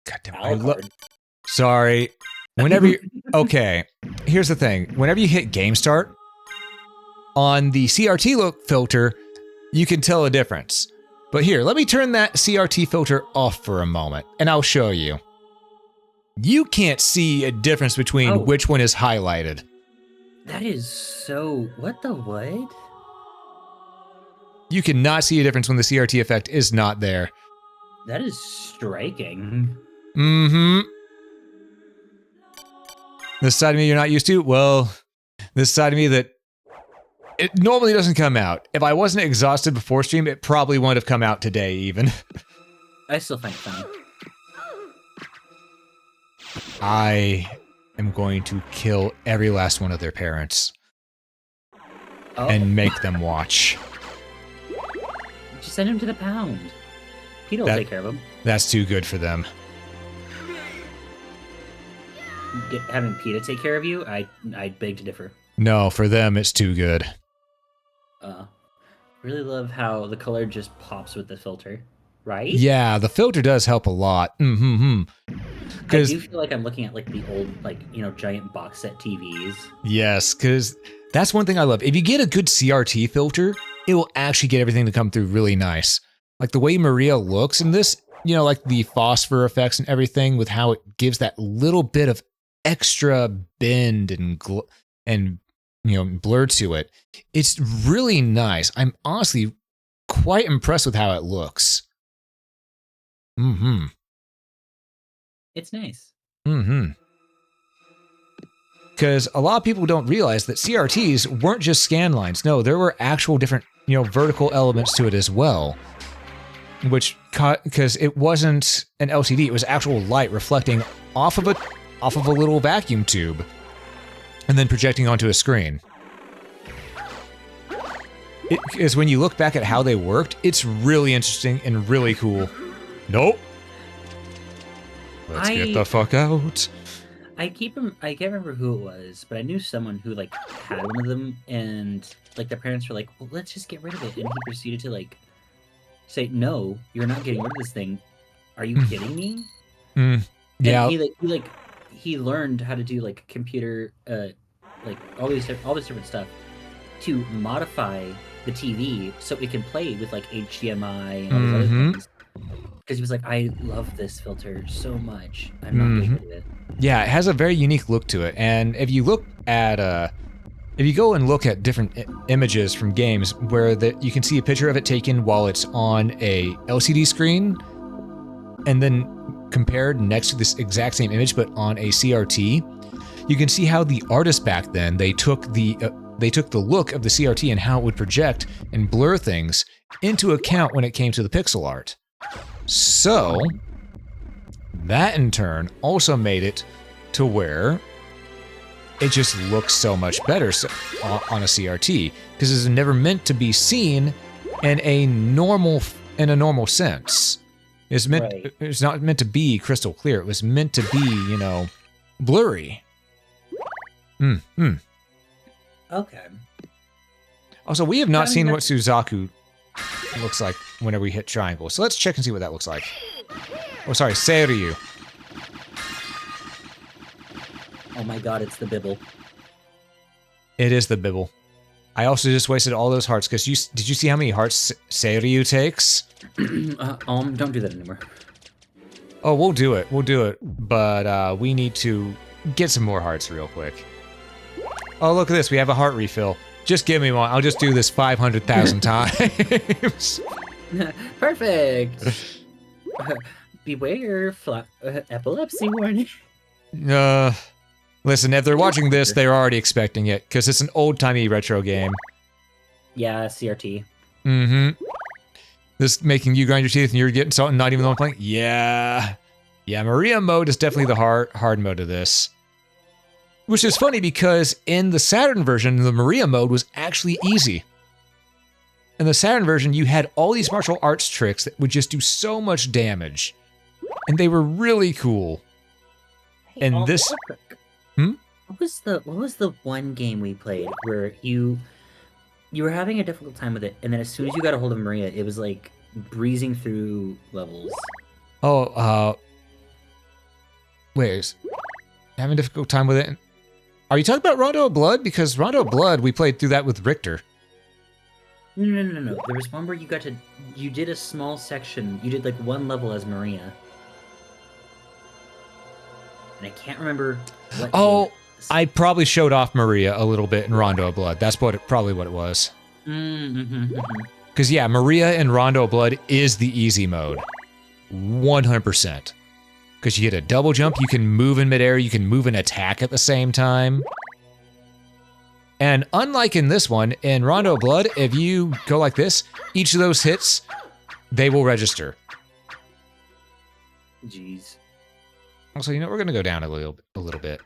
goddamn, sorry. Whenever you okay, here's the thing. Whenever you hit game start on the CRT look filter, you can tell a difference. But here, let me turn that CRT filter off for a moment, and I'll show you. You can't see a difference between which one is highlighted. That is so... What the what? You cannot see a difference when the CRT effect is not there. That is striking. The side of me you're not used to? Well, This side of me that it normally doesn't come out. If I wasn't exhausted before stream, it probably wouldn't have come out today even. I still find it funny. I am going to kill every last one of their parents. Oh. And make them watch. Just send him to the pound. Peter will take care of him. That's too good for them. Having PETA take care of you, I beg to differ. No, for them it's too good. Really love how the color just pops with the filter, right? Yeah, the filter does help a lot. I do feel like I'm looking at like the old, like, you know, giant box set TVs. Yes, because that's one thing I love. If you get a good CRT filter, it will actually get everything to come through really nice. Like the way Maria looks in this, you know, like the phosphor effects and everything with how it gives that little bit of extra bend and you know, blur to it. It's really nice. I'm honestly quite impressed with how it looks. It's nice. Because a lot of people don't realize that CRTs weren't just scan lines. No, there were actual different, you know, vertical elements to it as well. Which, because it wasn't an LCD, it was actual light reflecting off of a little vacuum tube, and then projecting onto a screen. Because when you look back at how they worked, it's really interesting and really cool. Nope. Let's get the fuck out. I can't remember who it was, but I knew someone who like had one of them, and like their parents were like, "Well, let's just get rid of it," and he proceeded to like say, "No, you're not getting rid of this thing. Are you kidding me?" Yeah. And he learned how to do like computer, like all this different stuff to modify the TV so it can play with like HDMI and all these other things. Because he was like, I love this filter so much. I'm not getting rid of it. Yeah, it has a very unique look to it. And if you look at, if you go and look at different images from games where you can see a picture of it taken while it's on a LCD screen, and then compared next to this exact same image but on a CRT, you can see how the artists back then, they took the look of the CRT and how it would project and blur things into account when it came to the pixel art. So, that in turn also made it to where it just looks so much better on a CRT, because it's never meant to be seen in a normal sense. It's not meant to be crystal clear. It was meant to be, you know, blurry. Okay. Also, we have not seen what Suzaku looks like whenever we hit triangle. So let's check and see what that looks like. Oh, sorry, Seiryu. Oh my god, it's the Bibble. It is the Bibble. I also just wasted all those hearts, because did you see how many hearts Seiryu takes? Don't do that anymore. Oh, we'll do it. We'll do it. But we need to get some more hearts real quick. Oh, look at this. We have a heart refill. Just give me one. I'll just do this 500,000 times. Perfect. Beware, epilepsy warning. Listen, if they're watching this, they're already expecting it, because it's an old-timey retro game. Yeah, CRT. This making you grind your teeth and you're getting salt and not even the one playing? Yeah. Yeah, Maria mode is definitely the hard mode of this. Which is funny because in the Saturn version, the Maria mode was actually easy. In the Saturn version, you had all these martial arts tricks that would just do so much damage. And they were really cool. Hey, and this... What was the one game we played where you were having a difficult time with it, and then as soon as you got a hold of Maria, it was like breezing through levels? Oh, wait, having a difficult time with it? Are you talking about Rondo of Blood? Because Rondo of Blood, we played through that with Richter. No. There was one where you did a small section. You did like one level as Maria. And I can't remember what. Oh, I probably showed off Maria a little bit in Rondo of Blood. That's probably what it was. Because yeah, Maria in Rondo of Blood is the easy mode. 100%. Because you get a double jump, you can move in midair, you can move and attack at the same time. And unlike in this one, in Rondo of Blood, if you go like this, each of those hits, they will register. Jeez. Also, you know, we're gonna go down a little bit.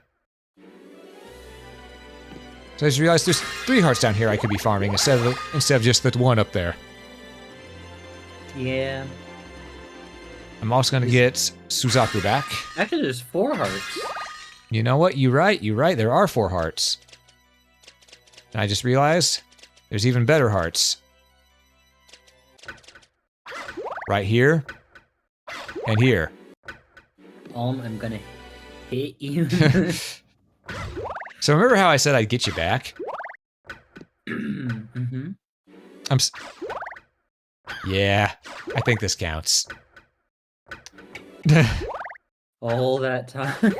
So I just realized there's 3 hearts down here I could be farming instead of just the 1 up there. Yeah. I'm also gonna get Suzaku back. Actually, there's 4 hearts. You know what? You're right. There are 4 hearts. And I just realized there's even better hearts. Right here. And here. I'm gonna hit you. So remember how I said I'd get you back? Mm-hmm. Yeah, I think this counts. All that time.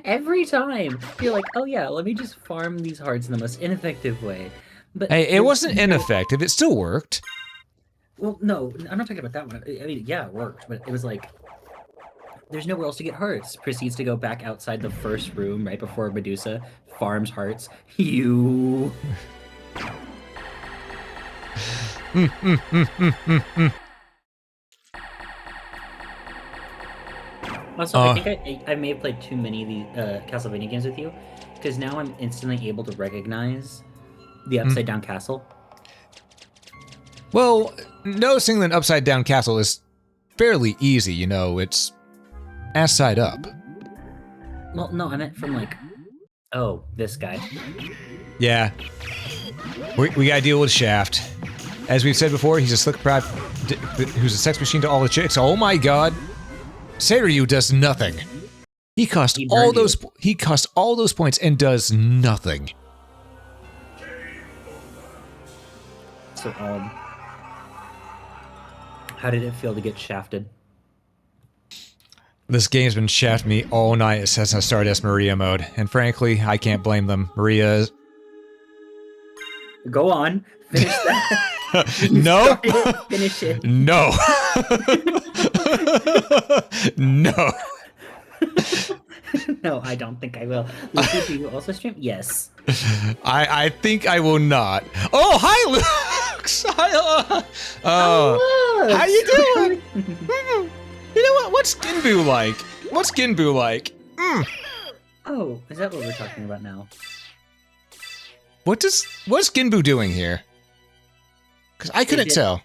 Every time. You're like, oh yeah, let me just farm these hearts in the most ineffective way. But Hey, it wasn't ineffective. It still worked. Well, no, I'm not talking about that one. I mean, yeah, it worked, but it was like, there's nowhere else to get hearts. Proceeds to go back outside the first room right before Medusa farms hearts. You. Also, I think I may have played too many of the Castlevania games with you, because now I'm instantly able to recognize the upside down castle. Well, noticing an upside down castle is fairly easy, you know, it's ass side up. Well, no, I meant from like, oh, this guy. Yeah. We gotta deal with Shaft. As we've said before, he's a slick prop who's a sex machine to all the chicks. Oh my god. Seiryu does nothing. He cost all those points and does nothing. So, how did it feel to get shafted? This game's been shafting me all night since I started as Maria mode, and frankly, I can't blame them. Maria is... Go on, finish that. No! Finish it. No! No! No, I don't think I will. Lucy, do you also stream? Yes. I think I will not. Oh, hi, Lux! Hi, how you doing? You know what? What's Ginbu like? What's Ginbu like? Oh, is that what we're talking about now? What's Ginbu doing here? Because I couldn't tell.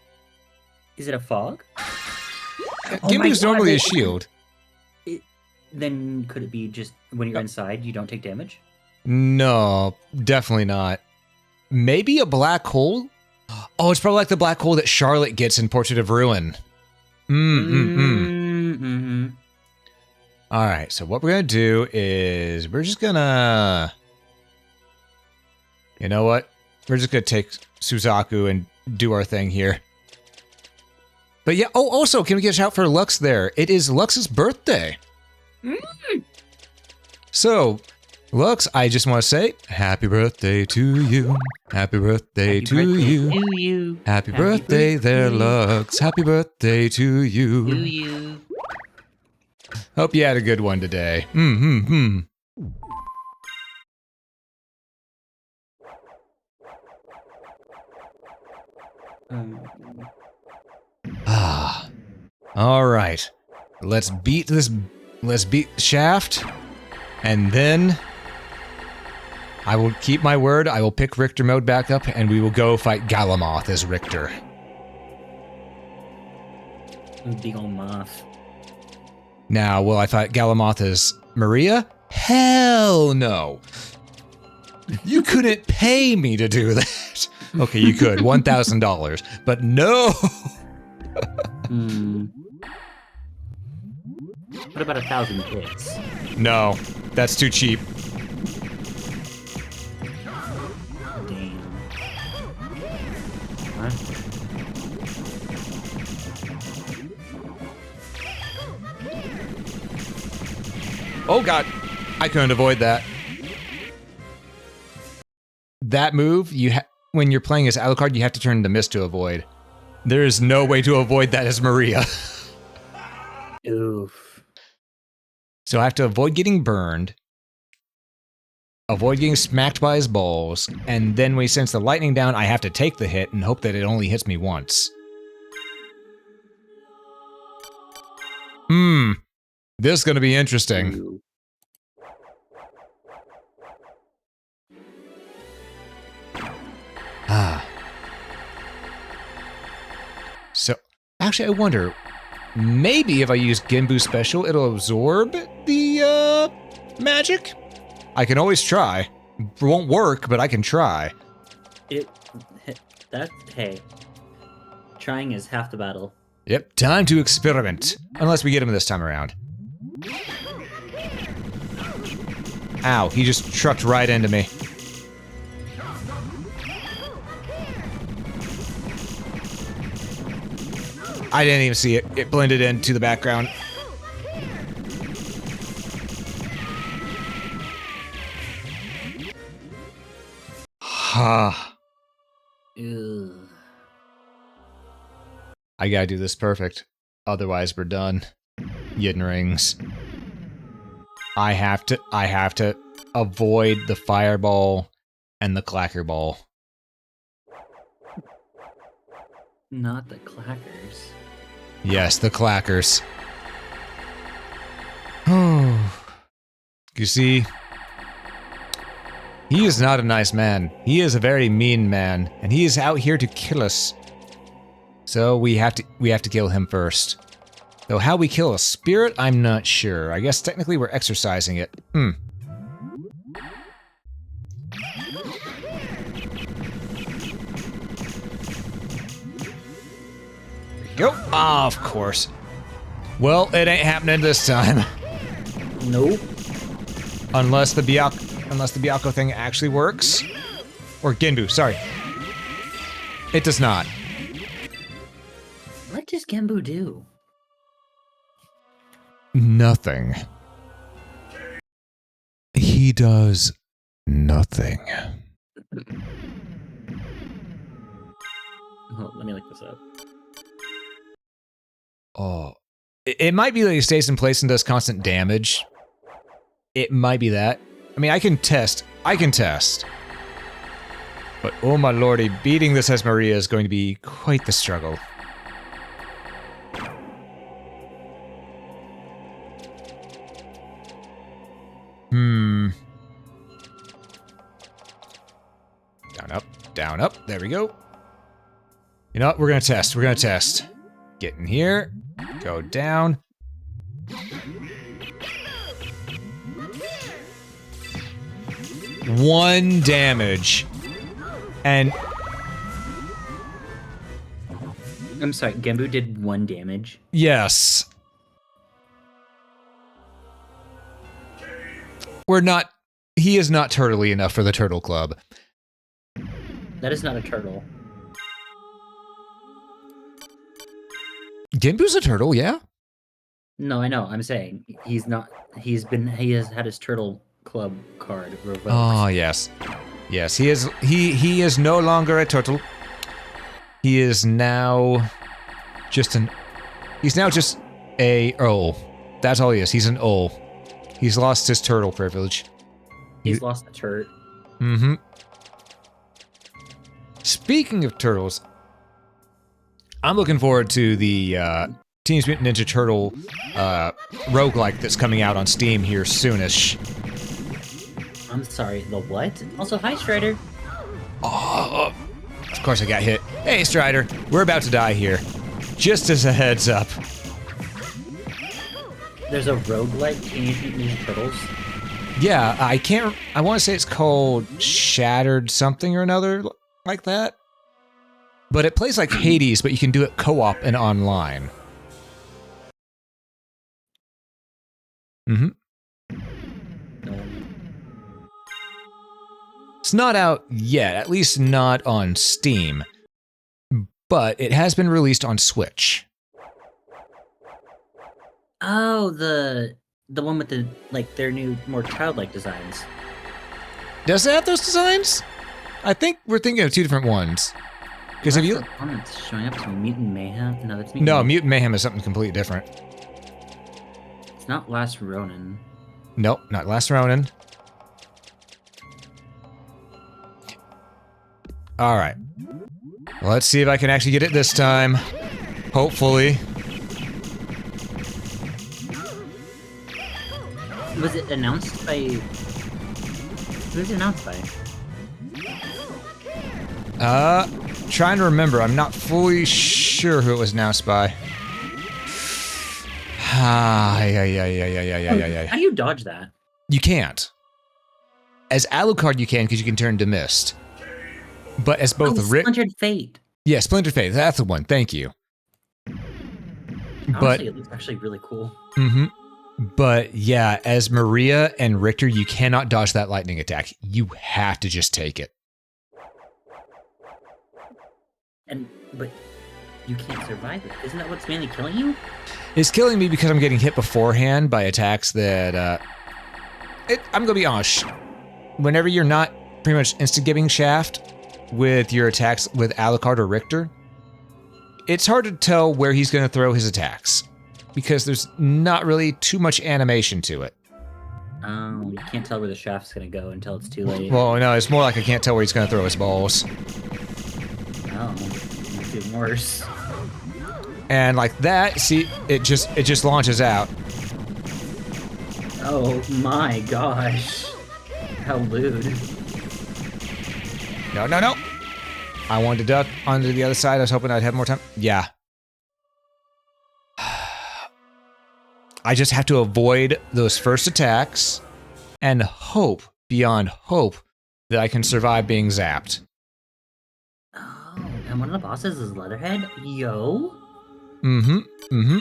Is it a fog? Ginbu's normally a shield. Then could it be just when you're inside, you don't take damage? No, definitely not. Maybe a black hole? Oh, it's probably like the black hole that Charlotte gets in Portrait of Ruin. Alright, so what we're gonna do is we're just gonna... You know what? We're just gonna take Suzaku and do our thing here. But yeah, oh, also, can we get a shout for Lux there? It is Lux's birthday. So, Lux, I just want to say, happy birthday to you. Happy birthday to you. Happy birthday there, Lux. Happy birthday to you. Hope you had a good one today. All right. Let's beat Shaft, and then I will keep my word. I will pick Richter mode back up, and we will go fight Galamoth as Richter. Big ol' moth. Now, will I fight Galamoth as Maria? Hell no. You couldn't pay me to do that. Okay, you could, $1,000, but no. What about 1,000 hits? No, that's too cheap. Damn. Huh? Oh god, I couldn't avoid that. That move, when you're playing as Alucard, you have to turn the mist to avoid. There is no way to avoid that as Maria. Oof. So I have to avoid getting burned. Avoid getting smacked by his balls. And then when he sends the lightning down, I have to take the hit and hope that it only hits me once. This is going to be interesting. Ooh. So, actually, I wonder, maybe if I use Genbu Special, it'll absorb the, magic? I can always try. It won't work, but I can try. Hey. Trying is half the battle. Yep, time to experiment. Unless we get him this time around. Ow, he just trucked right into me. I didn't even see it. It blended into the background. Ha. I gotta do this perfect. Otherwise, we're done. Yin rings. I have to avoid the fireball and the clacker ball. Not the clackers. Yes, the clackers. Oh. You see, he is not a nice man. He is a very mean man, and he is out here to kill us. So we have to kill him first. Though how we kill a spirit, I'm not sure. I guess technically we're exercising it. Go. Oh, of course. Well, it ain't happening this time. Nope. Unless the Byakko thing actually works. Or Genbu, sorry. It does not. What does Genbu do? Nothing. He does nothing. Well, let me look this up. Oh. It might be that he stays in place and does constant damage. It might be that. I mean, I can test. But oh my lordy, beating this as Maria is going to be quite the struggle. Down, up. There we go. You know what? We're gonna test. Get in here. Go down. One damage. And... I'm sorry, Genbu did 1 damage? Yes. We're not... He is not turtley enough for the Turtle Club. That is not a turtle. Genbu's a turtle, yeah? No, I know. I'm saying he's not. He has had his turtle club card revoked. Oh, yes. Yes, he is. He is no longer a turtle. He is now just an... He's now just a owl. That's all he is. He's an owl. He's lost his turtle privilege. He's lost the turret. Mm-hmm. Speaking of turtles, I'm looking forward to the Teenage Mutant Ninja Turtle roguelike that's coming out on Steam here soonish. I'm sorry, the what? Also, hi, Strider. Oh, of course I got hit. Hey, Strider, we're about to die here. Just as a heads up. There's a roguelike Teenage Mutant Ninja Turtles? Yeah, I want to say it's called Shattered something or another like that. But it plays like Hades, but you can do it co-op and online. It's not out yet, at least not on Steam. But it has been released on Switch. Oh, the one with the, like, their new, more childlike designs. Does it have those designs? I think we're thinking of two different ones. Because if you... Comments showing up to Mutant Mayhem? No, that's Mutant No, Mayhem. Mutant Mayhem is something completely different. It's not Last Ronin. Nope, not Last Ronin. Alright. Let's see if I can actually get it this time. Hopefully. Was it announced by... Who was it announced by? Trying to remember. I'm not fully sure who it was announced by. How do you dodge that? You can't. As Alucard, you can because you can turn to mist. But as both Splintered Fate. Yeah, Splintered Fate. That's the one. Thank you. Honestly, it looks actually really cool. Mm-hmm. But yeah, as Maria and Richter, you cannot dodge that lightning attack. You have to just take it. But you can't survive it. Isn't that what's mainly killing you? It's killing me because I'm getting hit beforehand by attacks that, I'm gonna be honest. Whenever you're not pretty much instant-giving Shaft with your attacks with Alucard or Richter, it's hard to tell where he's gonna throw his attacks because there's not really too much animation to it. Oh, you can't tell where the shaft's gonna go until it's too late. Well, no, it's more like I can't tell where he's gonna throw his balls. Oh, it's even worse. And like that, see, it just launches out. Oh my gosh. How lewd. No, no, no. I wanted to duck onto the other side. I was hoping I'd have more time. Yeah. I just have to avoid those first attacks and hope, beyond hope, that I can survive being zapped. Oh, and one of the bosses is Leatherhead? Yo? Mm-hmm. Mm-hmm.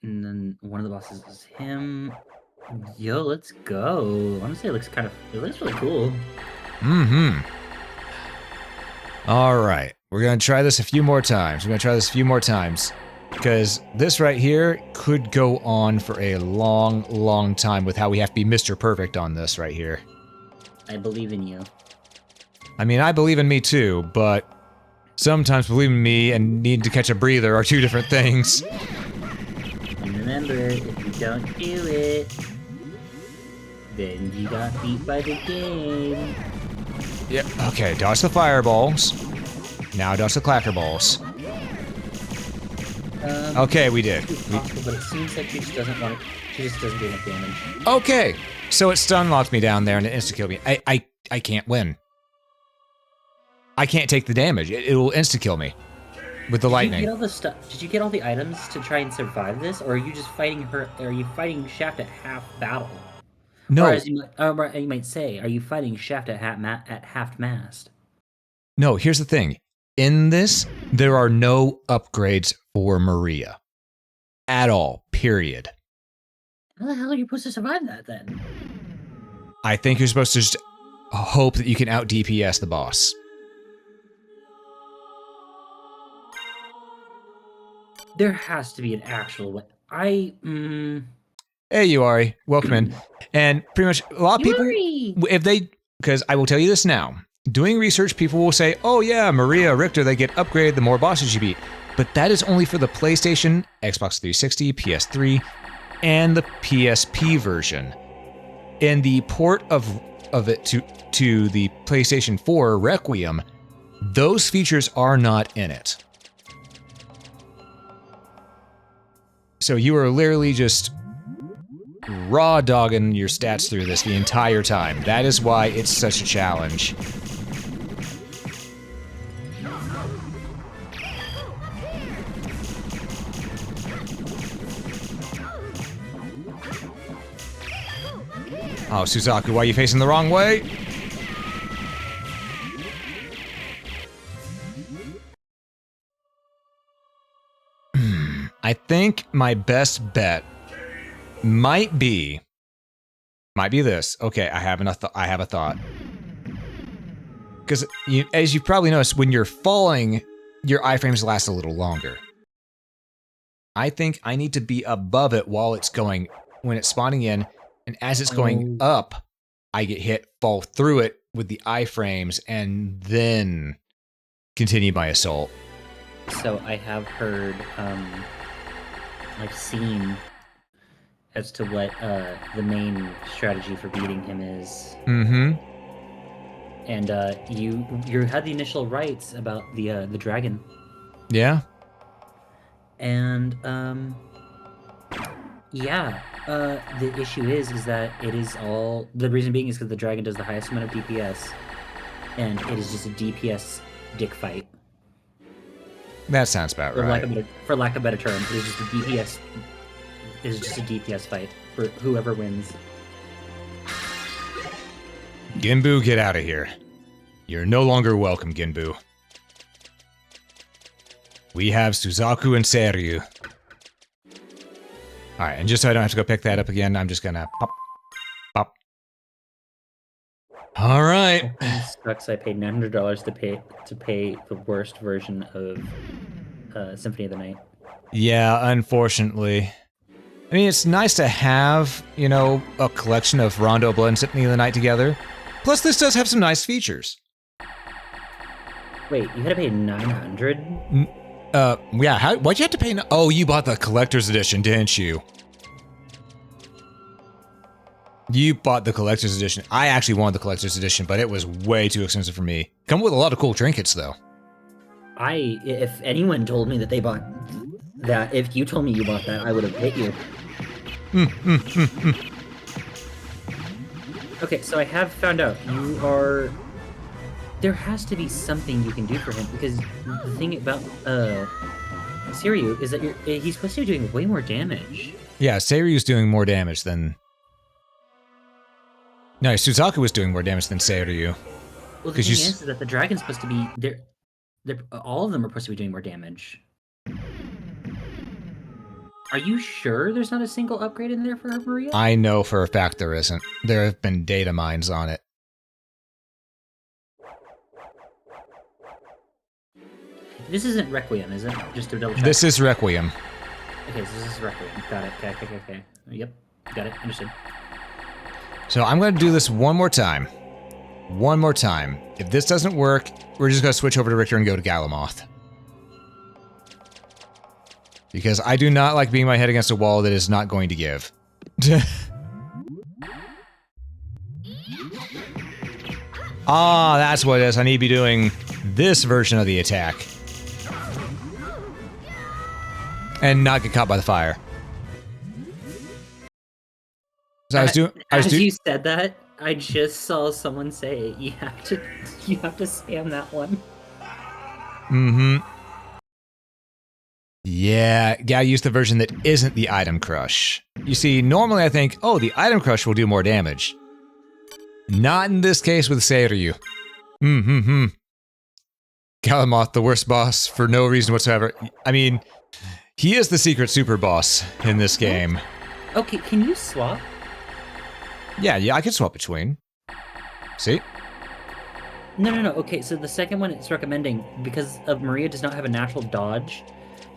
And then one of the bosses is him. Yo, let's go. Honestly, it looks really cool. Mm-hmm. All right. We're going to try this a few more times. Because this right here could go on for a long, long time with how we have to be Mr. Perfect on this right here. I believe in you. I mean, I believe in me too, but sometimes believing in me and needing to catch a breather are two different things. And remember, if you don't do it, then you got beat by the game. Yep. Okay, dodge the fireballs. Now dodge the clacker balls. Okay, we did. Possible, but it seems like she just doesn't want it. She just doesn't do enough damage. Okay, so it stun locked me down there and it insta-killed me. I can't win. I can't take the damage. It will insta-kill me with the lightning. Did you get all the stuff? Did you get all the items to try and survive this, or are you just fighting her? Are you fighting Shaft at half battle? No. Or as you might say, are you fighting Shaft at half mast? No. Here's the thing. In this, there are no upgrades for Maria. At all. Period. How the hell are you supposed to survive that then? I think you're supposed to just hope that you can out DPS the boss. There has to be an actual way. Hey, Yuari. Welcome in. And pretty much a lot of people, because I will tell you this now, doing research, people will say, oh yeah, Maria, Richter, they get upgraded the more bosses you beat. But that is only for the PlayStation, Xbox 360, PS3, and the PSP version. In the port of it to the PlayStation 4 Requiem, those features are not in it. So you are literally just raw dogging your stats through this the entire time. That is why it's such a challenge. Oh, Suzaku, why are you facing the wrong way? I think my best bet might be this. Okay, I have a thought. Because as you've probably noticed, when you're falling, your iframes last a little longer. I think I need to be above it while it's going, when it's spawning in, and as it's going up, I get hit, fall through it with the iframes, and then continue my assault. So I have heard, I've seen as to what the main strategy for beating him is. Mm-hmm. and you had the initial rights about the dragon, Yeah. and yeah. The issue is that it is all the reason being is because the dragon does the highest amount of DPS, and it is just a DPS dick fight. That sounds about For right. for lack of a better term, it is just a DPS. It is just a DPS fight for whoever wins. Ginbu, get out of here. You're no longer welcome, Ginbu. We have Suzaku and Seiryu. Alright, and just so I don't have to go pick that up again, I'm just gonna pop. Pop. Alright. Sucks. I paid $900 to pay the worst version of Symphony of the Night. Yeah, unfortunately. I mean, it's nice to have, you know, a collection of Rondo Blood and Symphony of the Night together. Plus, this does have some nice features. Wait, you had to pay $900? Yeah, why'd you have to pay oh, you bought the collector's edition, didn't you? You bought the collector's edition. I actually wanted the collector's edition, but it was way too expensive for me. Come with a lot of cool trinkets, though. If anyone told me that they bought that, if you told me you bought that, I would have hit you. Okay, so I have found out you are... There has to be something you can do for him, because the thing about Seiryu is that he's supposed to be doing way more damage. Yeah, Seiryu's doing more damage than... No, Suzaku was doing more damage than Seiryu. Well, the thing is that the dragon's supposed to be... all of them are supposed to be doing more damage. Are you sure there's not a single upgrade in there for Maria? I know for a fact there isn't. There have been data mines on it. This isn't Requiem, is it? Just to double check. This is Requiem. Okay, so this is Requiem. Got it. Okay. Yep. Got it. Understood. So I'm going to do this one more time. One more time. If this doesn't work, we're just going to switch over to Richter and go to Galamoth. Because I do not like beating my head against a wall that is not going to give. Ah, that's what it is. I need to be doing this version of the attack. And not get caught by the fire. So I was doing. As you said that, I just saw someone say you have to spam that one. Mm-hmm. Yeah, gotta use the version that isn't the item crush. You see, normally I think, oh, the item crush will do more damage. Not in this case with Seiryu. Galamoth, the worst boss for no reason whatsoever. I mean, he is the secret super boss in this game. Okay, can you swap? Yeah, I can swap between. See? No. Okay, so the second one it's recommending, because Maria does not have a natural dodge,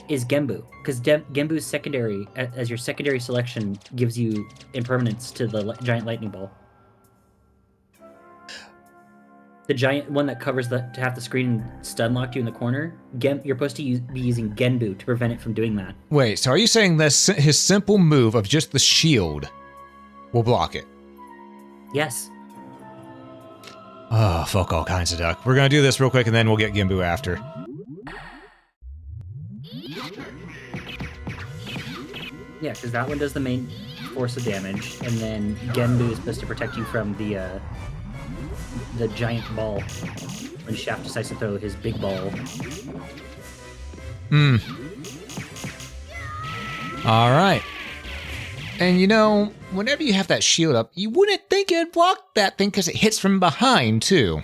is Genbu. Because Genbu's secondary, as your secondary selection, gives you impermanence to the giant lightning ball. The giant one that covers half the screen and stun locked you in the corner, you're supposed to be using Genbu to prevent it from doing that. Wait, so are you saying that his simple move of just the shield will block it? Yes. Oh, fuck all kinds of duck. We're gonna do this real quick and then we'll get Genbu after. Yeah, because that one does the main force of damage, and then Genbu is supposed to protect you from the giant ball when Shaft decides to throw his big ball. Alright. And you know, whenever you have that shield up, you wouldn't think it'd block that thing because it hits from behind, too.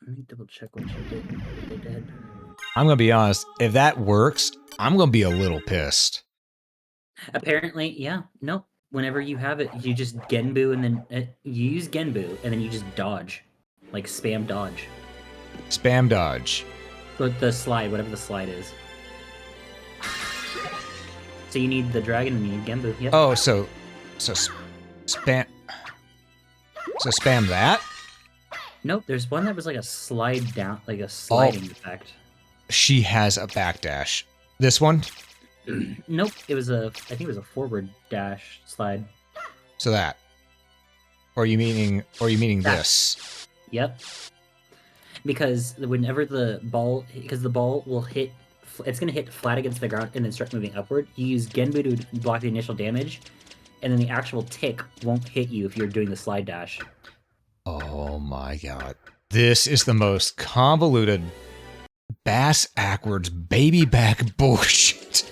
Let me double check what they did. I'm gonna be honest, if that works, I'm gonna be a little pissed. Apparently, yeah. No. Whenever you have it, you just Genbu and then you use Genbu and then you just dodge. Like spam dodge. Spam dodge. But the slide, whatever the slide is. So you need the dragon and you need Genbu. Yep. Oh, so spam. So spam that? Nope, there's one that was like a slide down, like a sliding effect. She has a backdash. This one? Nope, I think it was a forward dash slide. So that. Or are you meaning this? Yep. Because whenever the ball will hit, it's going to hit flat against the ground and then start moving upward. You use Genbu to block the initial damage, and then the actual tick won't hit you if you're doing the slide dash. Oh my god. This is the most convoluted bass-ackwards baby back bullshit.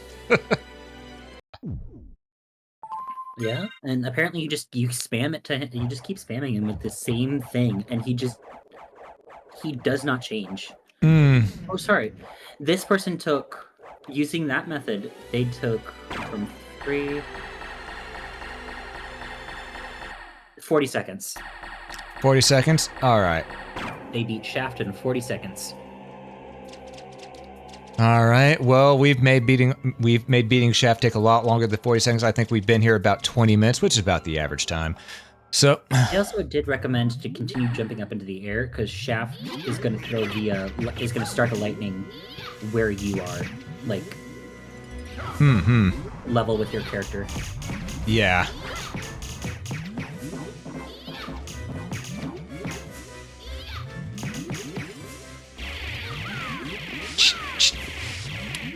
Yeah, and apparently you spam it to him, you just keep spamming him with the same thing, and he does not change. Oh, sorry. This person took, using that method, they took from 40 seconds. 40 seconds? Alright. They beat Shaft in 40 seconds. Alright, well, we've made beating Shaft take a lot longer than 40 seconds. I think we've been here about 20 minutes, which is about the average time. So I also did recommend to continue jumping up into the air, because Shaft is going to throw is going to start the lightning where you are, like, level with your character. Yeah.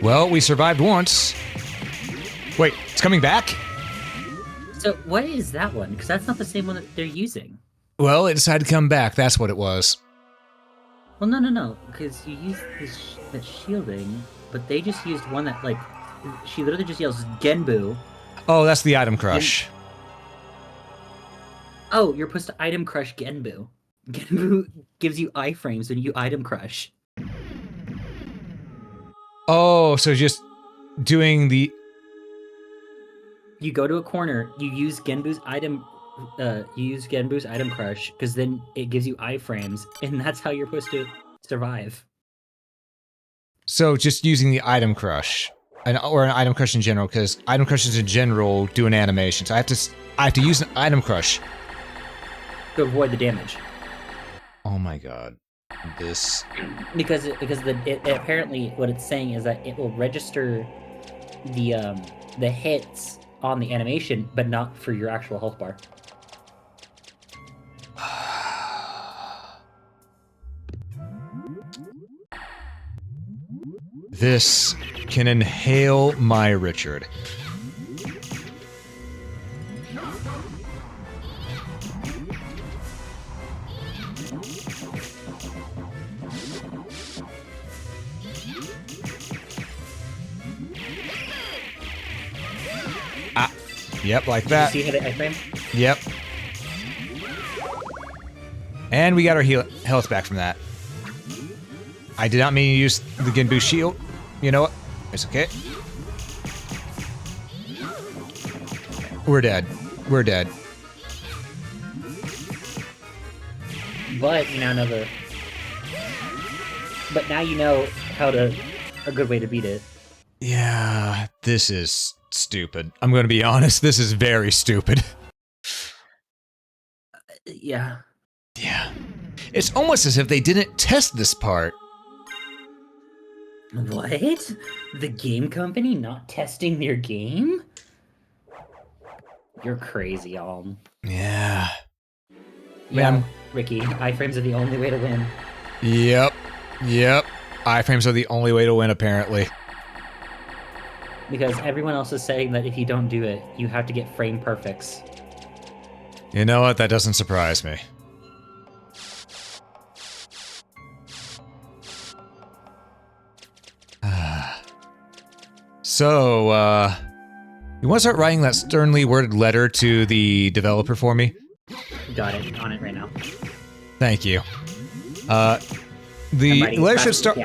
Well, we survived once. Wait, it's coming back? So what is that one? Because that's not the same one that they're using. Well, it decided to come back. That's what it was. Well, no. Because you use that shielding, but they just used one that, like, she literally just yells Genbu. Oh, that's the item crush. Oh, you're supposed to item crush Genbu. Genbu gives you iframes when you item crush. Oh, so just doing the... You go to a corner, you use Genbu's item crush, because then it gives you iframes, and that's how you're supposed to survive. So just using the item crush, or an item crush in general, because item crushes in general do an animation. So I have to use an item crush To avoid the damage. Oh my god. This... Because it apparently what it's saying is that it will register the hits on the animation, but not for your actual health bar. This can inhale my Richard. Yep, like that. Did you see how the iframe? Yep. And we got our health back from that. I did not mean to use the Genbu shield. You know what? It's okay. We're dead. We're dead. But you now know But now you know a good way to beat it. Yeah, this is stupid. I'm going to be honest. This is very stupid. Yeah. Yeah. It's almost as if they didn't test this part. What? The game company not testing their game? You're crazy, Alm. Yeah. Yeah, Man. Ricky, iframes are the only way to win. Yep. Yep. Iframes are the only way to win, apparently. Because everyone else is saying that if you don't do it, you have to get frame perfects. You know what? That doesn't surprise me. So, you want to start writing that sternly worded letter to the developer for me? Got it. On it right now. Thank you. The letter should start.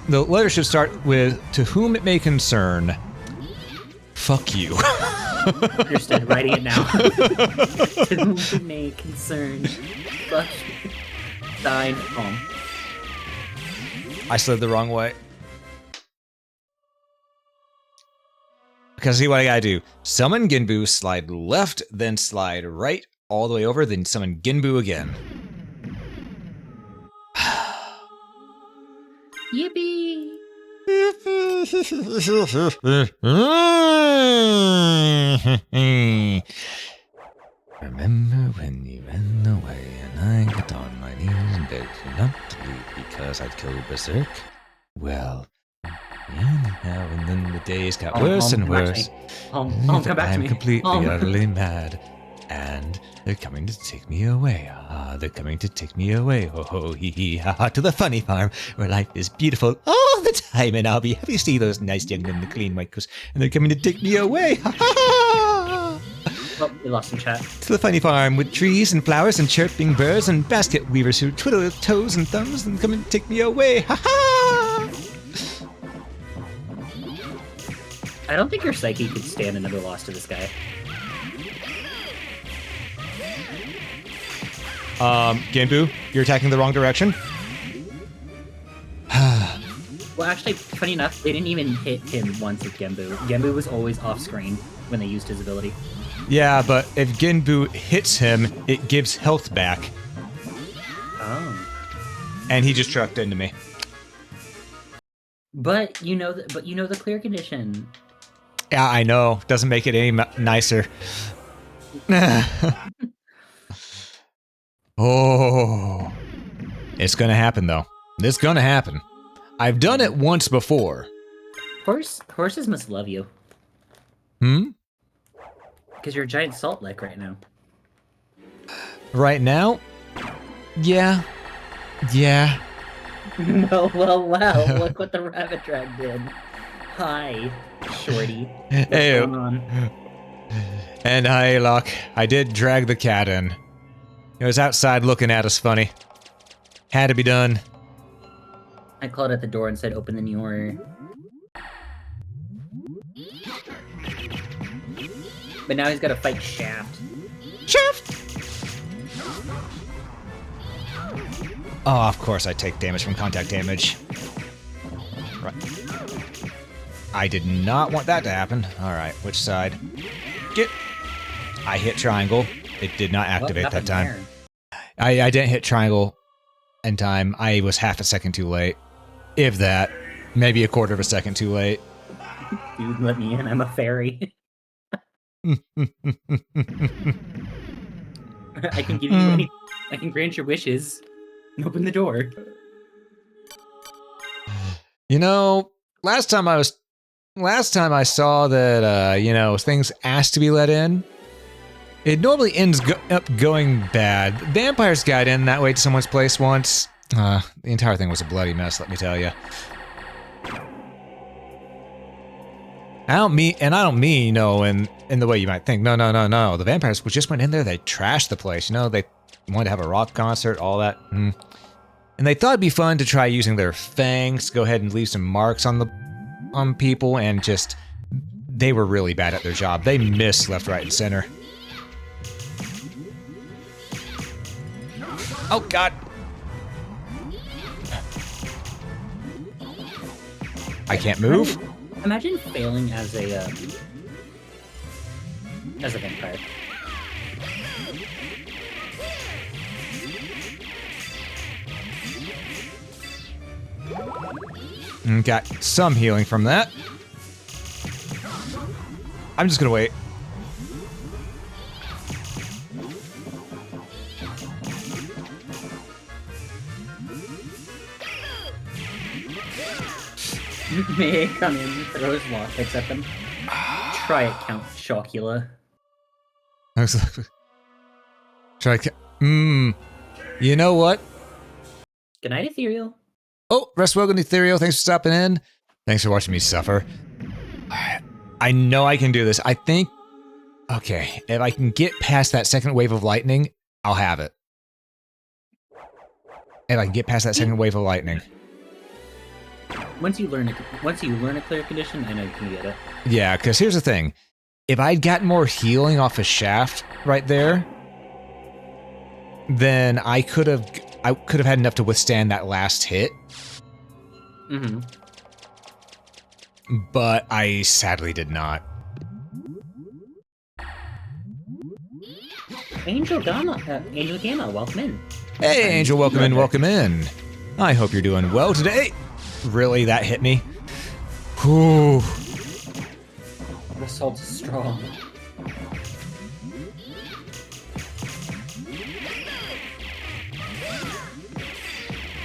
The letter should start with "To whom it may concern." Fuck you. Understood. Writing it now. To whom it may concern. Fuck you. Signed. Home. I slid the wrong way. Because see what I gotta do. Summon Genbu, slide left, then slide right, all the way over, then summon Genbu again. Yippee! Remember when you went they'd not leave because I'd go berserk. Well, and then the days got worse and worse. Come back to me. I'm completely, utterly mad. And they're coming to take me away. They're coming to take me away. Ho ho hee hee ha ha, to the funny farm where life is beautiful all the time, and I'll be happy to see those nice young men in the clean white coats, and they're coming to take me away. Ha ha! Oh, we lost some chat. To the funny farm with trees and flowers and chirping birds and basket weavers who twiddle their toes and thumbs and come and take me away. Ha ha! I don't think your psyche could stand another loss to this guy. Genbu, you're attacking the wrong direction. Well, actually, funny enough, they didn't even hit him once with Genbu. Genbu was always off screen when they used his ability. Yeah, but if Genbu hits him, it gives health back. Oh. And he just trucked into me. But you know the clear condition. Yeah, I know. Doesn't make it any nicer. Oh. It's gonna happen, though. It's gonna happen. I've done it once before. Horses must love you. Hmm? Because you're a giant salt lick right now. Right now? Yeah. Yeah. No, well, wow. Look what the rabbit drag did. Hi, shorty. What's Hey. going on? And hey, look, I did drag the cat in. It was outside looking at us funny. Had to be done. I called at the door and said, open the new order. But now he's got to fight Shaft. Shaft! Oh, of course I take damage from contact damage. Right. I did not want that to happen. Alright, which side? Get... I hit triangle. It did not activate that time. There? I didn't hit triangle in time. I was half a second too late. If that. Maybe a quarter of a second too late. Dude, let me in. I'm a fairy. I can give you any... I can grant your wishes. Open the door. You know, last time I saw that, things asked to be let in, it normally ends up going bad. Vampires got in that way to someone's place once. The entire thing was a bloody mess, let me tell you. I don't mean, in the way you might think. No. The vampires just went in there, they trashed the place, they wanted to have a rock concert, all that. And they thought it'd be fun to try using their fangs to go ahead and leave some marks on people, and just, they were really bad at their job. They missed left, right, and center. Oh, God. I can't move? Imagine failing as a vampire. Got some healing from that. I'm just gonna wait. May I come in, throw his lockpicks at them. Try it, Count Chocula. You know what? Good night, Ethereal. Oh, rest welcome, Ethereal. Thanks for stopping in. Thanks for watching me suffer. I know I can do this. I think... Okay, if I can get past that second wave of lightning, I'll have it. If I can get past that second wave of lightning. Once you learn a clear condition, I know you can get it. Yeah, because here's the thing. If I'd gotten more healing off a Shaft right there, then I could have had enough to withstand that last hit. Mm-hmm. But I sadly did not. Angel Gamma, welcome in. Hey, Angel, welcome in, welcome in. I hope you're doing well today. Really, that hit me? Whew. The salt's strong.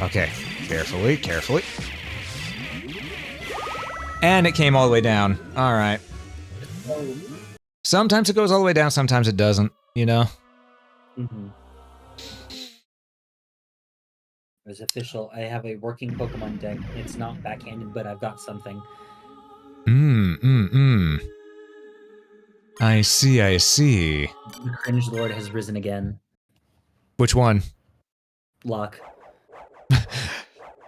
Okay, carefully, carefully. And it came all the way down. All right. Sometimes it goes all the way down, sometimes it doesn't, you know? Mm-hmm. It's official. I have a working Pokemon deck. It's not backhanded, but I've got something. I see, I see. The Cringe Lord has risen again. Which one? Lock.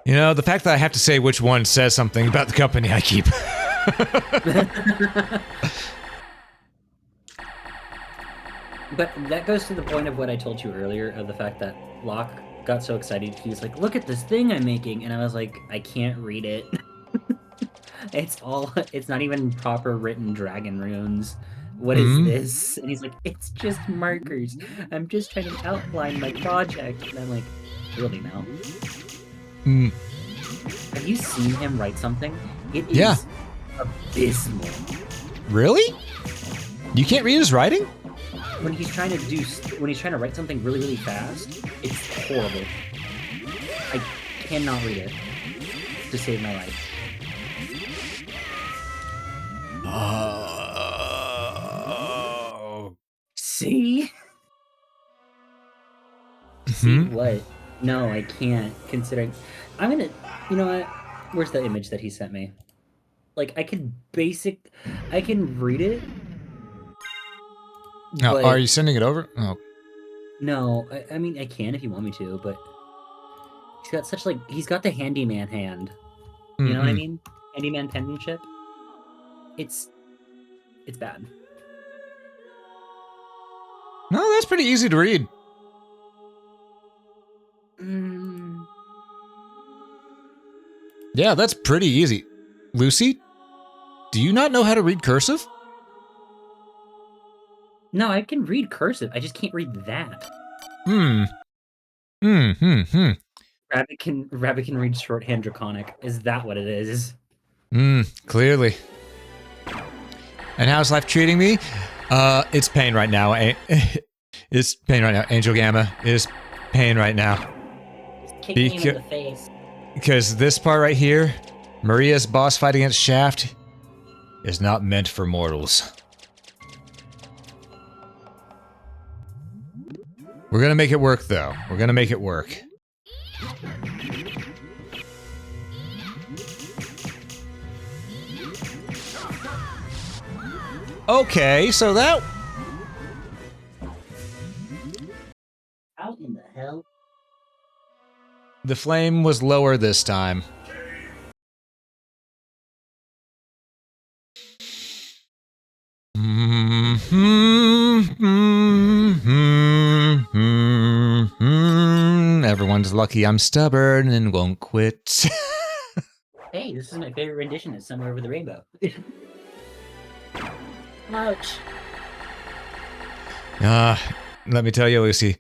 You know, the fact that I have to say which one says something about the company I keep. But that goes to the point of what I told you earlier, of the fact that Locke got so excited. He was like, look at this thing I'm making. And I was like, I can't read it. It's not even proper written dragon runes. What is this? And he's like, it's just markers. I'm just trying to outline my project. And I'm like, really now? Have you seen him write something? It is abysmal. Really? You can't read his writing? When he's trying to write something really, really fast, it's horrible. I cannot read it to save my life. See? See what? No, I can't. Considering, you know what? Where's the image that he sent me? Like, I can read it. Now, are you sending it over? Oh. No, I mean, I can if you want me to, but he's got the handyman hand. You know what I mean? Handyman penmanship. It's bad. No, that's pretty easy to read. Yeah, that's pretty easy. Lucy, do you not know how to read cursive? No, I can read cursive. I just can't read that. Rabbit can read shorthand draconic. Is that what it is? Clearly. And how's life treating me? It's pain right now. It's pain right now. Angel Gamma is pain right now. Just kick me in the face. Because this part right here, Maria's boss fight against Shaft, is not meant for mortals. We're gonna make it work, though. We're gonna make it work. Okay, so that... How in the hell? The flame was lower this time. Everyone's lucky I'm stubborn and won't quit. Hey, this is my favorite rendition of Somewhere Over the Rainbow. Ouch. Let me tell you, Lucy.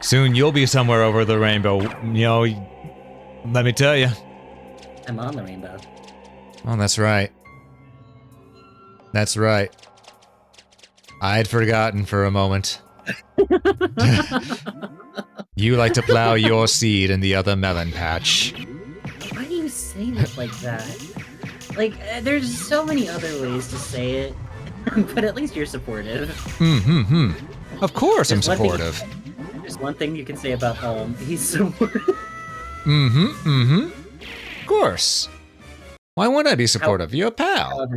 Soon you'll be somewhere over the rainbow. You know, let me tell you. I'm on the rainbow. Oh, that's right. That's right. I'd forgotten for a moment. You like to plow your seed in the other melon patch. Why do you say it like that? Like, there's so many other ways to say it, but at least you're supportive. Of course I'm supportive. There's one thing you can say about he's supportive. Of course. Why wouldn't I be supportive? You're a pal.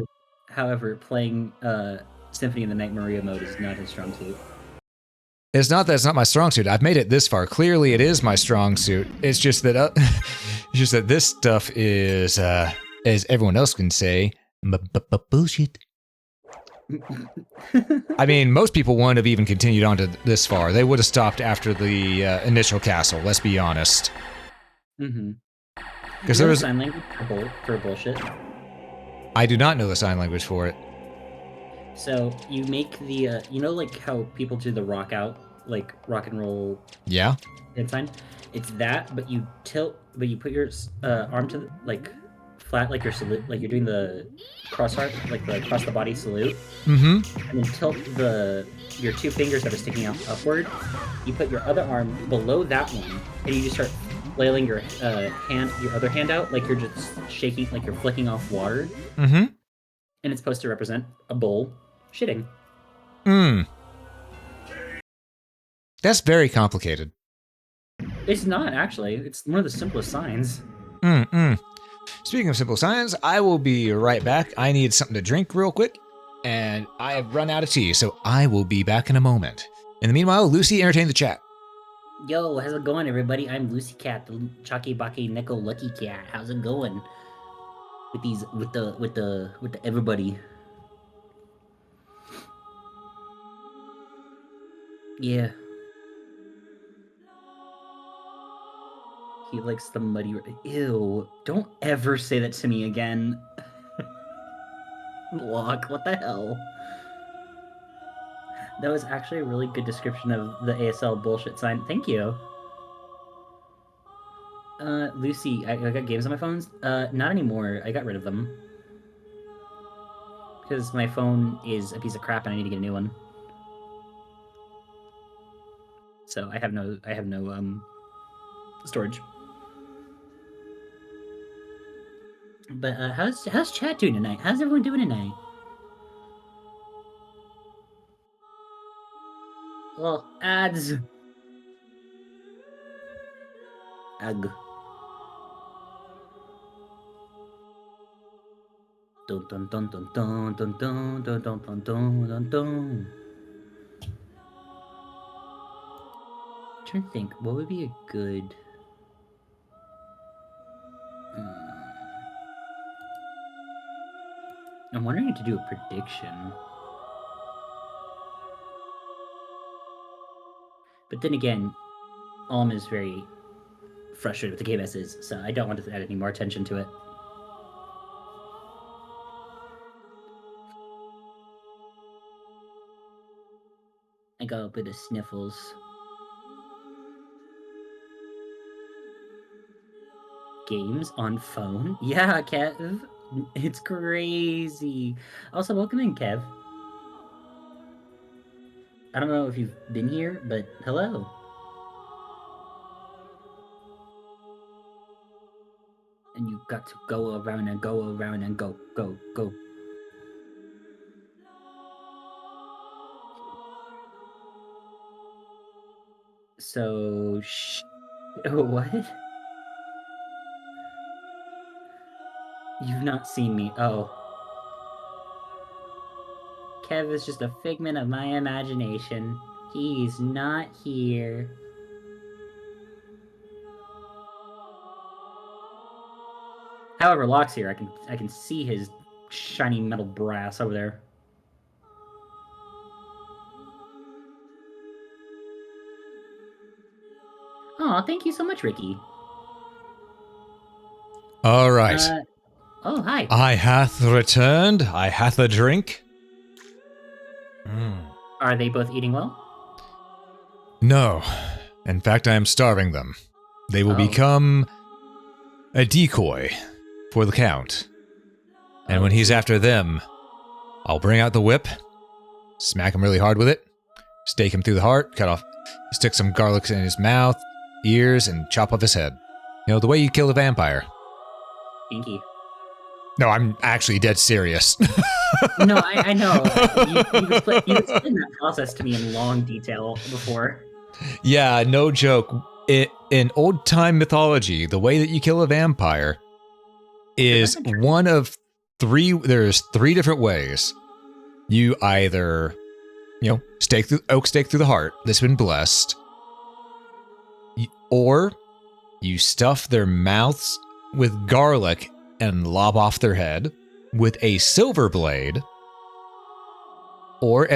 However, playing Symphony in the Night Maria mode is not his strong suit. It's not that it's not my strong suit. I've made it this far. Clearly, it is my strong suit. It's just that this stuff is, as everyone else can say, bullshit. I mean, most people wouldn't have even continued on to this far. They would have stopped after the initial castle. Let's be honest. Because there was sign language for bullshit. I do not know the sign language for it. So you make the, you know, like how people do the rock out, like rock and roll. Yeah. Head sign. It's that, but you put your arm to like flat, like your salute, like you're doing the cross heart, like the across the body salute. And then tilt your two fingers that are sticking out upward. You put your other arm below that one, and you just start flailing your other hand out, like you're just shaking, like you're flicking off water. Mm-hmm. And it's supposed to represent a bull shitting. That's very complicated. It's not, actually. It's one of the simplest signs. Speaking of simple signs, I will be right back. I need something to drink real quick, and I have run out of tea, so I will be back in a moment. In the meanwhile, Lucy, entertain the chat. Yo, how's it going, everybody? I'm Lucy Cat, the Chalky Baki Nickel Lucky Cat. How's it going? With the everybody. Yeah. He likes the muddy. Ew! Don't ever say that to me again. Lock, what the hell? That was actually a really good description of the ASL bullshit sign. Thank you. Lucy, I got games on my phones? Not anymore. I got rid of them. Because my phone is a piece of crap and I need to get a new one. So I have no storage. But how's chat doing tonight? How's everyone doing tonight? Well, ads. Ugh. Dun dun dun dun dun dun dun dun dun dun dun dun dun. Trying to think, what would be a good I'm wondering if to do a prediction. But then again, Alm is very frustrated with the KMSs, so I don't want to add any more attention to it. I got a bit of sniffles. Games on phone? Yeah, Kev. It's crazy. Also, welcome in, Kev. I don't know if you've been here, but hello. And you've got to go around and go around and go, go, go. So, what? You've not seen me. Oh. Kev is just a figment of my imagination. He's not here. However, Locke's here. I can see his shiny metal brass over there. Oh, thank you so much, Ricky. All right. Oh, hi. I hath returned. I hath a drink. Are they both eating well? No. In fact, I am starving them. They will become a decoy for the Count. And when he's after them, I'll bring out the whip, smack him really hard with it, stake him through the heart, stick some garlic in his mouth, ears, and chop off his head. You know, the way you kill a vampire. Pinky. No, I'm actually dead serious. No, I know. You explained that process to me in long detail before. Yeah, no joke. In old-time mythology, the way that you kill a vampire is one of three. There's three different ways. You either, oak stake through the heart. This has been blessed. Or you stuff their mouths with garlic and lob off their head with a silver blade. Or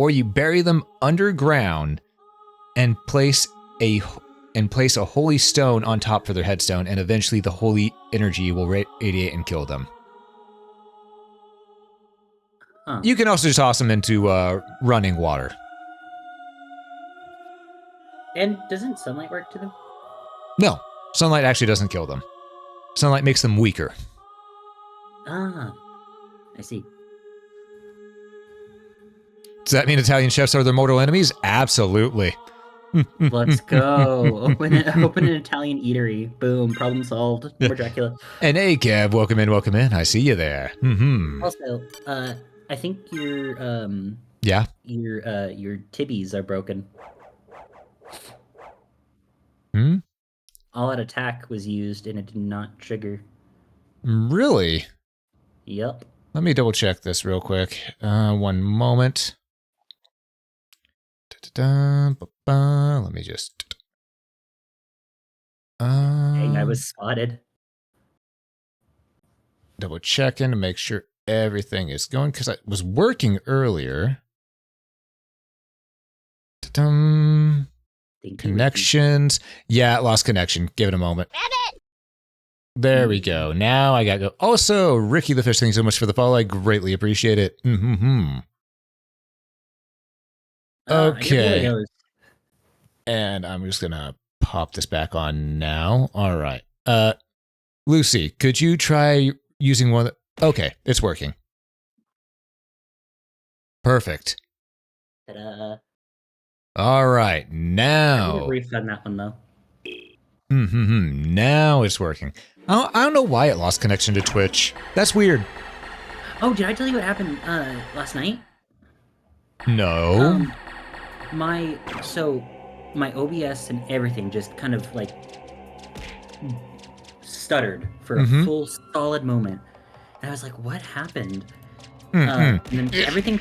you bury them underground and place a holy stone on top for their headstone, and eventually the holy energy will radiate and kill them. Huh. You can also toss them into running water. And doesn't sunlight work to them? No, sunlight actually doesn't kill them. Sunlight makes them weaker. Ah, I see. Does that mean Italian chefs are their mortal enemies? Absolutely. Let's go. Open an Italian eatery. Boom. Problem solved. No more Dracula. And hey, Kev, welcome in, welcome in. I see you there. Also, I think Yeah. your tibbies are broken. Hmm? All out attack was used and it did not trigger. Really? Yep. Let me double check this real quick. One moment. Let me just. Dang, I was spotted. Double checking to make sure everything is going because I was working earlier. Connections. Yeah, lost connection. Give it a moment. There we go. Now I gotta go. Also, Ricky the Fish, thanks so much for the follow. I greatly appreciate it. Okay. And I'm just gonna pop this back on now. All right. Lucy, could you try using one? Okay, it's working. Perfect. Ta-da. All right, now. I briefed on that one though. Now it's working. I don't know why it lost connection to Twitch. That's weird. Oh, did I tell you what happened last night? No. My OBS and everything just kind of like stuttered for a full solid moment, and I was like, "What happened?" And then everything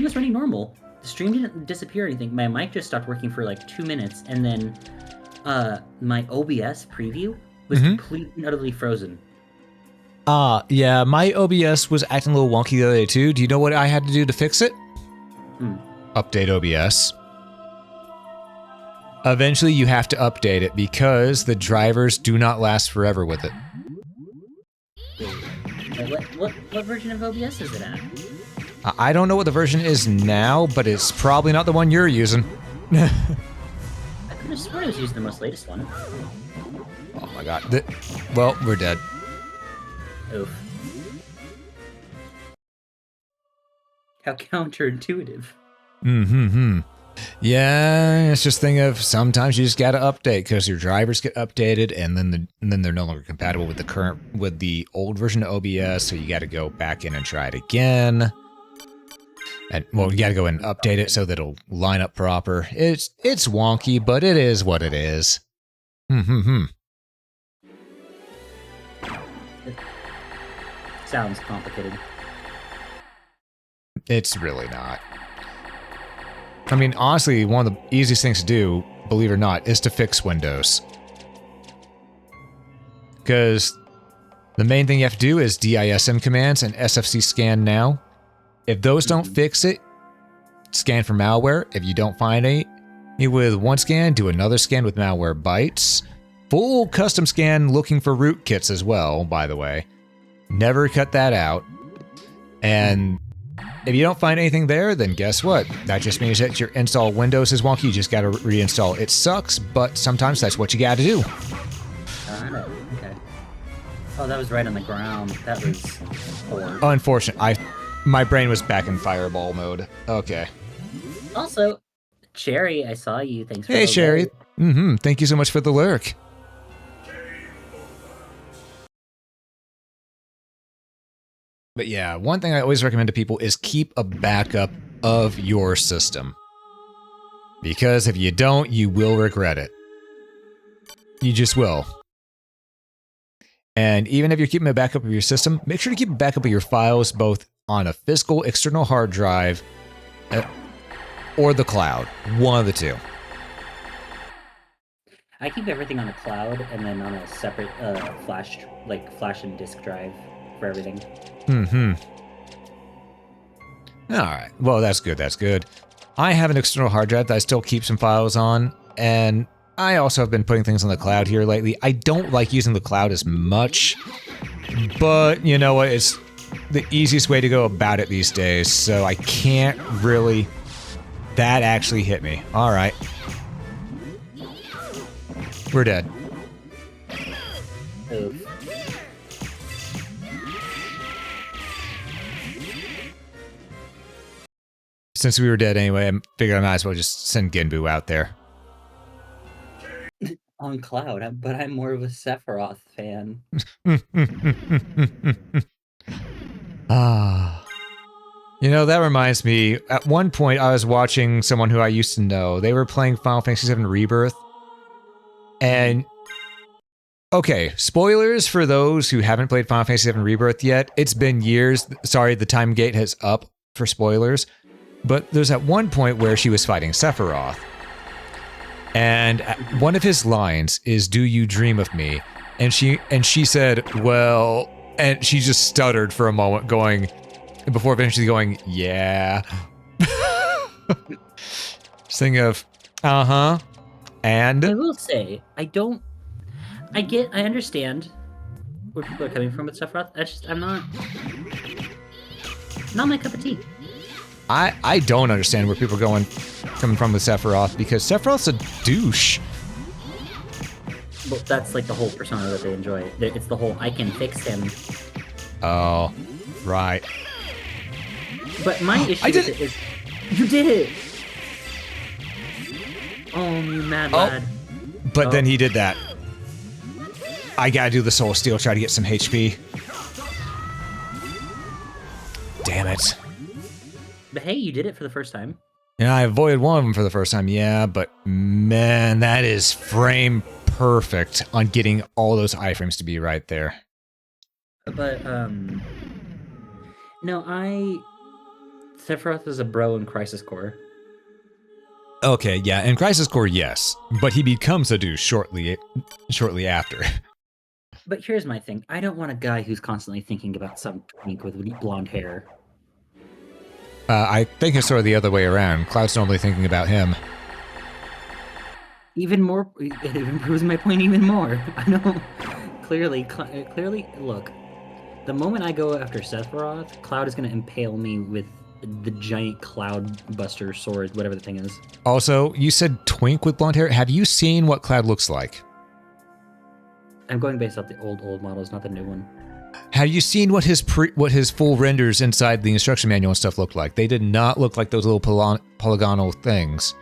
was running normal. The stream didn't disappear or anything. My mic just stopped working for like 2 minutes, and then my OBS preview was completely and utterly frozen. Yeah, my OBS was acting a little wonky the other day too. Do you know what I had to do to fix it? Update OBS. Eventually you have to update it because the drivers do not last forever with it. What version of OBS is it at? I don't know what the version is now, but it's probably not the one you're using. I could have sworn I was using the most latest one. Oh my god. Well, we're dead. Oof. How counterintuitive. Yeah, it's just a thing of sometimes you just gotta update because your drivers get updated and then they're no longer compatible with the old version of OBS, so you gotta go back in and try it again. And well, you gotta go and update it so that it'll line up proper. It's wonky, but it is what it is. It sounds complicated. It's really not. I mean, honestly, one of the easiest things to do, believe it or not, is to fix Windows. Because the main thing you have to do is DISM commands and SFC scan now. If those don't fix it, scan for malware. If you don't find any with one scan, do another scan with malware bytes. Full custom scan looking for rootkits as well, by the way. Never cut that out. And if you don't find anything there, then guess what? That just means that your install Windows is wonky. You just gotta reinstall. It sucks, but sometimes that's what you gotta do. Okay. Oh, that was right on the ground. That was horrible. Unfortunate. My brain was back in fireball mode. Okay. Also, Sherry, I saw you. Thanks for Hey, Sherry. Thank you so much for the lurk. But yeah, one thing I always recommend to people is keep a backup of your system. Because if you don't, you will regret it. You just will. And even if you're keeping a backup of your system, make sure to keep a backup of your files both on a physical external hard drive or the cloud. One of the two. I keep everything on the cloud and then on a separate flash and disk drive for everything. Alright, well that's good, that's good. I have an external hard drive that I still keep some files on, and I also have been putting things on the cloud here lately. I don't like using the cloud as much, but you know what, it's the easiest way to go about it these days, so I can't really... That actually hit me. Alright. We're dead. Oof. Since we were dead anyway, I figured I might as well just send Genbu out there. on Cloud, but I'm more of a Sephiroth fan. Ah. You know, that reminds me, at one point I was watching someone who I used to know. They were playing Final Fantasy VII Rebirth. And, okay, spoilers for those who haven't played Final Fantasy VII Rebirth yet. It's been years. Sorry, the time gate has up for spoilers. But there's at one point where she was fighting Sephiroth. And one of his lines is, "Do you dream of me?" And she said, "Well," and she just stuttered for a moment, before eventually going, "Yeah." Just thinking of, and I will say, I understand where people are coming from with Sephiroth. I'm not my cup of tea. I don't understand where people are coming from with Sephiroth, because Sephiroth's a douche. Well, that's like the whole persona that they enjoy. It's the whole I can fix him. Oh, right. But my issue with it is, you did it. Oh, you mad lad. But then he did that. I gotta do the Soul Steel, try to get some HP. Damn it. But hey, you did it for the first time. Yeah, I avoided one of them for the first time, yeah, but man, that is frame perfect on getting all those iframes to be right there. But, no, Sephiroth is a bro in Crisis Core. Okay, yeah, in Crisis Core, yes, but he becomes a douche shortly after. But here's my thing. I don't want a guy who's constantly thinking about some twink with blonde hair. I think it's sort of the other way around. Cloud's normally thinking about him. Even more, it improves my point even more. I know. Clearly, look. The moment I go after Sephiroth, Cloud is going to impale me with the giant Cloud Buster sword, whatever the thing is. Also, you said twink with blonde hair. Have you seen what Cloud looks like? I'm going based off the old models, not the new one. Have you seen what his full renders inside the instruction manual and stuff looked like? They did not look like those little polygonal things.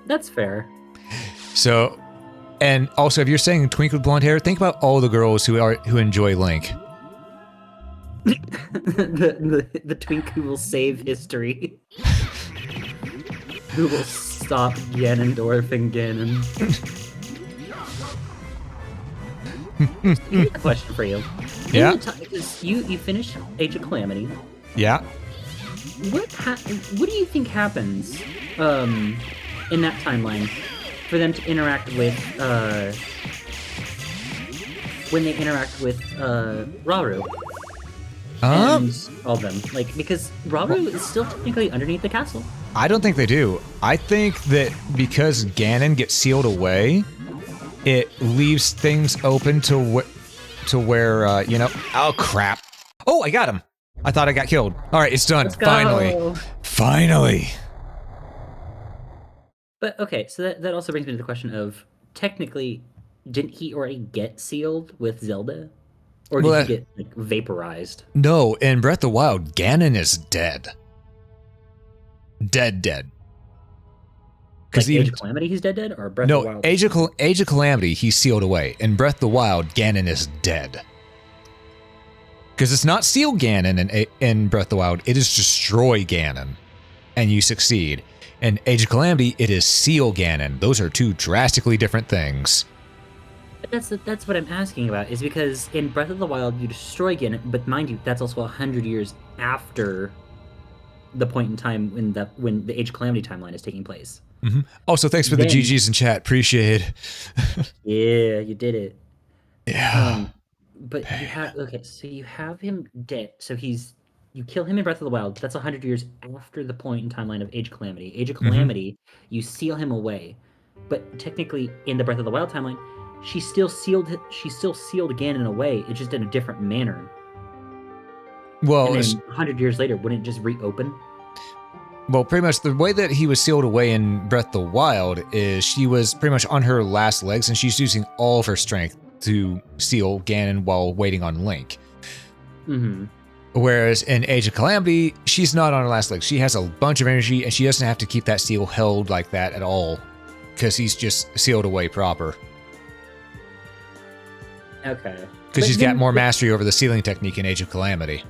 That's fair. So, and also, if you're saying twink with blonde hair, think about all the girls who enjoy Link. the twink who will save history. Who will stop Ganondorf and Ganon. Here's a question for you. Yeah. You finished Age of Calamity. Yeah. What do you think happens in that timeline for them to interact with when they interact with Rauru? And all of them, because Rauru is still technically underneath the castle. I don't think they do. I think that because Ganon gets sealed away, it leaves things open to where oh crap. Oh, I got him. I thought I got killed. All right, it's done. Let's go. Finally. But okay, so that also brings me to the question of, technically, didn't he already get sealed with Zelda? Or did he get vaporized? No, in Breath of the Wild, Ganon is dead. Dead. Like Age of Calamity, he's dead, or Breath of the Wild? Age of Calamity, he's sealed away. In Breath of the Wild, Ganon is dead. Because it's not seal Ganon in Breath of the Wild, it is destroy Ganon, and you succeed. In Age of Calamity, it is seal Ganon. Those are two drastically different things. That's what I'm asking about, is because in Breath of the Wild, you destroy Ganon, but mind you, that's also 100 years after the point in time when the Age of Calamity timeline is taking place. Mm-hmm. Also, thanks for the GGs in chat. Appreciate it. Yeah, you did it. Yeah. But so you have him dead. So you kill him in Breath of the Wild. That's 100 years after the point in timeline of Age of Calamity. Age of Calamity, you seal him away. But technically, in the Breath of the Wild timeline, she still sealed Ganon away. It's just in a different manner. Well, and then 100 years later, wouldn't it just reopen? Well, pretty much the way that he was sealed away in Breath of the Wild is she was pretty much on her last legs, and she's using all of her strength to seal Ganon while waiting on Link. Mm-hmm. Whereas in Age of Calamity, she's not on her last legs. She has a bunch of energy, and she doesn't have to keep that seal held like that at all. because he's just sealed away proper. Okay. Because he's got more mastery over the sealing technique in Age of Calamity.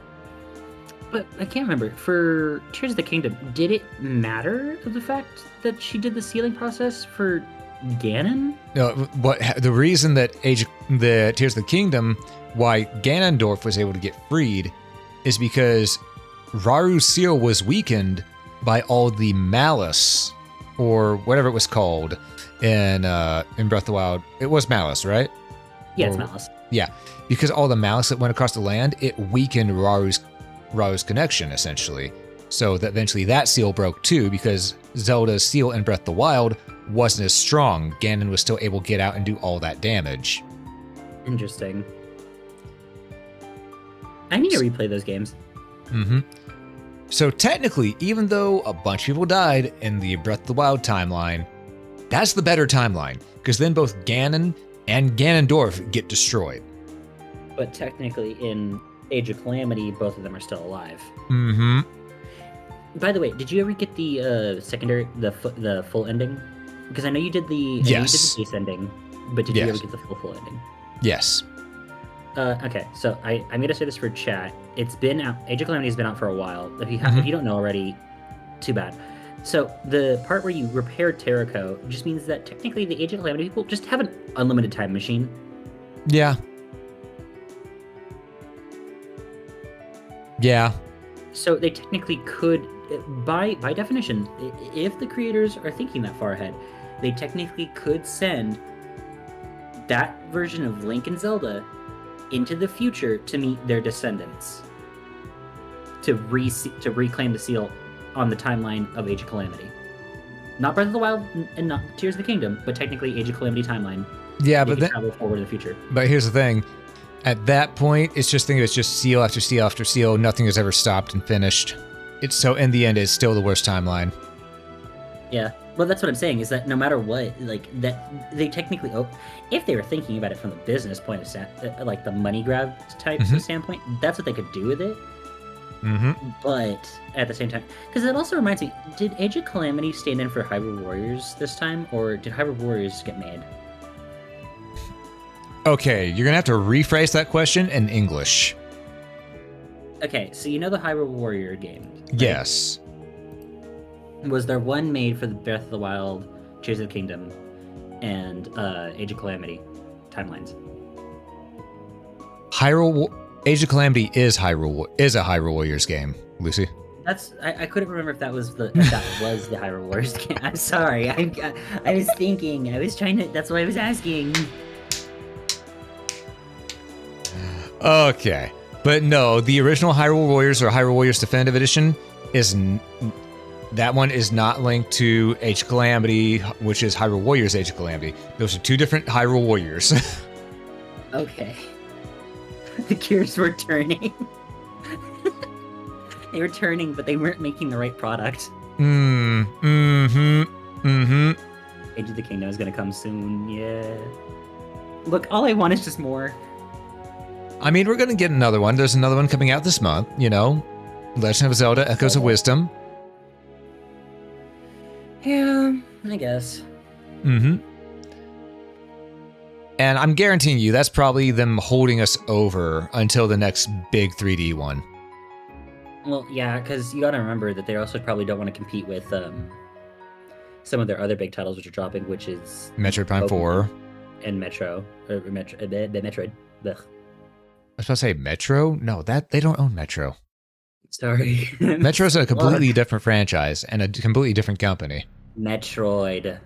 But I can't remember. For Tears of the Kingdom, did it matter of the fact that she did the sealing process for Ganon? No, but the reason that the Tears of the Kingdom, why Ganondorf was able to get freed, is because Raru's seal was weakened by all the malice, or whatever it was called, in Breath of the Wild. It was malice, right? Yeah, it's malice. Yeah, because all the malice that went across the land, it weakened Raru's connection, essentially. So that eventually that seal broke too, because Zelda's seal in Breath of the Wild wasn't as strong. Ganon was still able to get out and do all that damage. Interesting. I need to replay those games. Mm-hmm. So technically, even though a bunch of people died in the Breath of the Wild timeline, that's the better timeline, because then both Ganon and Ganondorf get destroyed. But technically, in Age of Calamity, both of them are still alive. Mm-hmm. By the way, did you ever get the secondary, the full ending? Because I know you did the base ending, but did you ever get the full ending? Yes. Okay, so I'm gonna say this for chat. It's been out. Age of Calamity has been out for a while. If you don't know already, too bad. So the part where you repair Terraco just means that technically the Age of Calamity people just have an unlimited time machine. Yeah. Yeah. So they technically could, by definition, if the creators are thinking that far ahead, they technically could send that version of Link and Zelda into the future to meet their descendants, to reclaim the seal on the timeline of Age of Calamity. Not Breath of the Wild and not Tears of the Kingdom, but technically Age of Calamity timeline. Yeah, but then travel forward in the future. But here's the thing. At that point, it's just seal after seal after seal. Nothing has ever stopped and finished. So in the end, it's still the worst timeline. Yeah. Well, that's what I'm saying, is that no matter what, like, that they technically, if they were thinking about it from the business point of like the money grab type standpoint, that's what they could do with it. Mm-hmm. But at the same time, because it also reminds me, did Age of Calamity stand in for Hyrule Warriors this time, or did Hyrule Warriors get made? Okay, you're gonna have to rephrase that question in English. Okay, so you know the Hyrule Warrior game, right? Yes. Was there one made for the Breath of the Wild, Tears of the Kingdom, and Age of Calamity timelines? Age of Calamity is a Hyrule Warriors game, Lucy. I couldn't remember if that was the Hyrule Warriors game. I'm sorry. I was thinking. I was trying to. That's why I was asking. Okay, but no, the original Hyrule Warriors or Hyrule Warriors Definitive Edition that one is not linked to Age of Calamity, which is Hyrule Warriors Age of Calamity. Those are two different Hyrule Warriors. Okay. The gears were turning. They were turning, but they weren't making the right product. Age of the Kingdom is gonna come soon, yeah. Look, all I want is just more. I mean, we're gonna get another one. There's another one coming out this month, Legend of Zelda Echoes of Wisdom. Yeah, I guess. Mm-hmm. And I'm guaranteeing you that's probably them holding us over until the next big 3D one. Well, yeah, because you gotta remember that they also probably don't want to compete with some of their other big titles which are dropping, which is Metroid Prime 4 and Metroid. Ugh. I was about to say Metro? No, they don't own Metro. Sorry. Metro's a completely different franchise and a completely different company. Metroid.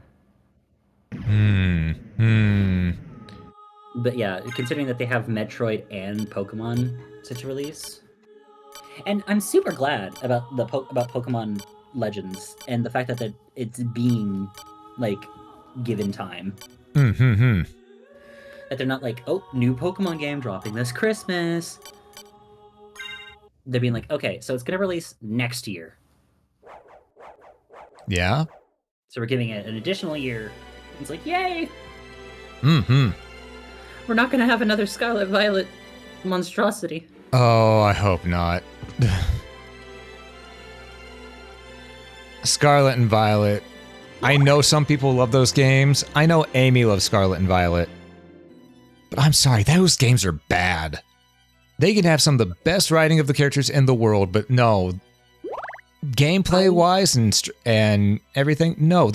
But yeah, considering that they have Metroid and Pokemon set to release. And I'm super glad about about Pokemon Legends and the fact that it's being, like, given time. That they're not like, oh, new Pokemon game dropping this Christmas. They're being like, okay, so it's going to release next year. Yeah? So we're giving it an additional year. It's like, yay! We're not going to have another Scarlet Violet monstrosity. Oh, I hope not. Scarlet and Violet I know some people love those games. I know Amy loves Scarlet and Violet. But I'm sorry, those games are bad. They can have some of the best writing of the characters in the world, but no. Gameplay-wise and everything, no.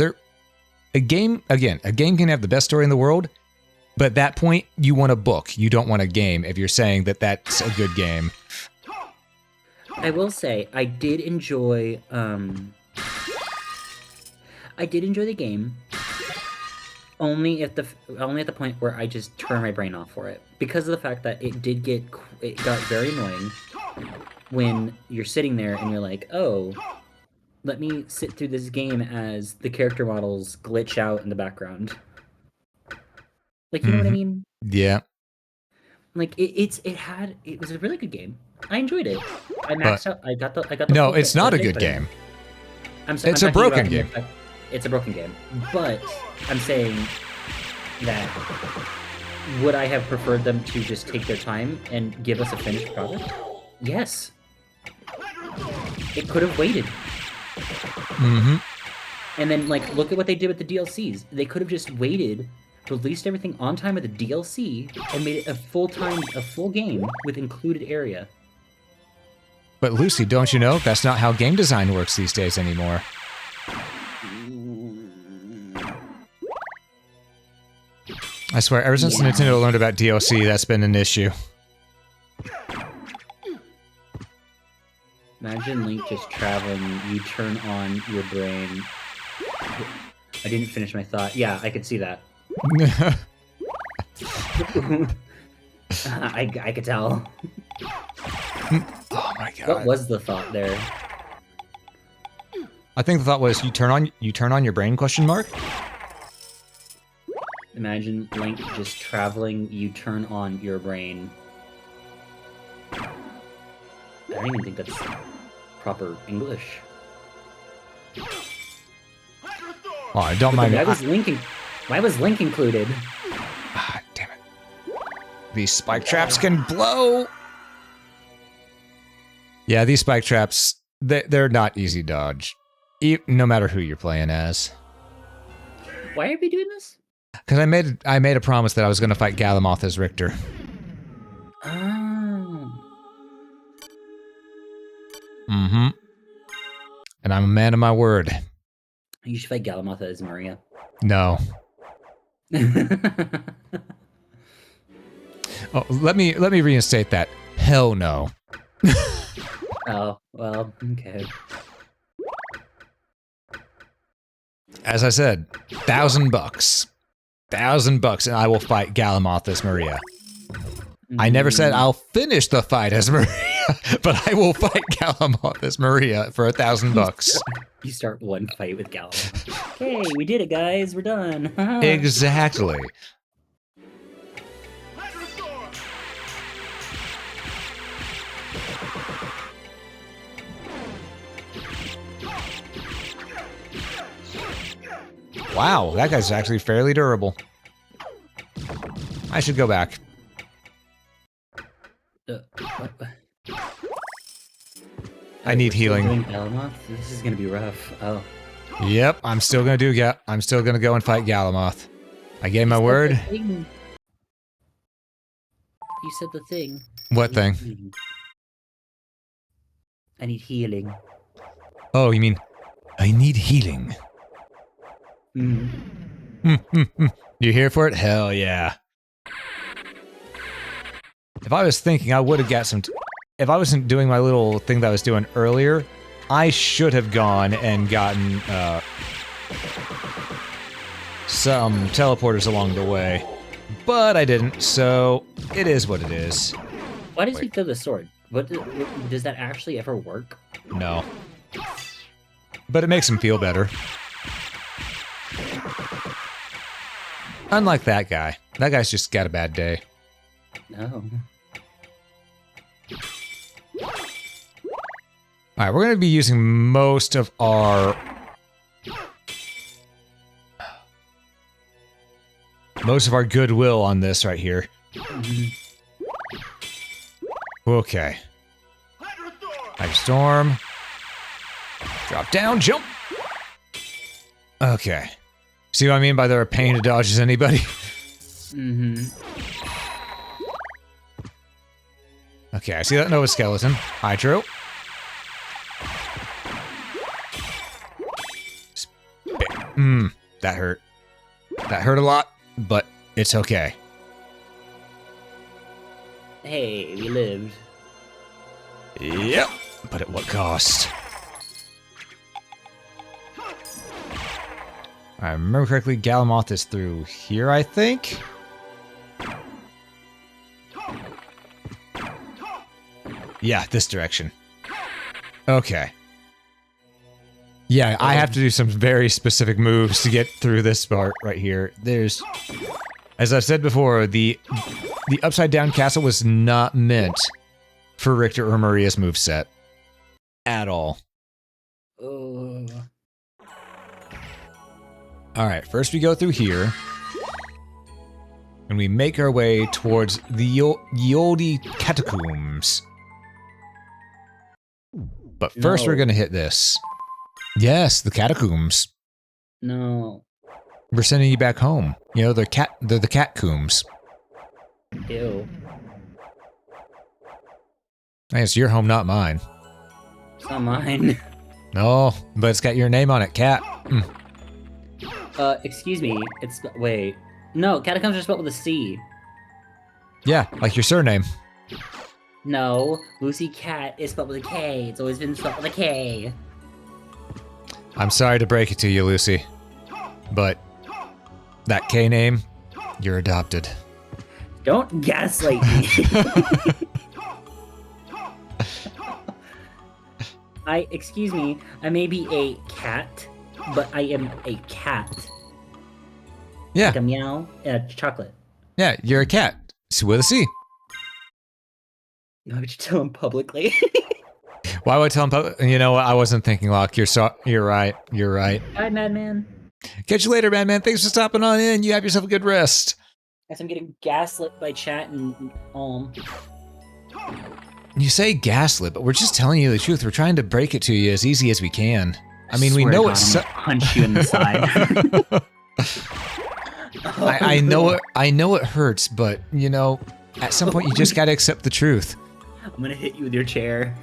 A game can have the best story in the world, but at that point, you want a book. You don't want a game if you're saying that that's a good game. I will say, I did enjoy the game, only at the point where I just turned my brain off for it, because of the fact that it got very annoying when you're sitting there and you're like, oh, let me sit through this game as the character models glitch out in the background. Like, you know what I mean? Yeah. Like it was a really good game. I enjoyed it. I maxed out. I got the. No, it's not a good game. It's a broken game. It's a broken game. But I'm saying that would I have preferred them to just take their time and give us a finished product? Yes. It could have waited. Mm-hmm. And then, like, look at what they did with the DLCs. They could have just waited, released everything on time with the DLC, and made it a full game with included area. But Lucy, don't you know that's not how game design works these days anymore? I swear, ever since Nintendo learned about DLC, that's been an issue. Imagine Link just traveling, you turn on your brain. I didn't finish my thought. Yeah, I could see that. I could tell. Oh my god. What was the thought there? I think the thought was you turn on your brain, question mark? Imagine Link just traveling, you turn on your brain. I don't even think that's proper English. Oh, don't mind me. Why was Link included? Ah, damn it. These spike traps can blow! Yeah, these spike traps, they're not easy dodge. No matter who you're playing as. Why are we doing this? Because I made a promise that I was going to fight Galamoth as Richter. Oh. Mm-hmm. And I'm a man of my word. You should fight Galamoth as Maria. No. Oh, let me reinstate that. Hell no. Oh, well, okay. As I said, $1,000. $1,000 and I will fight Galamoth as Maria. I never said I'll finish the fight as Maria, but I will fight Galamoth as Maria for $1,000. You start one fight with Galamoth. Hey, we did it, guys. We're done. Exactly. Wow, that guy's actually fairly durable. I should go back. I need healing. This is gonna be rough. Oh. Yep, I'm still gonna go and fight Galamoth. I gave my word. You said the thing. What thing? I need healing. Oh, you mean I need healing? You here for it? Hell yeah. If I was thinking, I would have got some... If I wasn't doing my little thing that I was doing earlier, I should have gone and gotten some teleporters along the way. But I didn't, so it is what it is. Why does he throw the sword? Does that actually ever work? No. But it makes him feel better. Unlike that guy. That guy's just got a bad day. No. Alright, we're going to be using most of our... goodwill on this right here. Okay. Hyper Storm. Drop down, jump! Okay. See what I mean by they're a pain to dodge as anybody? Mm-hmm. Okay, I see that Nova Skeleton. Hydro. That hurt. That hurt a lot, but it's okay. Hey, we lived. Yep. But at what cost? I remember correctly, Galamoth is through here, I think? Yeah, this direction. Okay. Yeah, I have to do some very specific moves to get through this part right here. There's... As I've said before, the Upside Down Castle was not meant for Richter or Maria's moveset. At all. Alright, first we go through here. And we make our way towards the Yodi Catacombs. But first we're gonna hit this. Yes, the Catacombs. No. We're sending you back home. You know, they're the Catcombs. Ew. Hey, it's your home, not mine. It's not mine. No, but it's got your name on it, Cat. Excuse me. Wait. No, catacombs are spelled with a C. Yeah, like your surname. No, Lucy Cat is spelled with a K. It's always been spelled with a K. I'm sorry to break it to you, Lucy. But that K name, you're adopted. Don't gaslight me. Excuse me, I may be a cat, but I am a cat. Yeah. Like a meow and a chocolate. Yeah, you're a cat. It's with a C. Why would you tell him publicly? Why would I tell him? You know what? I wasn't thinking, Locke. You're right. You're right. Bye, Madman. Catch you later, Madman. Thanks for stopping on in. You have yourself a good rest. Guess I'm getting gaslit by chat and You say gaslit, but we're just telling you the truth. We're trying to break it to you as easy as we can. I mean, we know it's. Punch you in the side. I know it. I know it hurts, but you know, at some point you just gotta accept the truth. I'm gonna hit you with your chair.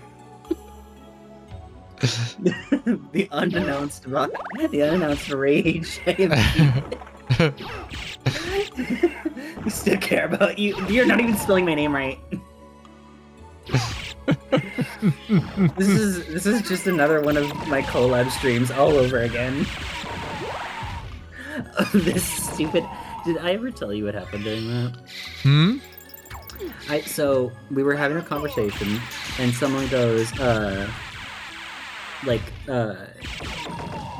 The unannounced rage. I still care about you. You're not even spelling my name right. This is just another one of my collab streams all over again. This stupid. Did I ever tell you what happened during that? So we were having a conversation, and someone goes, they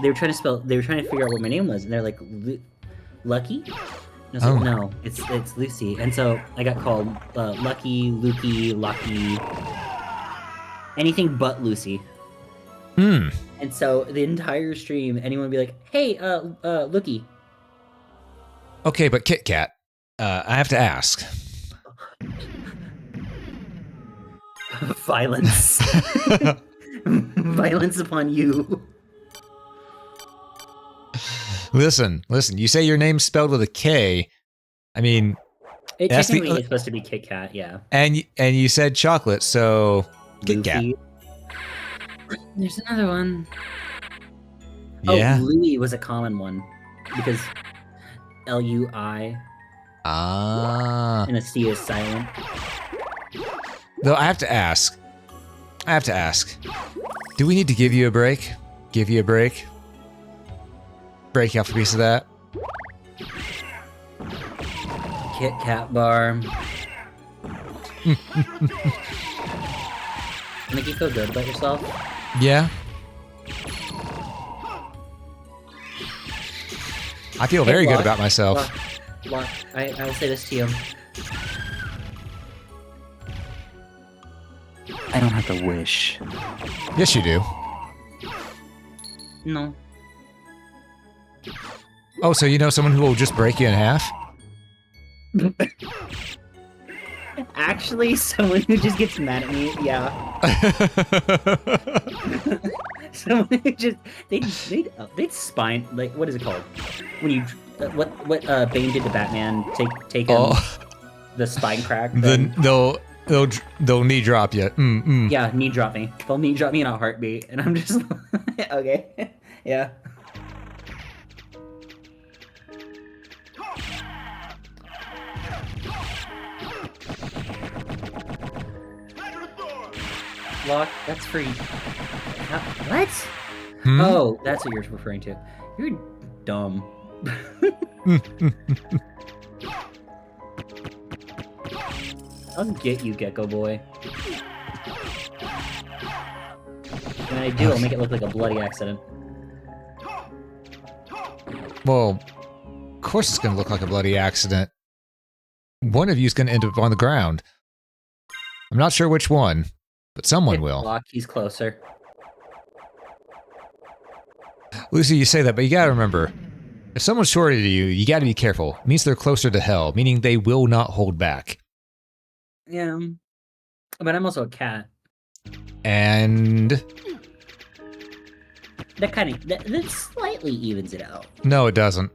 were trying to figure out what my name was, and they're like, Lucky? And I was like, no, it's Lucy. And so I got called Lucky, Lukey, Lucky, anything but Lucy. And so the entire stream, anyone would be like, hey, Lookie. Okay, but Kit Kat, I have to ask. Violence. Violence upon you. Listen. You say your name's spelled with a K. I mean, technically it's supposed to be Kit Kat, yeah. And you said chocolate, so Kit Kat. There's another one. Yeah. Oh, Louis was a common one because Lui. Ah. And a C is silent. Though I have to ask. Do we need to give you a break? Break you off a piece of that? Kit Kat bar. Make you feel good about yourself? Yeah. I feel very good about myself. Locke, I will say this to you. I don't have to wish. Yes, you do. No. Oh, so you know someone who will just break you in half? Actually, someone who just gets mad at me, yeah. So they'd spine, like, what is it called? When you what Bane did to Batman, take him, the spine crack. Then they'll knee drop you. Yeah, knee drop me. They'll knee drop me in a heartbeat, and I'm just okay. Yeah. Lock, that's free. What? Oh, that's what you're referring to. You're dumb. I'll get you, Gecko Boy. When I do, I'll make it look like a bloody accident. Well, of course it's going to look like a bloody accident. One of you is going to end up on the ground. I'm not sure which one, but someone will. Lock, he's closer. Lucy, you say that, but you gotta remember, if someone's shorter to you, you gotta be careful. It means they're closer to hell, meaning they will not hold back. Yeah. But I'm also a cat. And... that slightly evens it out. no, it doesn't.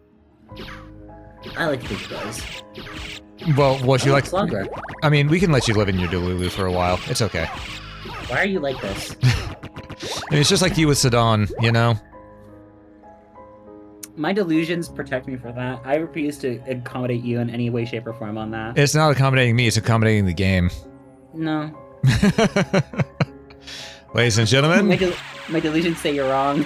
I like to think it does. Well, what you like... longer. I mean, we can let you live in your Delulu for a while. It's okay. Why are you like this? I mean, it's just like you with Sedan, you know? My delusions protect me for that. I refuse to accommodate you in any way, shape, or form on that. It's not accommodating me, it's accommodating the game. No. Ladies and gentlemen... my delusions say you're wrong.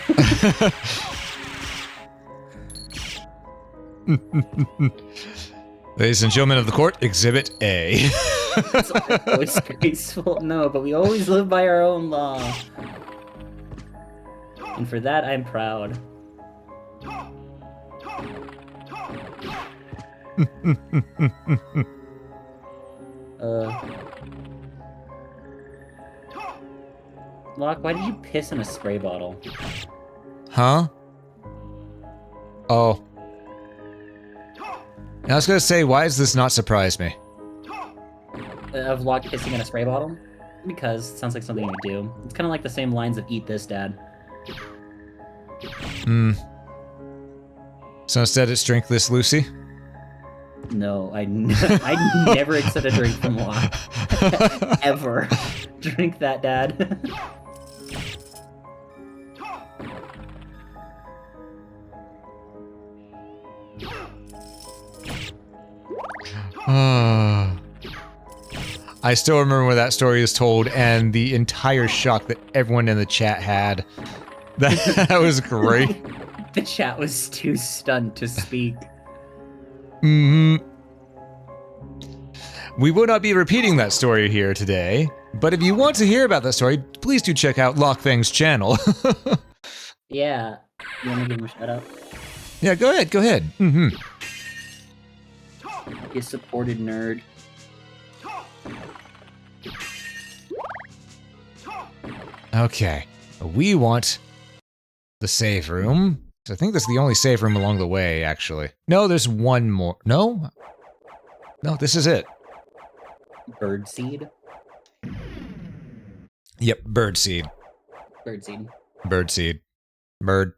Ladies and gentlemen of the court, Exhibit A. It's always graceful. No, but we always live by our own law. And for that, I'm proud. Locke, why did you piss in a spray bottle? Huh? Oh. I was gonna say, why does this not surprise me? Of Locke pissing in a spray bottle? Because it sounds like something you do. It's kind of like the same lines of "Eat this, Dad." So instead it's drink this, Lucy? No, I never accept a drink from Locke. Ever. Drink that, Dad. I still remember when that story is told and the entire shock that everyone in the chat had. That was great. The chat was too stunned to speak. We will not be repeating that story here today, but if you want to hear about that story, please do check out Lockfang's channel. Yeah. You want to give him a shout out? Yeah, go ahead, go ahead. You supported nerd. Okay, we want the save room. So I think that's the only save room along the way, actually. No, there's one more. No? No, this is it. Birdseed? Yep, birdseed. Birdseed. Birdseed. Bird.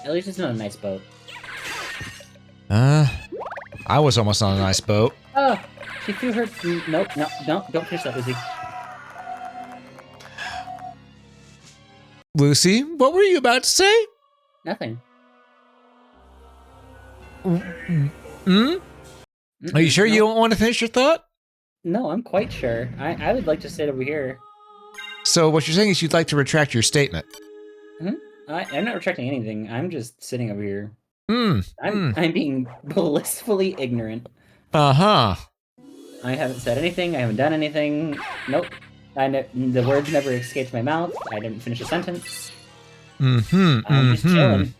At least it's not a nice boat. I was almost on a nice boat. Oh, she threw her... Nope, no, don't finish that, Lucy. Lucy, what were you about to say? Nothing. Are you sure you don't want to finish your thought? No, I'm quite sure. I would like to sit over here. So what you're saying is you'd like to retract your statement? I'm not retracting anything. I'm just sitting over here. I'm being blissfully ignorant. Uh-huh. I haven't said anything. I haven't done anything. Nope. The words never escaped my mouth. I didn't finish a sentence. I'm just chilling.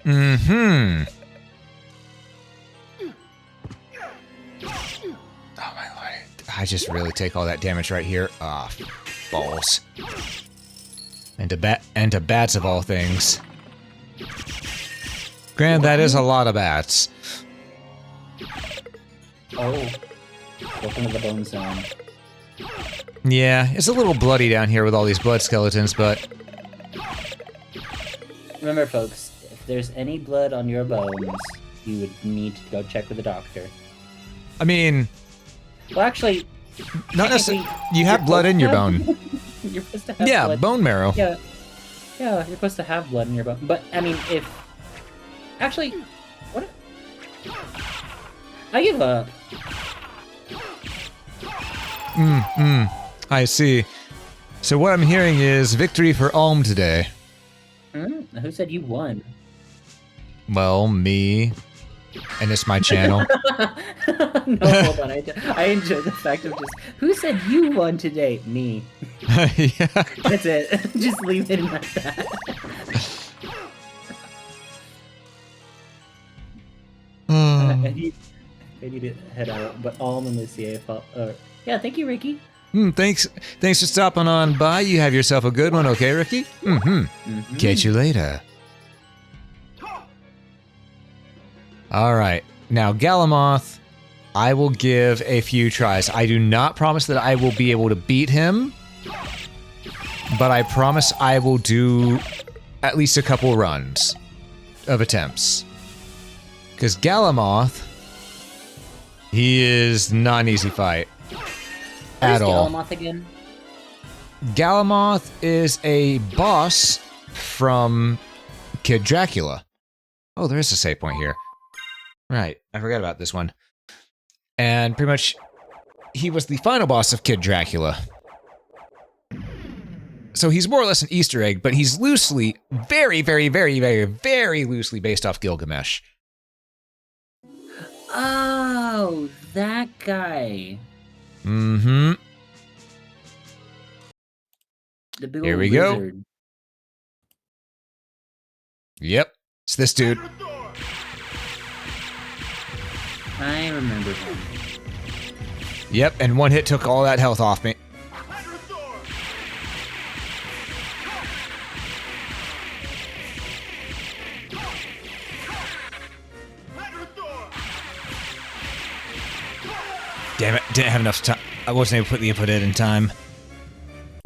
Oh my lord. I just really take all that damage right here. Ah, balls. And to bats of all things. Granted, that is a lot of bats. Oh. Welcome to the bone zone. Yeah, it's a little bloody down here with all these blood skeletons, but... Remember, folks, if there's any blood on your bones, you would need to go check with a doctor. I mean... Well, actually... Not necessarily... You have blood in your bone. You're supposed to have Yeah, blood. bone marrow. Yeah, you're supposed to have blood in your bone. But, I mean, if... Actually, what... I give up. I see. So what I'm hearing is victory for Alm today. Who said you won? Well, me. And it's my channel. No, hold on. I enjoy the fact of just, who said you won today? Me. Yeah. That's it. Just leave it like that. I need to head out, but Alm and Lucia, yeah, thank you, Ricky. Thanks for stopping on by. You have yourself a good one, okay, Ricky? Catch you later. Alright, now Galamoth, I will give a few tries. I do not promise that I will be able to beat him, but I promise I will do at least a couple runs of attempts. Because Galamoth, he is not an easy fight. At all. Galamoth again? Galamoth is a boss from Kid Dracula. Oh, there is a save point here. Right, I forgot about this one. And pretty much, he was the final boss of Kid Dracula. So he's more or less an Easter egg, but he's loosely, very, very, very, very, very loosely based off Gilgamesh. Oh, that guy. Mm-hmm. The big Here old we lizard. go. Yep, it's this dude. I remember him. Yep, and one hit took all that health off me. Damn it, didn't have enough time. I wasn't able to put the input in time.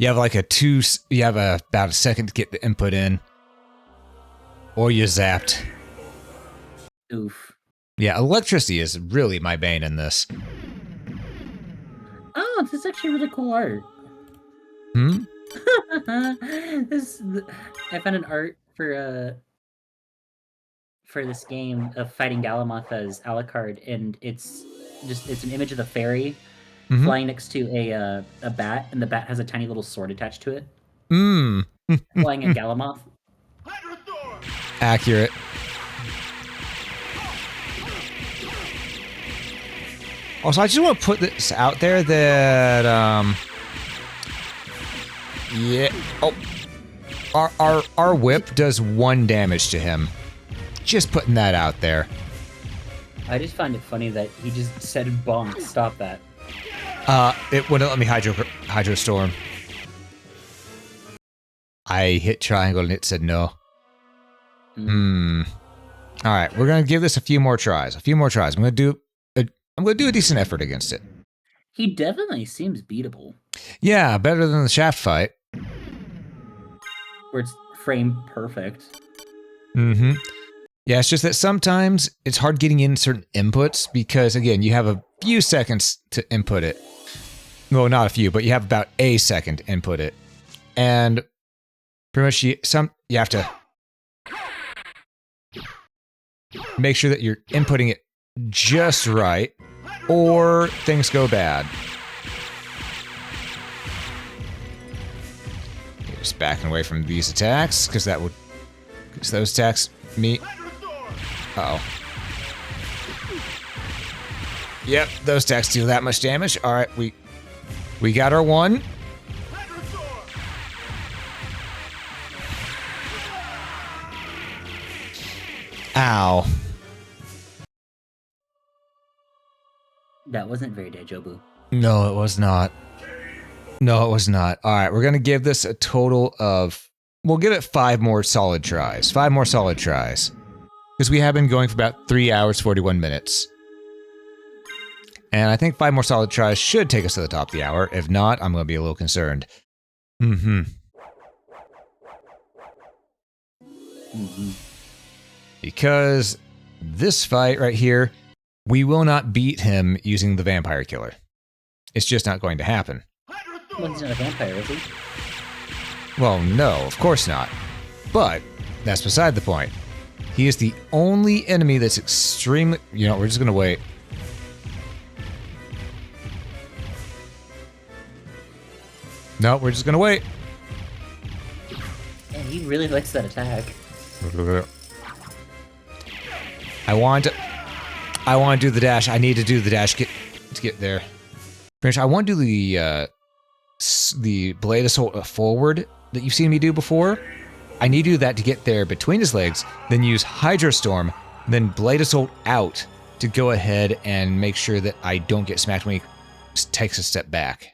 You have like you have about a second to get the input in. Or you zapped. Oof. Yeah, electricity is really my bane in this. Oh, this is actually really cool art. I found an art for this game of fighting Galamoth as Alucard, and it's an image of the fairy flying next to a bat, and the bat has a tiny little sword attached to it. Flying at Galamoth. Accurate. Also, I just want to put this out there that, yeah. Oh, our whip does 1 damage to him. Just putting that out there. I just find it funny that he just said bonk. Stop that. It wouldn't let me Hydro Storm. I hit triangle and it said no. Alright, we're gonna give this a few more tries. I'm gonna do a decent effort against it. He definitely seems beatable. Yeah, better than the Shaft fight. Where it's frame perfect. Yeah, it's just that sometimes it's hard getting in certain inputs because, again, you have a few seconds to input it. Well, not a few, but you have about a second to input it. And pretty much you have to make sure that you're inputting it just right, or things go bad. Just backing away from these attacks, because those attacks me. Uh-oh. Yep, those attacks do that much damage. All right, we got our one. Ow. That wasn't very dejobu. No, it was not. No, it was not. All right, we're going to give this a total of... We'll give it 5 more solid tries. 5 more solid tries. Because we have been going for about 3 hours, 41 minutes. And I think 5 more solid tries should take us to the top of the hour. If not, I'm going to be a little concerned. Because this fight right here, we will not beat him using the vampire killer. It's just not going to happen. Well, he's not a vampire, is he? Well, no, of course not. But that's beside the point. He is the only enemy that's extremely... You know, we're just going to wait. No, we're just going to wait. And he really likes that attack. I want to do the dash. I need to do the dash to get there. I want to do the blade assault forward that you've seen me do before. I need to do that to get there between his legs, then use Hydro Storm, then blade assault out to go ahead and make sure that I don't get smacked when he takes a step back.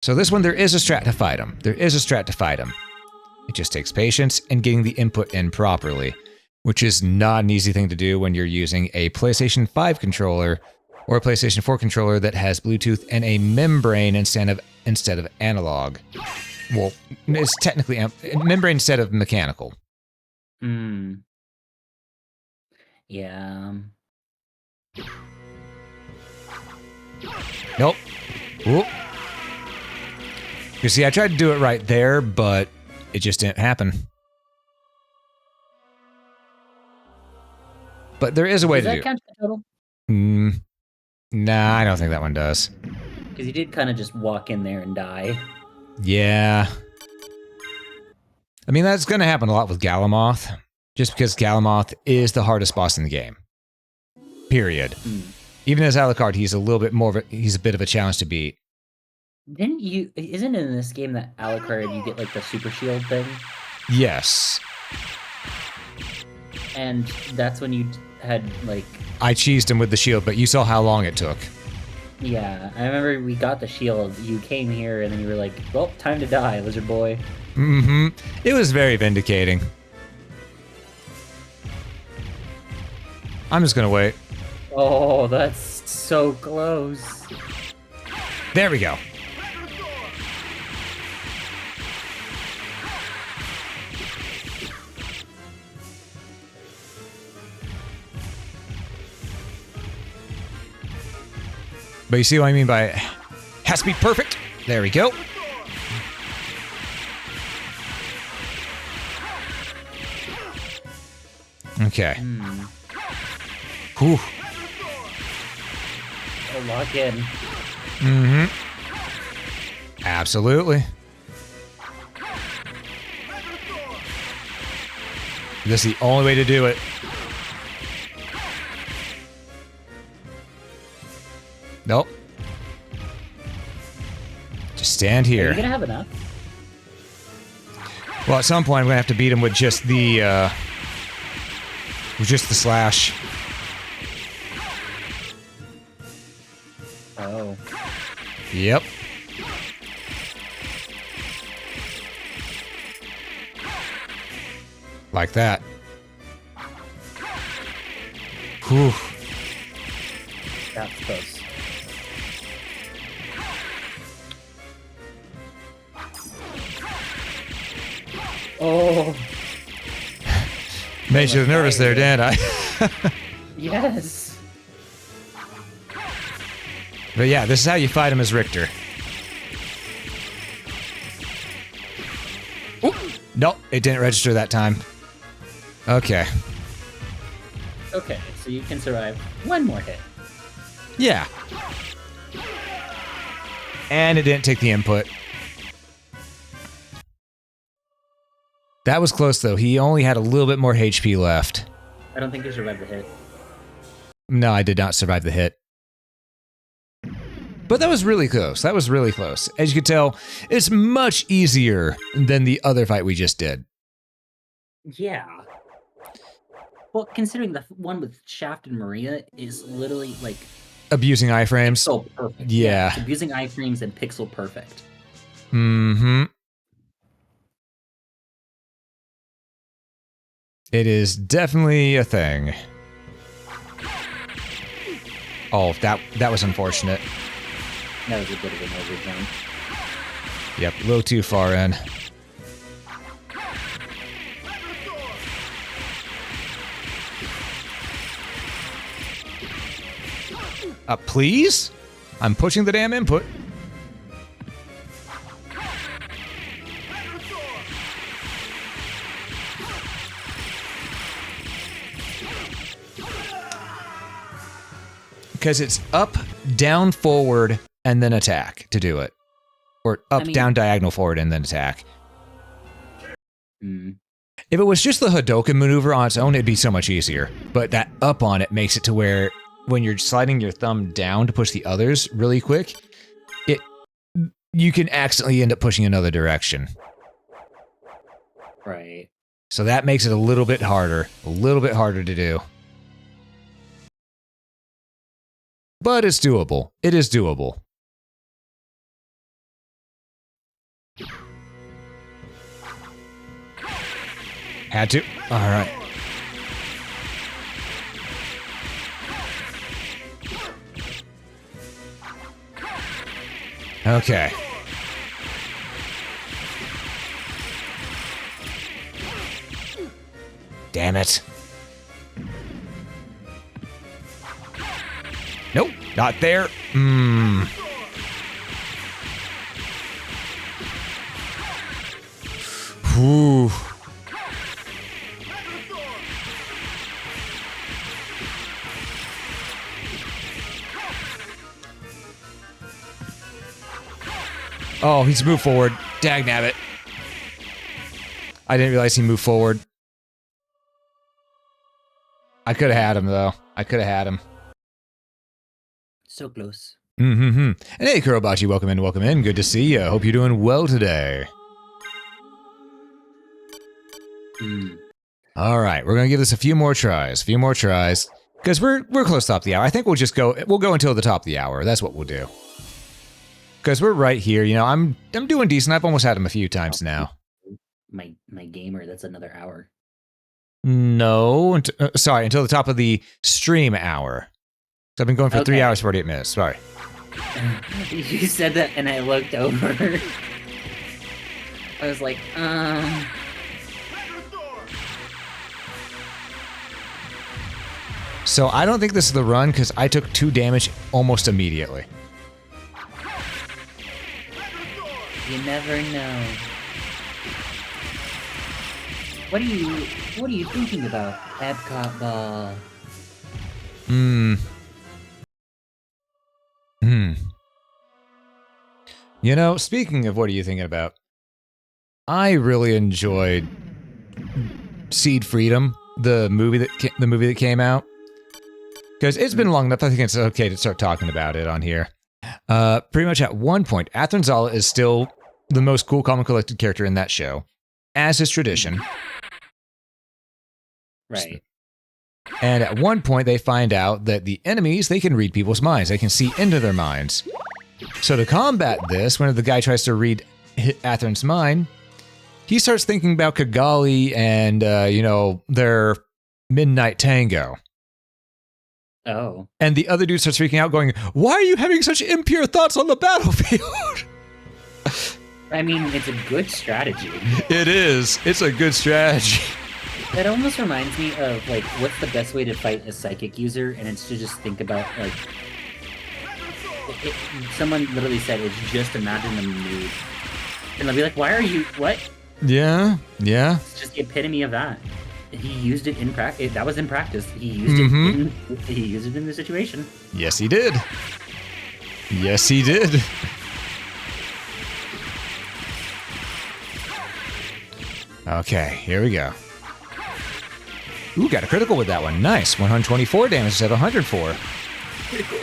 So this one, there is a strat to fight him. It just takes patience and getting the input in properly, which is not an easy thing to do when you're using a PlayStation 5 controller or a PlayStation 4 controller that has Bluetooth and a membrane instead of analog. Well, it's technically membrane instead of mechanical. Yeah. Nope. Whoop. You see, I tried to do it right there, but it just didn't happen. But there is a way to do it. Does that count the total? Nah, I don't think that one does. Because you did kind of just walk in there and die. Yeah. I mean, that's going to happen a lot with Galamoth, just because Galamoth is the hardest boss in the game. Period. Even as Alucard, he's a little bit more of a, he's a bit of a challenge to beat. Isn't it in this game that Alucard, you get like the super shield thing? Yes. And that's when you had like... I cheesed him with the shield, but you saw how long it took. Yeah, I remember we got the shield, you came here, and then you were like, well, time to die, lizard boy. It was very vindicating. I'm just gonna wait. Oh, that's so close. There we go. But you see what I mean by has to be perfect? There we go. Okay. Whew. Oh, lock in. Absolutely. This is the only way to do it. Nope. Just stand here. Are you gonna have enough? Well, at some point I'm gonna have to beat him with just the slash. Oh. Yep. Like that. Whew. That's close. Oh. Made you nervous there, didn't I? Yes. But yeah, this is how you fight him as Richter. Oop. Nope, it didn't register that time. Okay. Okay, so you can survive one more hit. Yeah. And it didn't take the input. That was close, though. He only had a little bit more HP left. I don't think you survived the hit. No, I did not survive the hit. But that was really close. That was really close. As you can tell, it's much easier than the other fight we just did. Yeah. Well, considering the one with Shaft and Maria is literally like... Abusing iframes. So perfect. Yeah. It's abusing iframes and pixel perfect. It is definitely a thing. Oh, that was unfortunate. That was a bit of an overjump. Yep, a little too far in. Please? I'm pushing the damn input. Because it's up, down, forward, and then attack to do it. Or up, down, diagonal, forward, and then attack. If it was just the Hadouken maneuver on its own, it'd be so much easier. But that up on it makes it to where when you're sliding your thumb down to push the others really quick, you can accidentally end up pushing another direction. Right. So that makes it a little bit harder to do. But it's doable. It is doable. Had to. All right. Okay. Damn it. Nope, not there. Whew. Oh, he's moved forward. Dagnabbit. I didn't realize he moved forward. I could have had him, though. I could have had him. So close. And hey, Kurobachi, welcome in, welcome in. Good to see you. Hope you're doing well today. All right, we're gonna give this a few more tries. Because we're close to top of the hour. I think we'll go until the top of the hour. That's what we'll do. Because we're right here, you know, I'm doing decent. I've almost had him a few times now. My gamer, that's another hour. No, sorry, until the top of the stream hour. So I've been going for 3 hours, 48 minutes. Sorry. You said that and I looked over. I was like, So I don't think this is the run because I took 2 damage almost immediately. You never know. What are you thinking about, Epcot Ball? You know, speaking of what are you thinking about, I really enjoyed Seed Freedom, the movie that came out. Because it's been long enough, I think it's okay to start talking about it on here. Pretty much at one point, Athranzala is still the most cool, calm, and collected character in that show, as is tradition. Right. And at one point, they find out that the enemies, they can read people's minds. They can see into their minds. So to combat this, whenever the guy tries to read Athran's mind, he starts thinking about Kigali and, you know, their Midnight Tango. Oh. And the other dude starts freaking out, going, "Why are you having such impure thoughts on the battlefield?" I mean, it's a good strategy. It is. It's a good strategy. That almost reminds me of, like, what's the best way to fight a psychic user? And it's to just think about, like... someone literally said, it's just imagine the mood. And they'll be like, why are you... What? Yeah, yeah. It's just the epitome of that. He used it in practice. That was in practice. He used it in the situation. Yes, he did. Yes, he did. Okay, here we go. Ooh, got a critical with that one. Nice. 124 damage instead of 104. Critical.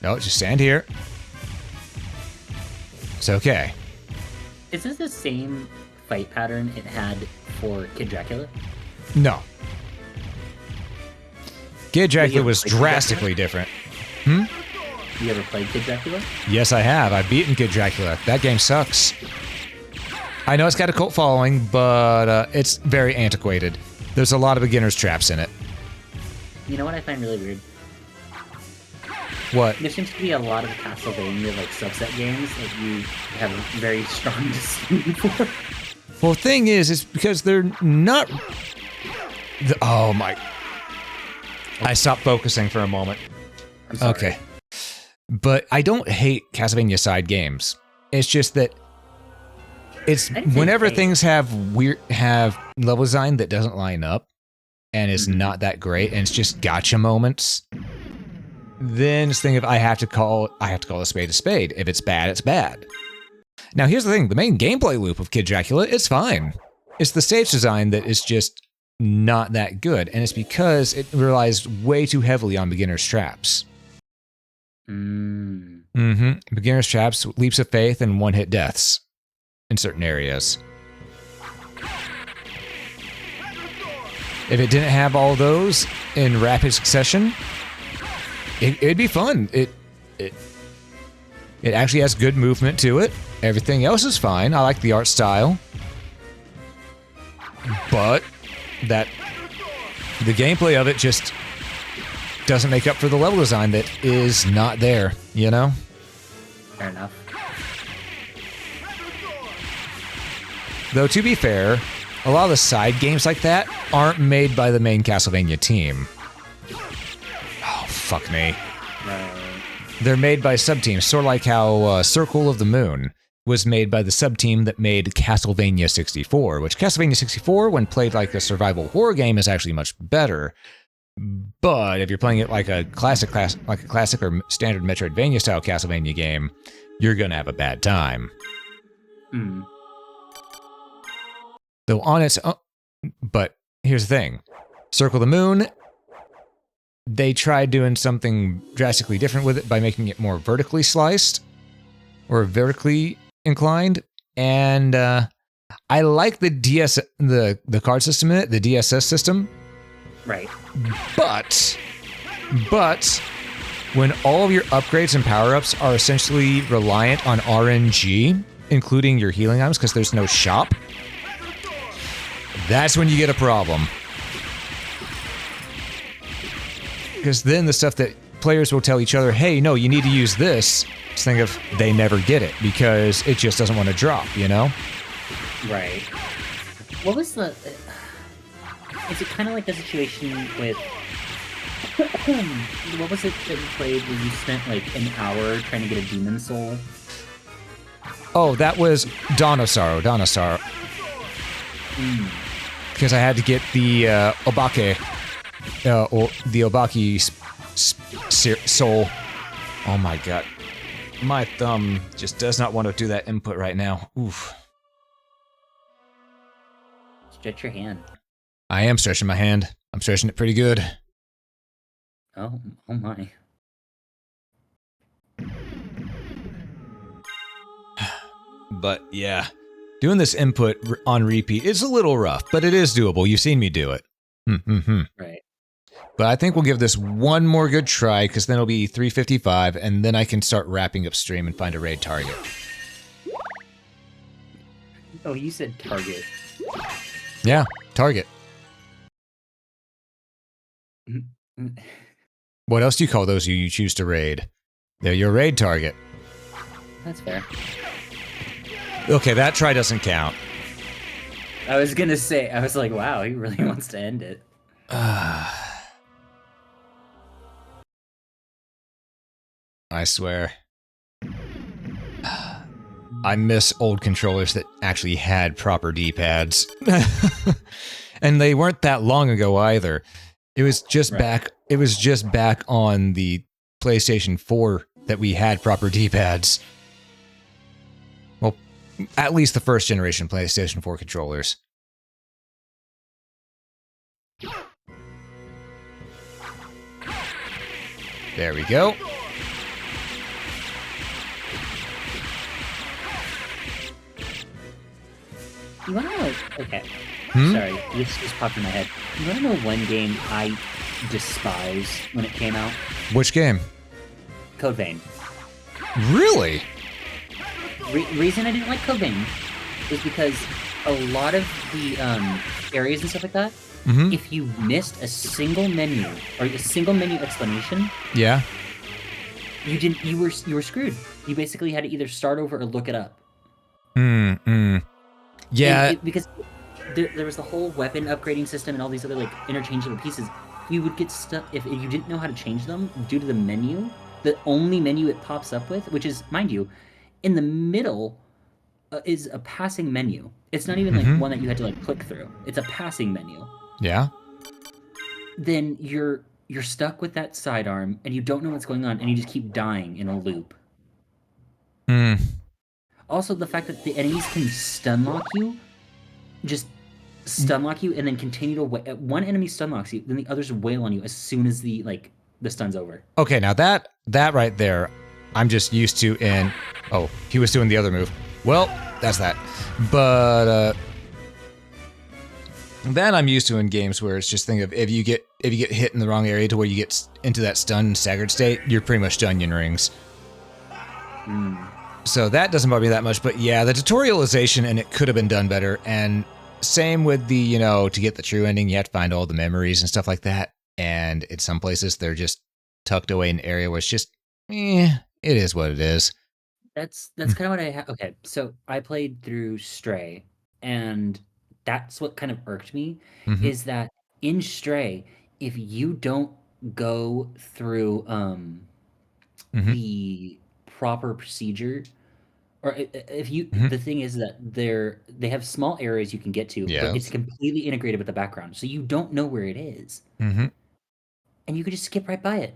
No, just stand here. It's okay. Is this the same fight pattern it had for Kid Dracula? No. Kid Dracula was drastically different. You ever played Kid Dracula? Yes, I have. I've beaten Kid Dracula. That game sucks. I know it's got a cult following, but it's very antiquated. There's a lot of beginner's traps in it. You know what I find really weird? What? There seems to be a lot of Castlevania like subset games that you have a very strong disdain for. Well, the thing is, it's because they're not... Oh my... I stopped focusing for a moment. I'm sorry. Okay. But I don't hate Castlevania side games. It's just that it's whenever things have level design that doesn't line up and is not that great, and it's just gotcha moments. Then it's thing of I have to call a spade a spade. If it's bad, it's bad. Now here's the thing: the main gameplay loop of Kid Dracula is fine. It's the stage design that is just not that good, and it's because it relies way too heavily on beginner's traps. Beginner's traps, leaps of faith, and one-hit deaths in certain areas. If it didn't have all those in rapid succession, it'd be fun. It actually has good movement to it. Everything else is fine. I like the art style. But the gameplay of it just doesn't make up for the level design that is not there, you know? Fair enough. Though, to be fair, a lot of the side games like that aren't made by the main Castlevania team. Oh, fuck me. They're made by sub-teams, sort of like how Circle of the Moon was made by the sub-team that made Castlevania 64, which Castlevania 64, when played like a survival horror game, is actually much better. But if you're playing it like a classic or standard Metroidvania style Castlevania game, you're gonna have a bad time. Though on its own, but here's the thing: Circle the Moon, they tried doing something drastically different with it by making it more vertically sliced or vertically inclined, and I like the the card system in it, the DSS system. Right. But when all of your upgrades and power-ups are essentially reliant on RNG, including your healing items because there's no shop, that's when you get a problem. Because then the stuff that players will tell each other, hey, no, you need to use this, just think of they never get it because it just doesn't want to drop, you know? Right. What was the... Is it kind of like the situation with... what was it that you played where you spent like an hour trying to get a demon soul? Oh, that was Dawn of Sorrow. Because I had to get the Obake, or the Obaki soul. Oh my god. My thumb just does not want to do that input right now. Oof. Stretch your hand. I am stretching my hand. I'm stretching it pretty good. Oh my. But yeah, doing this input on repeat is a little rough, but it is doable. You've seen me do it. Right. But I think we'll give this one more good try, because then it'll be 3:55, and then I can start wrapping up stream and find a raid target. Oh, you said target. Yeah, target. What else do you call those you choose to raid? They're your raid target. That's fair. Okay, that try doesn't count. I was gonna say, I was like, wow, he really wants to end it. I swear. I miss old controllers that actually had proper D-pads. And they weren't that long ago either. It was just back on the PlayStation 4 that we had proper D-pads. Well, at least the first generation PlayStation 4 controllers. There we go. You wanna know? Okay. Sorry, this just popped in my head. You wanna know one game I despised when it came out? Which game? Code Vein. Really? Reason I didn't like Code Vein was because a lot of the areas and stuff like that, Mm-hmm. if you missed a single menu or a single menu explanation, Yeah. you were screwed. You basically had to either start over or look it up. Mm-hmm. Yeah. Because there was the whole weapon upgrading system and all these other like interchangeable pieces. You would get stuck if you didn't know how to change them due to the menu. The only menu it pops up with, which is, mind you, in the middle, is a passing menu. It's not even like Mm-hmm. one that you had to like click through. It's a passing menu. Yeah. Then you're stuck with that sidearm and you don't know what's going on and you just keep dying in a loop. Mm. Also, the fact that the enemies can stun lock you, just stun lock you, and then continue to one enemy stun locks you, then the others wail on you as soon as the stun's over. Okay, now that right there, I'm just used to in. Oh, he was doing the other move. Well, that's that. But that I'm used to in games where it's just think of if you get hit in the wrong area to where you get into that stunned staggered state, you're pretty much done in rings. So that doesn't bother me that much. But yeah, the tutorialization and it could have been done better. And same with the to get the true ending, you have to find all the memories and stuff like that. And in some places they're just tucked away in an area where it's just, it is what it is. That's kind of what I have. Okay, so I played through Stray, and that's what kind of irked me, Mm-hmm. is that in Stray, if you don't go through Mm-hmm. the proper procedure, or if you, Mm-hmm. the thing is that they have small areas you can get to, but it's Yes. completely integrated with the background, so you don't know where it is, Mm-hmm. and you could just skip right by it.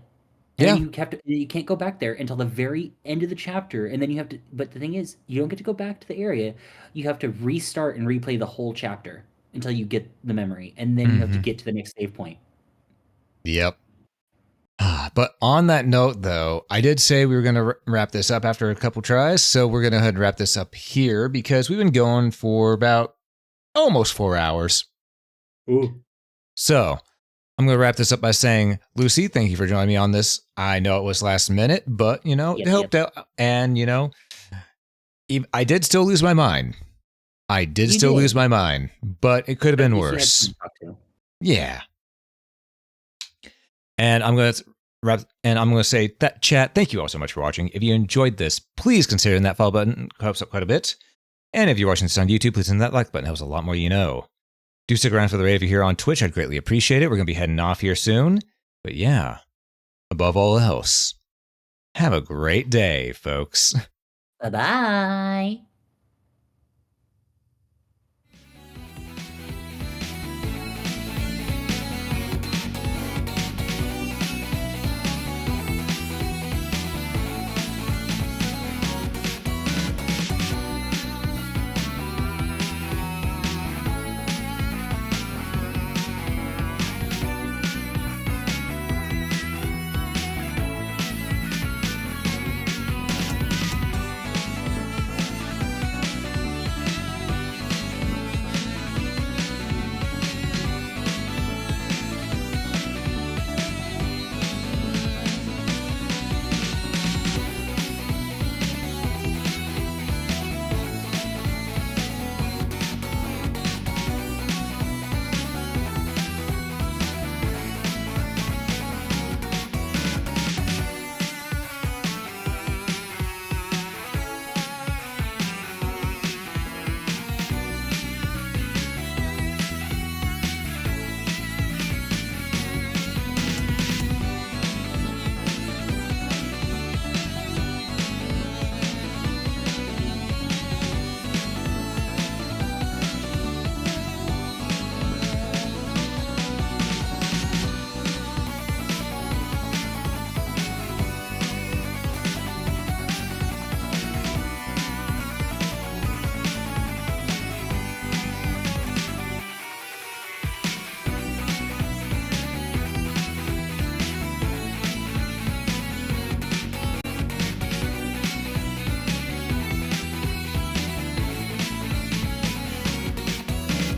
And then Yeah. you can't go back there until the very end of the chapter, and then you have to. But the thing is, you don't get to go back to the area. You have to restart and replay the whole chapter until you get the memory, and then you have to Mm-hmm. get to the next save point. Yep. But on that note, though, I did say we were going to wrap this up after a couple tries, so we're going to go ahead and wrap this up here because we've been going for about almost 4 hours. Ooh. So I'm going to wrap this up by saying, Lucy, thank you for joining me on this. I know it was last minute, but, it helped out. And, I did still lose my mind. I did You still did. lose my mind, but it could have At been least you had worse. someone to talk to. Yeah. And I'm going to say that chat, thank you all so much for watching. If you enjoyed this, please consider that follow button. It helps out quite a bit. And if you're watching this on YouTube, please hit that like button. It helps a lot more Do stick around for the raid if you're here on Twitch. I'd greatly appreciate it. We're going to be heading off here soon. But yeah, above all else, have a great day, folks. Bye-bye.